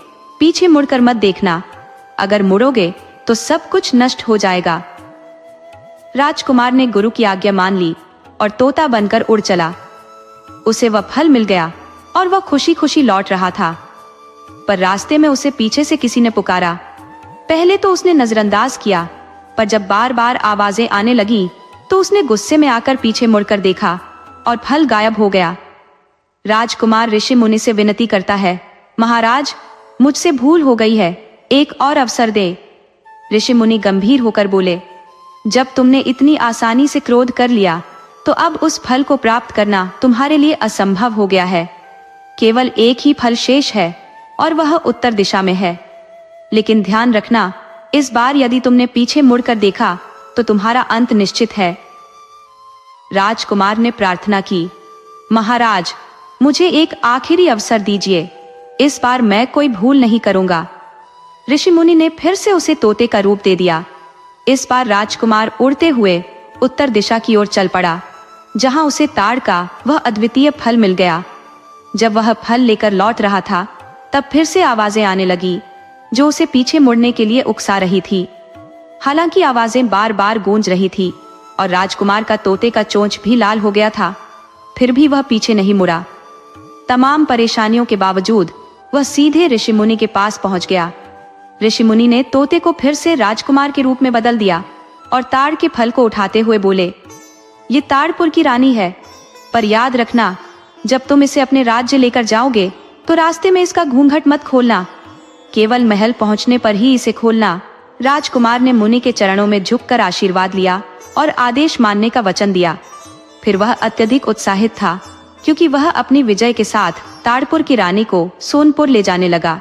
पीछे मुड़कर मत देखना, अगर मुड़ोगे तो सब कुछ नष्ट हो जाएगा। राजकुमार ने गुरु की आज्ञा मान ली और तोता बनकर उड़ चला। उसे वह फल मिल गया और वह खुशी खुशी लौट रहा था, पर रास्ते में उसे पीछे से किसी ने पुकारा। पहले तो उसने नजरअंदाज किया, पर जब बार बार आवाजें आने लगी तो उसने गुस्से में आकर पीछे मुड़कर देखा और फल गायब हो गया। राजकुमार ऋषि मुनि से विनती करता है, महाराज, मुझसे भूल हो गई है, एक और अवसर दे। ऋषि मुनि गंभीर होकर बोले, जब तुमने इतनी आसानी से क्रोध कर लिया तो अब उस फल को प्राप्त करना तुम्हारे लिए असंभव हो गया है। केवल एक ही फल शेष है और वह उत्तर दिशा में है, लेकिन ध्यान रखना, इस बार यदि तुमने पीछे मुड़कर देखा तो तुम्हारा अंत निश्चित है। राजकुमार ने प्रार्थना की, महाराज, मुझे एक आखिरी अवसर दीजिए, इस बार मैं कोई भूल नहीं करूंगा। ऋषि मुनि ने फिर से उसे तोते का रूप दे दिया। इस बार राजकुमार उड़ते हुए उत्तर दिशा की ओर चल पड़ा, जहां उसे ताड़ का वह अद्वितीय फल मिल गया। जब वह फल लेकर लौट रहा था तब फिर से आवाजें आने लगी जो उसे पीछे मुड़ने के लिए उकसा रही थी। हालांकि आवाजें बार बार गूंज रही थी और राजकुमार का तोते का चोंच भी लाल हो गया था, फिर भी वह पीछे नहीं मुड़ा। तमाम परेशानियों के बावजूद वह सीधे ऋषिमुनि के पास पहुंच गया। ऋषिमुनि ने तोते को फिर से राजकुमार के रूप में बदल दिया और ताड़ के फल को उठाते हुए बोले, ये ताड़पुर की रानी है, पर याद रखना जब तुम इसे अपने राज्य लेकर जाओगे तो रास्ते में इसका घूंघट मत खोलना, केवल महल पहुंचने पर ही इसे खोलना। राजकुमार ने मुनि के चरणों में झुककर आशीर्वाद लिया और आदेश मानने का वचन दिया। फिर वह अत्यधिक उत्साहित था क्योंकि वह अपनी विजय के साथ ताड़पुर की रानी को सोनपुर ले जाने लगा।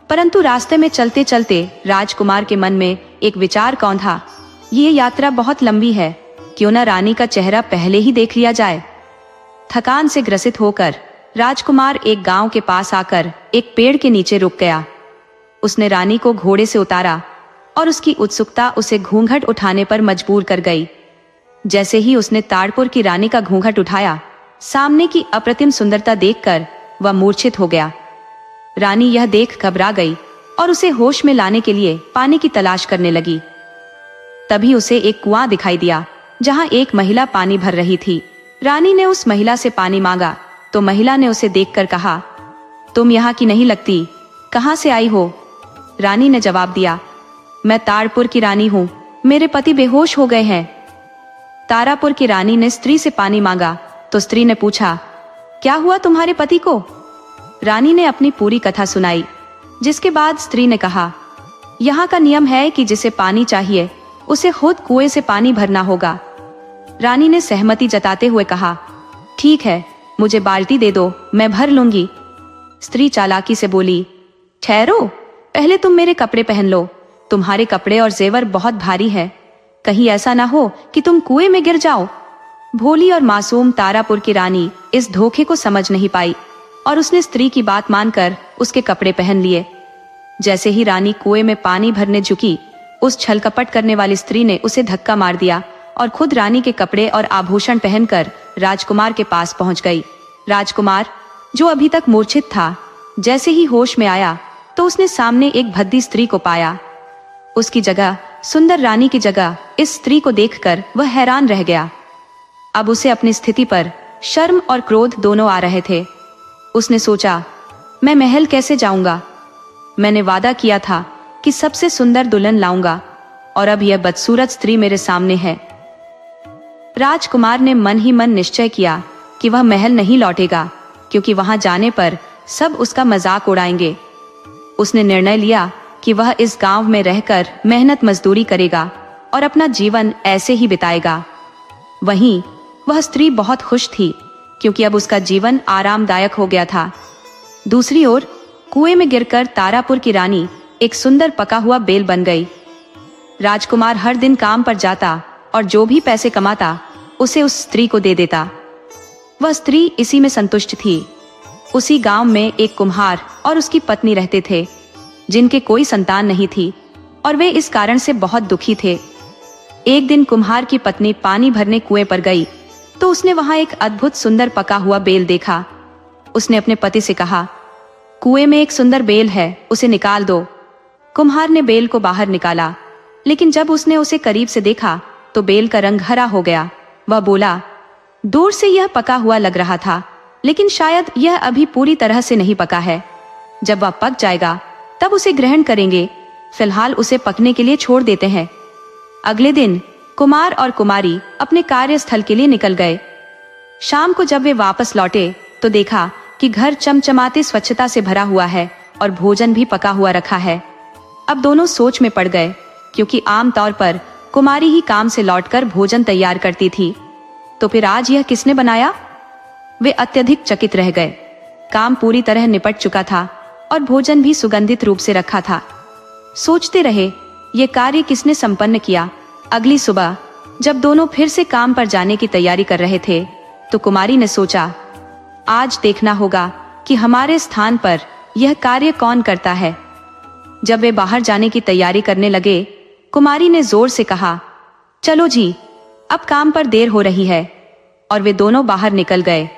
परंतु रास्ते में चलते चलते राजकुमार के मन में एक विचार कौंधा, ये यात्रा बहुत लंबी है, क्यों न रानी का चेहरा पहले ही देख लिया जाए। थकान से ग्रसित होकर राजकुमार एक गांव के पास आकर एक पेड़ के नीचे रुक गया। उसने रानी को घोड़े से उतारा और उसकी उत्सुकता उसे घूंघट उठाने पर मजबूर कर गई। जैसे ही उसने ताड़पुर की रानी का घूंघट उठाया, सामने की अप्रतिम सुंदरता देखकर वह मूर्छित हो गया। रानी यह देख घबरा गई और उसे होश में लाने के लिए पानी की तलाश करने लगी। तभी उसे एक कुआं दिखाई दिया जहां एक महिला पानी भर रही थी। रानी ने उस महिला से पानी मांगा तो महिला ने उसे देखकर कहा, तुम यहाँ की नहीं लगती, कहाँ से आई हो? रानी ने जवाब दिया, मैं ताड़पुर की रानी हूँ, मेरे पति बेहोश हो गए हैं। तारापुर की रानी ने स्त्री से पानी मांगा तो स्त्री ने पूछा, क्या हुआ तुम्हारे पति को? रानी ने अपनी पूरी कथा सुनाई, जिसके बाद स्त्री ने कहा, यहाँ का नियम है कि जिसे पानी चाहिए उसे खुद कुएं से पानी भरना होगा। रानी ने सहमति जताते हुए कहा, ठीक है, मुझे बाल्टी दे दो, मैं भर लूंगी। स्त्री चालाकी से बोली, ठहरो, पहले तुम मेरे कपड़े पहन लो, तुम्हारे कपड़े और जेवर बहुत भारी है, कहीं ऐसा ना हो कि तुम कुएं में गिर जाओ। भोली और मासूम तारापुर की रानी इस धोखे को समझ नहीं पाई और उसने स्त्री की बात मानकर उसके कपड़े पहन लिए। जैसे ही रानी कुएं में पानी भरने झुकी, उस छलकपट करने वाली स्त्री ने उसे धक्का मार दिया और खुद रानी के कपड़े और आभूषण पहनकर राजकुमार के पास पहुंच गई। राजकुमार, जो अभी तक मूर्छित था, जैसे ही होश में आया तो उसने सामने एक भद्दी स्त्री को पाया। उसकी जगह, सुंदर रानी की जगह इस स्त्री को देखकर वह हैरान रह गया। अब उसे अपनी स्थिति पर शर्म और क्रोध दोनों आ रहे थे। उसने सोचा, मैं महल कैसे जाऊंगा? मैंने वादा किया था कि सबसे सुंदर दुल्हन लाऊंगा और अब यह बदसूरत स्त्री मेरे सामने है। राजकुमार ने मन ही मन निश्चय किया कि वह महल नहीं लौटेगा, क्योंकि वहां जाने पर सब उसका मजाक उड़ाएंगे। उसने निर्णय लिया कि वह इस गांव में रहकर मेहनत मजदूरी करेगा और अपना जीवन ऐसे ही बिताएगा। वहीं वह स्त्री बहुत खुश थी, क्योंकि अब उसका जीवन आरामदायक हो गया था। दूसरी ओर कुएं में गिरकर तारापुर की रानी एक सुंदर पका हुआ बेल बन गई। राजकुमार हर दिन काम पर जाता और जो भी पैसे कमाता उसे उस स्त्री को दे देता। वह स्त्री इसी में संतुष्ट थी। उसी गांव में एक कुम्हार और उसकी पत्नी रहते थे, जिनके कोई संतान नहीं थी और वे इस कारण से बहुत दुखी थे। एक दिन कुम्हार की पत्नी पानी भरने कुएं पर गई तो उसने वहां एक अद्भुत सुंदर पका हुआ बेल देखा। उसने अपने पति से कहा, कुएं में एक सुंदर बेल है, उसे निकाल दो। कुम्हार ने बेल को बाहर निकाला, लेकिन जब उसने उसे करीब से देखा तो बेल का रंग हरा हो गया। वह बोला, दूर से यह पका हुआ लग रहा था, लेकिन शायद यह अभी पूरी तरह से नहीं पका है। जब वह पक जाएगा तब उसे ग्रहण करेंगे, फिलहाल उसे पकने के लिए छोड़ देते हैं। अगले दिन कुमार और कुमारी अपने कार्यस्थल के लिए निकल गए। शाम को जब वे वापस लौटे तो देखा कि घर चमचमाती स्वच्छता से भरा हुआ है और भोजन भी पका हुआ रखा है। अब दोनों सोच में पड़ गए, क्योंकि आमतौर पर कुमारी ही काम से लौटकर भोजन तैयार करती थी। तो फिर आज यह किसने बनाया? वे अत्यधिक चकित रह गए। काम पूरी तरह निपट चुका था और भोजन भी सुगंधित रूप से रखा था। सोचते रहे, ये कार्य किसने संपन्न किया। अगली सुबह जब दोनों फिर से काम पर जाने की तैयारी कर रहे थे तो कुमारी ने सोचा, आज देखना होगा कि हमारे स्थान पर यह कार्य कौन करता है। जब वे बाहर जाने की तैयारी करने लगे, कुमारी ने जोर से कहा, चलो जी, अब काम पर देर हो रही है। और वे दोनों बाहर निकल गए।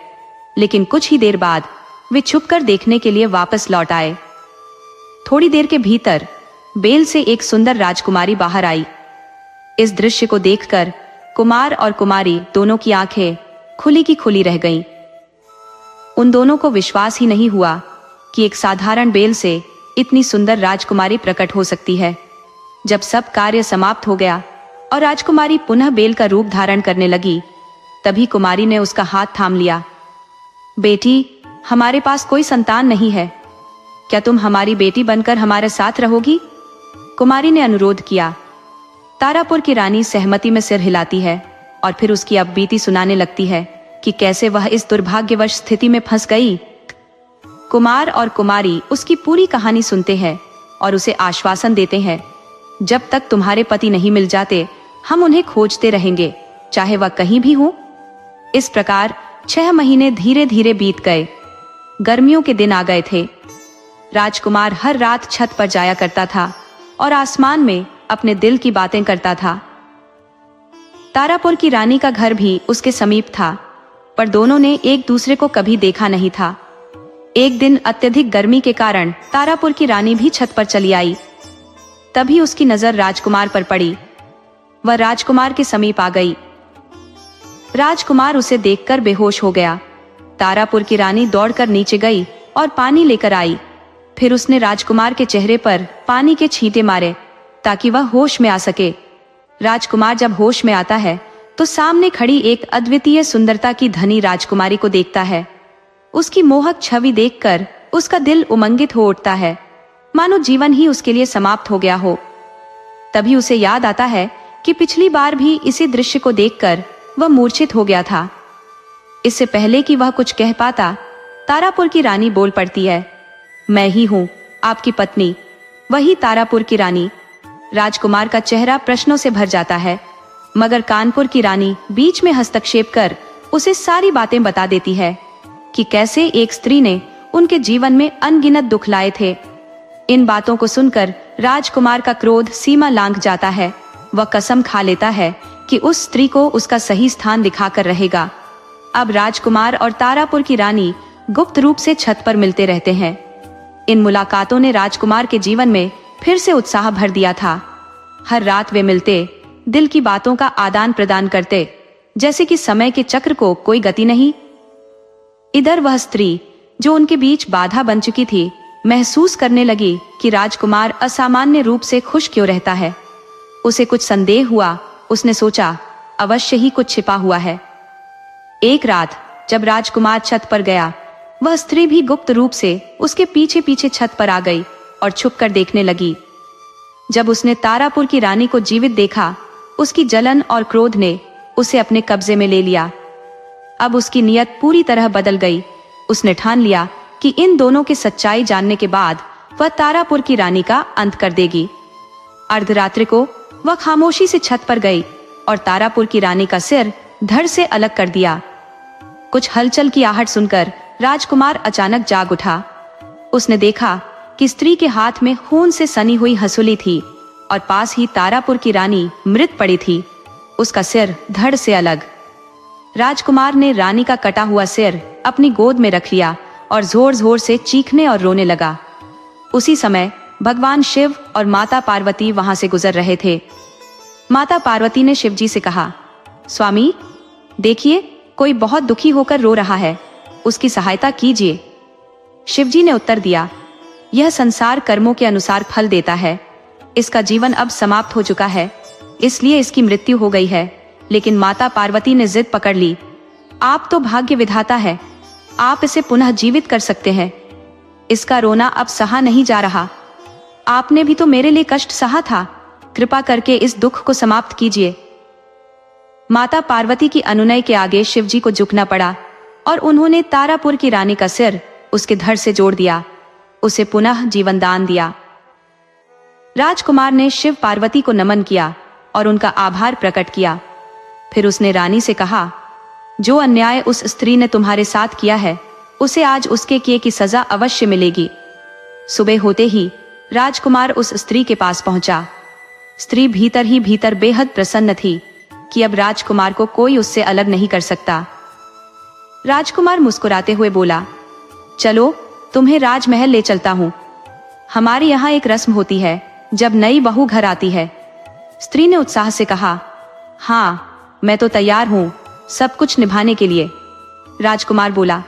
लेकिन कुछ ही देर बाद वे छुपकर देखने के लिए वापस लौट आए। थोड़ी देर के भीतर बेल से एक सुंदर राजकुमारी बाहर आई। इस दृश्य को देखकर कुमार और कुमारी दोनों की आंखें खुली की खुली रह गईं। उन दोनों को विश्वास ही नहीं हुआ कि एक साधारण बेल से इतनी सुंदर राजकुमारी प्रकट हो सकती है। जब सब कार्य समाप्त हो गया और राजकुमारी पुनः बेल का रूप धारण करने लगी, तभी कुमारी ने उसका हाथ थाम लिया। बेटी, हमारे पास कोई संतान नहीं है, क्या तुम हमारी बेटी बनकर हमारे साथ रहोगी? कुमारी ने अनुरोध किया। तारापुर की रानी सहमति में सिर हिलाती है और फिर उसकी अब बीती सुनाने लगती है कि कैसे वह इस दुर्भाग्यवश स्थिति में फंस गई। कुमार और कुमारी उसकी पूरी कहानी सुनते हैं और उसे आश्वासन देते हैं, जब तक तुम्हारे पति नहीं मिल जाते हम उन्हें खोजते रहेंगे, चाहे वह कहीं भी हो। इस प्रकार 6 महीने धीरे धीरे बीत गए। गर्मियों के दिन आ गए थे। राजकुमार हर रात छत पर जाया करता था और आसमान में अपने दिल की बातें करता था। तारापुर की रानी का घर भी उसके समीप था, पर दोनों ने एक दूसरे को कभी देखा नहीं था। एक दिन अत्यधिक गर्मी के कारण तारापुर की रानी भी छत पर चली आई। तभी उसकी नजर राजकुमार पर पड़ी। वह राजकुमार के समीप आ गई। राजकुमार उसे देखकर बेहोश हो गया। तारापुर की रानी दौड़कर नीचे गई और पानी लेकर आई। फिर उसने राजकुमार के चेहरे पर पानी के छींटे मारे ताकि वह होश में आ सके। राजकुमार जब होश में आता है तो सामने खड़ी एक अद्वितीय सुंदरता की धनी राजकुमारी को देखता है। उसकी मोहक छवि देखकर उसका दिल उमंगित हो उठता है, मानो जीवन ही उसके लिए समाप्त हो गया हो। तभी उसे याद आता है कि पिछली बार भी इसी दृश्य को देखकर वह मूर्छित हो गया था। इससे पहले कि वह कुछ कह पाता, तारापुर की रानी बोल पड़ती है, मैं ही हूं, आपकी पत्नी, वही तारापुर की रानी। राजकुमार का चेहरा प्रश्नों से भर जाता है, मगर कानपुर की रानी बीच में हस्तक्षेप कर उसे सारी बातें बता देती है कि कैसे एक स्त्री ने उनके जीवन में अनगिनत दुख लाए थे। इन बातों को सुनकर राजकुमार का क्रोध सीमा लांघ जाता है। वह कसम खा लेता है कि उस स्त्री को उसका सही स्थान दिखाकर रहेगा। अब राजकुमार और तारापुर की रानी गुप्त रूप से छत पर मिलते रहते हैं। इन मुलाकातों ने राजकुमार के जीवन में फिर से उत्साह भर दिया था। हर रात वे मिलते, दिल की बातों का आदान प्रदान करते, जैसे कि समय के चक्र को कोई गति नहीं। इधर वह स्त्री जो उनके बीच बाधा बन चुकी थी, महसूस करने लगी कि राजकुमार असामान्य रूप से खुश क्यों रहता है। उसे कुछ संदेह हुआ। उसने सोचा, अवश्य ही कुछ छिपा हुआ है। एक रात जब राजकुमार छत पर गया, वह स्त्री भी गुप्त रूप से उसके पीछे पीछे छत पर आ गई और छुपकर देखने लगी। जब उसने तारापुर की रानी को जीवित देखा, उसकी जलन और क्रोध ने उसे अपने कब्जे में ले लिया। अब उसकी नीयत पूरी तरह बदल गई। उसने ठान लिया कि इन दोनों की सच्चाई जानने के बाद वह तारापुर की रानी का अंत कर देगी। अर्धरात्रि को वह खामोशी से छत पर गई और तारापुर की रानी का सिर धड़ से अलग कर दिया। कुछ हलचल की आहट सुनकर राजकुमार अचानक जाग उठा। उसने देखा कि स्त्री के हाथ में खून से सनी हुई हंसुली थी और पास ही तारापुर की रानी मृत पड़ी थी, उसका सिर धड़ से अलग। राजकुमार ने रानी का कटा हुआ सिर अपनी गोद में रख लिया और जोर जोर से चीखने और रोने लगा। उसी समय भगवान शिव और माता पार्वती वहां से गुजर रहे थे। माता पार्वती ने शिवजी से कहा, स्वामी देखिए, कोई बहुत दुखी होकर रो रहा है, उसकी सहायता कीजिए। शिवजी ने उत्तर दिया, यह संसार कर्मों के अनुसार फल देता है। इसका जीवन अब समाप्त हो चुका है, इसलिए इसकी मृत्यु हो गई है। लेकिन माता पार्वती ने जिद पकड़ ली, आप तो भाग्य विधाता है, आप इसे पुनः जीवित कर सकते हैं। इसका रोना अब सहा नहीं जा रहा। आपने भी तो मेरे लिए कष्ट सहा था, कृपा करके इस दुख को समाप्त कीजिए। माता पार्वती की अनुनय के आगे शिवजी को झुकना पड़ा और उन्होंने तारापुर की रानी का सिर उसके धड़ से जोड़ दिया, उसे पुनः जीवन दान दिया। राजकुमार ने शिव पार्वती को नमन किया और उनका आभार प्रकट किया। फिर उसने रानी से कहा, जो अन्याय उस स्त्री ने तुम्हारे साथ किया है, उसे आज उसके किए की सजा अवश्य मिलेगी। सुबह होते ही राजकुमार उस स्त्री के पास पहुंचा। स्त्री भीतर ही भीतर बेहद प्रसन्न थी कि अब राजकुमार को कोई उससे अलग नहीं कर सकता। राजकुमार मुस्कुराते हुए बोला, चलो तुम्हें राजमहल ले चलता हूँ। हमारे यहाँ एक रस्म होती है जब नई बहू घर आती है। स्त्री ने उत्साह से कहा, हाँ मैं तो तैयार हूँ सब कुछ निभाने के लिए। राजकुमार बोला,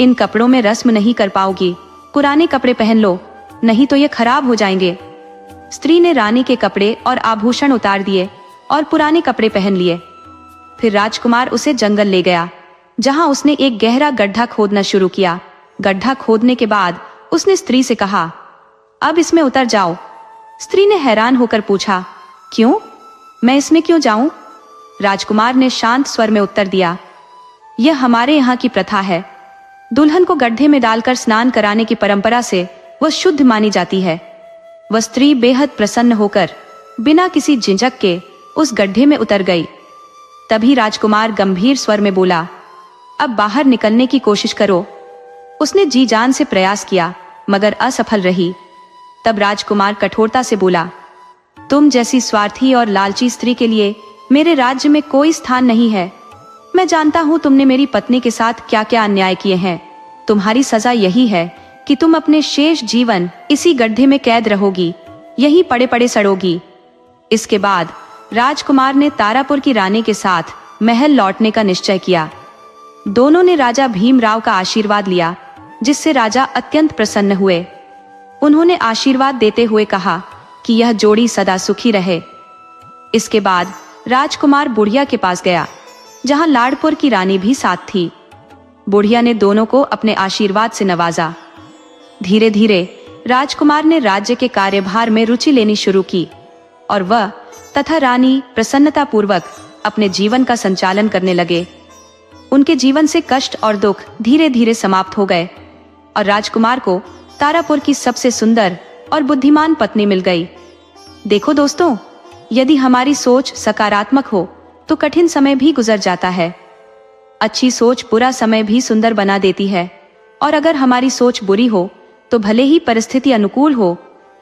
इन कपड़ों में रस्म नहीं कर पाओगी, पुराने कपड़े पहन लो, नहीं तो ये खराब हो जाएंगे। स्त्री ने रानी के कपड़े और आभूषण उतार दिए और पुराने कपड़े पहन लिए। फिर राजकुमार उसे जंगल ले गया, जहां उसने एक गहरा गड्ढा खोदना शुरू किया। गड्ढा खोदने के बाद उसने स्त्री से कहा, अब इसमें उतर जाओ। स्त्री ने हैरान होकर पूछा, क्यों? मैं इसमें क्यों जाऊं? राजकुमार ने शांत स्वर में उत्तर दिया, यह हमारे यहाँ की प्रथा है। दुल्हन को गड्ढे में डालकर स्नान कराने की परंपरा से वह शुद्ध मानी जाती है। वह स्त्री बेहद प्रसन्न होकर बिना किसी झिझक के उस गड्ढे में उतर गई। तभी राजकुमार गंभीर स्वर में बोला, अब बाहर निकलने की कोशिश करो। उसने जी जान से प्रयास किया मगर असफल रही। तब राजकुमार कठोरता से बोला, तुम जैसी स्वार्थी और लालची स्त्री के लिए मेरे राज्य में कोई स्थान नहीं है। मैं जानता हूं तुमने मेरी पत्नी के साथ क्या क्या अन्याय किए हैं। तुम्हारी सजा यही है कि तुम अपने शेष जीवन इसी गड्ढे में कैद रहोगी, यहीं पड़े पड़े सड़ोगी। इसके बाद राजकुमार ने तारापुर की रानी के साथ महल लौटने का निश्चय किया। दोनों ने राजा भीमराव का आशीर्वाद लिया, जिससे राजा अत्यंत प्रसन्न हुए। उन्होंने आशीर्वाद देते हुए कहा कि यह जोड़ी सदा सुखी रहे। इसके बाद राजकुमार बुढ़िया के पास गया, जहां लाड़पुर की रानी भी साथ थी। बुढ़िया ने दोनों को अपने आशीर्वाद से नवाजा। धीरे धीरे राजकुमार ने राज्य के कार्यभार में रुचि लेनी शुरू की और वह तथा रानी प्रसन्नता पूर्वक अपने जीवन का संचालन करने लगे। उनके जीवन से कष्ट और दुख धीरे धीरे समाप्त हो गए और राजकुमार को तारापुर की सबसे सुंदर और बुद्धिमान पत्नी मिल गई। देखो दोस्तों, यदि हमारी सोच सकारात्मक हो तो कठिन समय भी गुजर जाता है। अच्छी सोच बुरा समय भी सुंदर बना देती है, और अगर हमारी सोच बुरी हो तो भले ही परिस्थिति अनुकूल हो,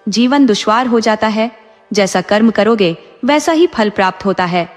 जीवन दुश्वार हो जाता है। जैसा कर्म करोगे वैसा ही फल प्राप्त होता है।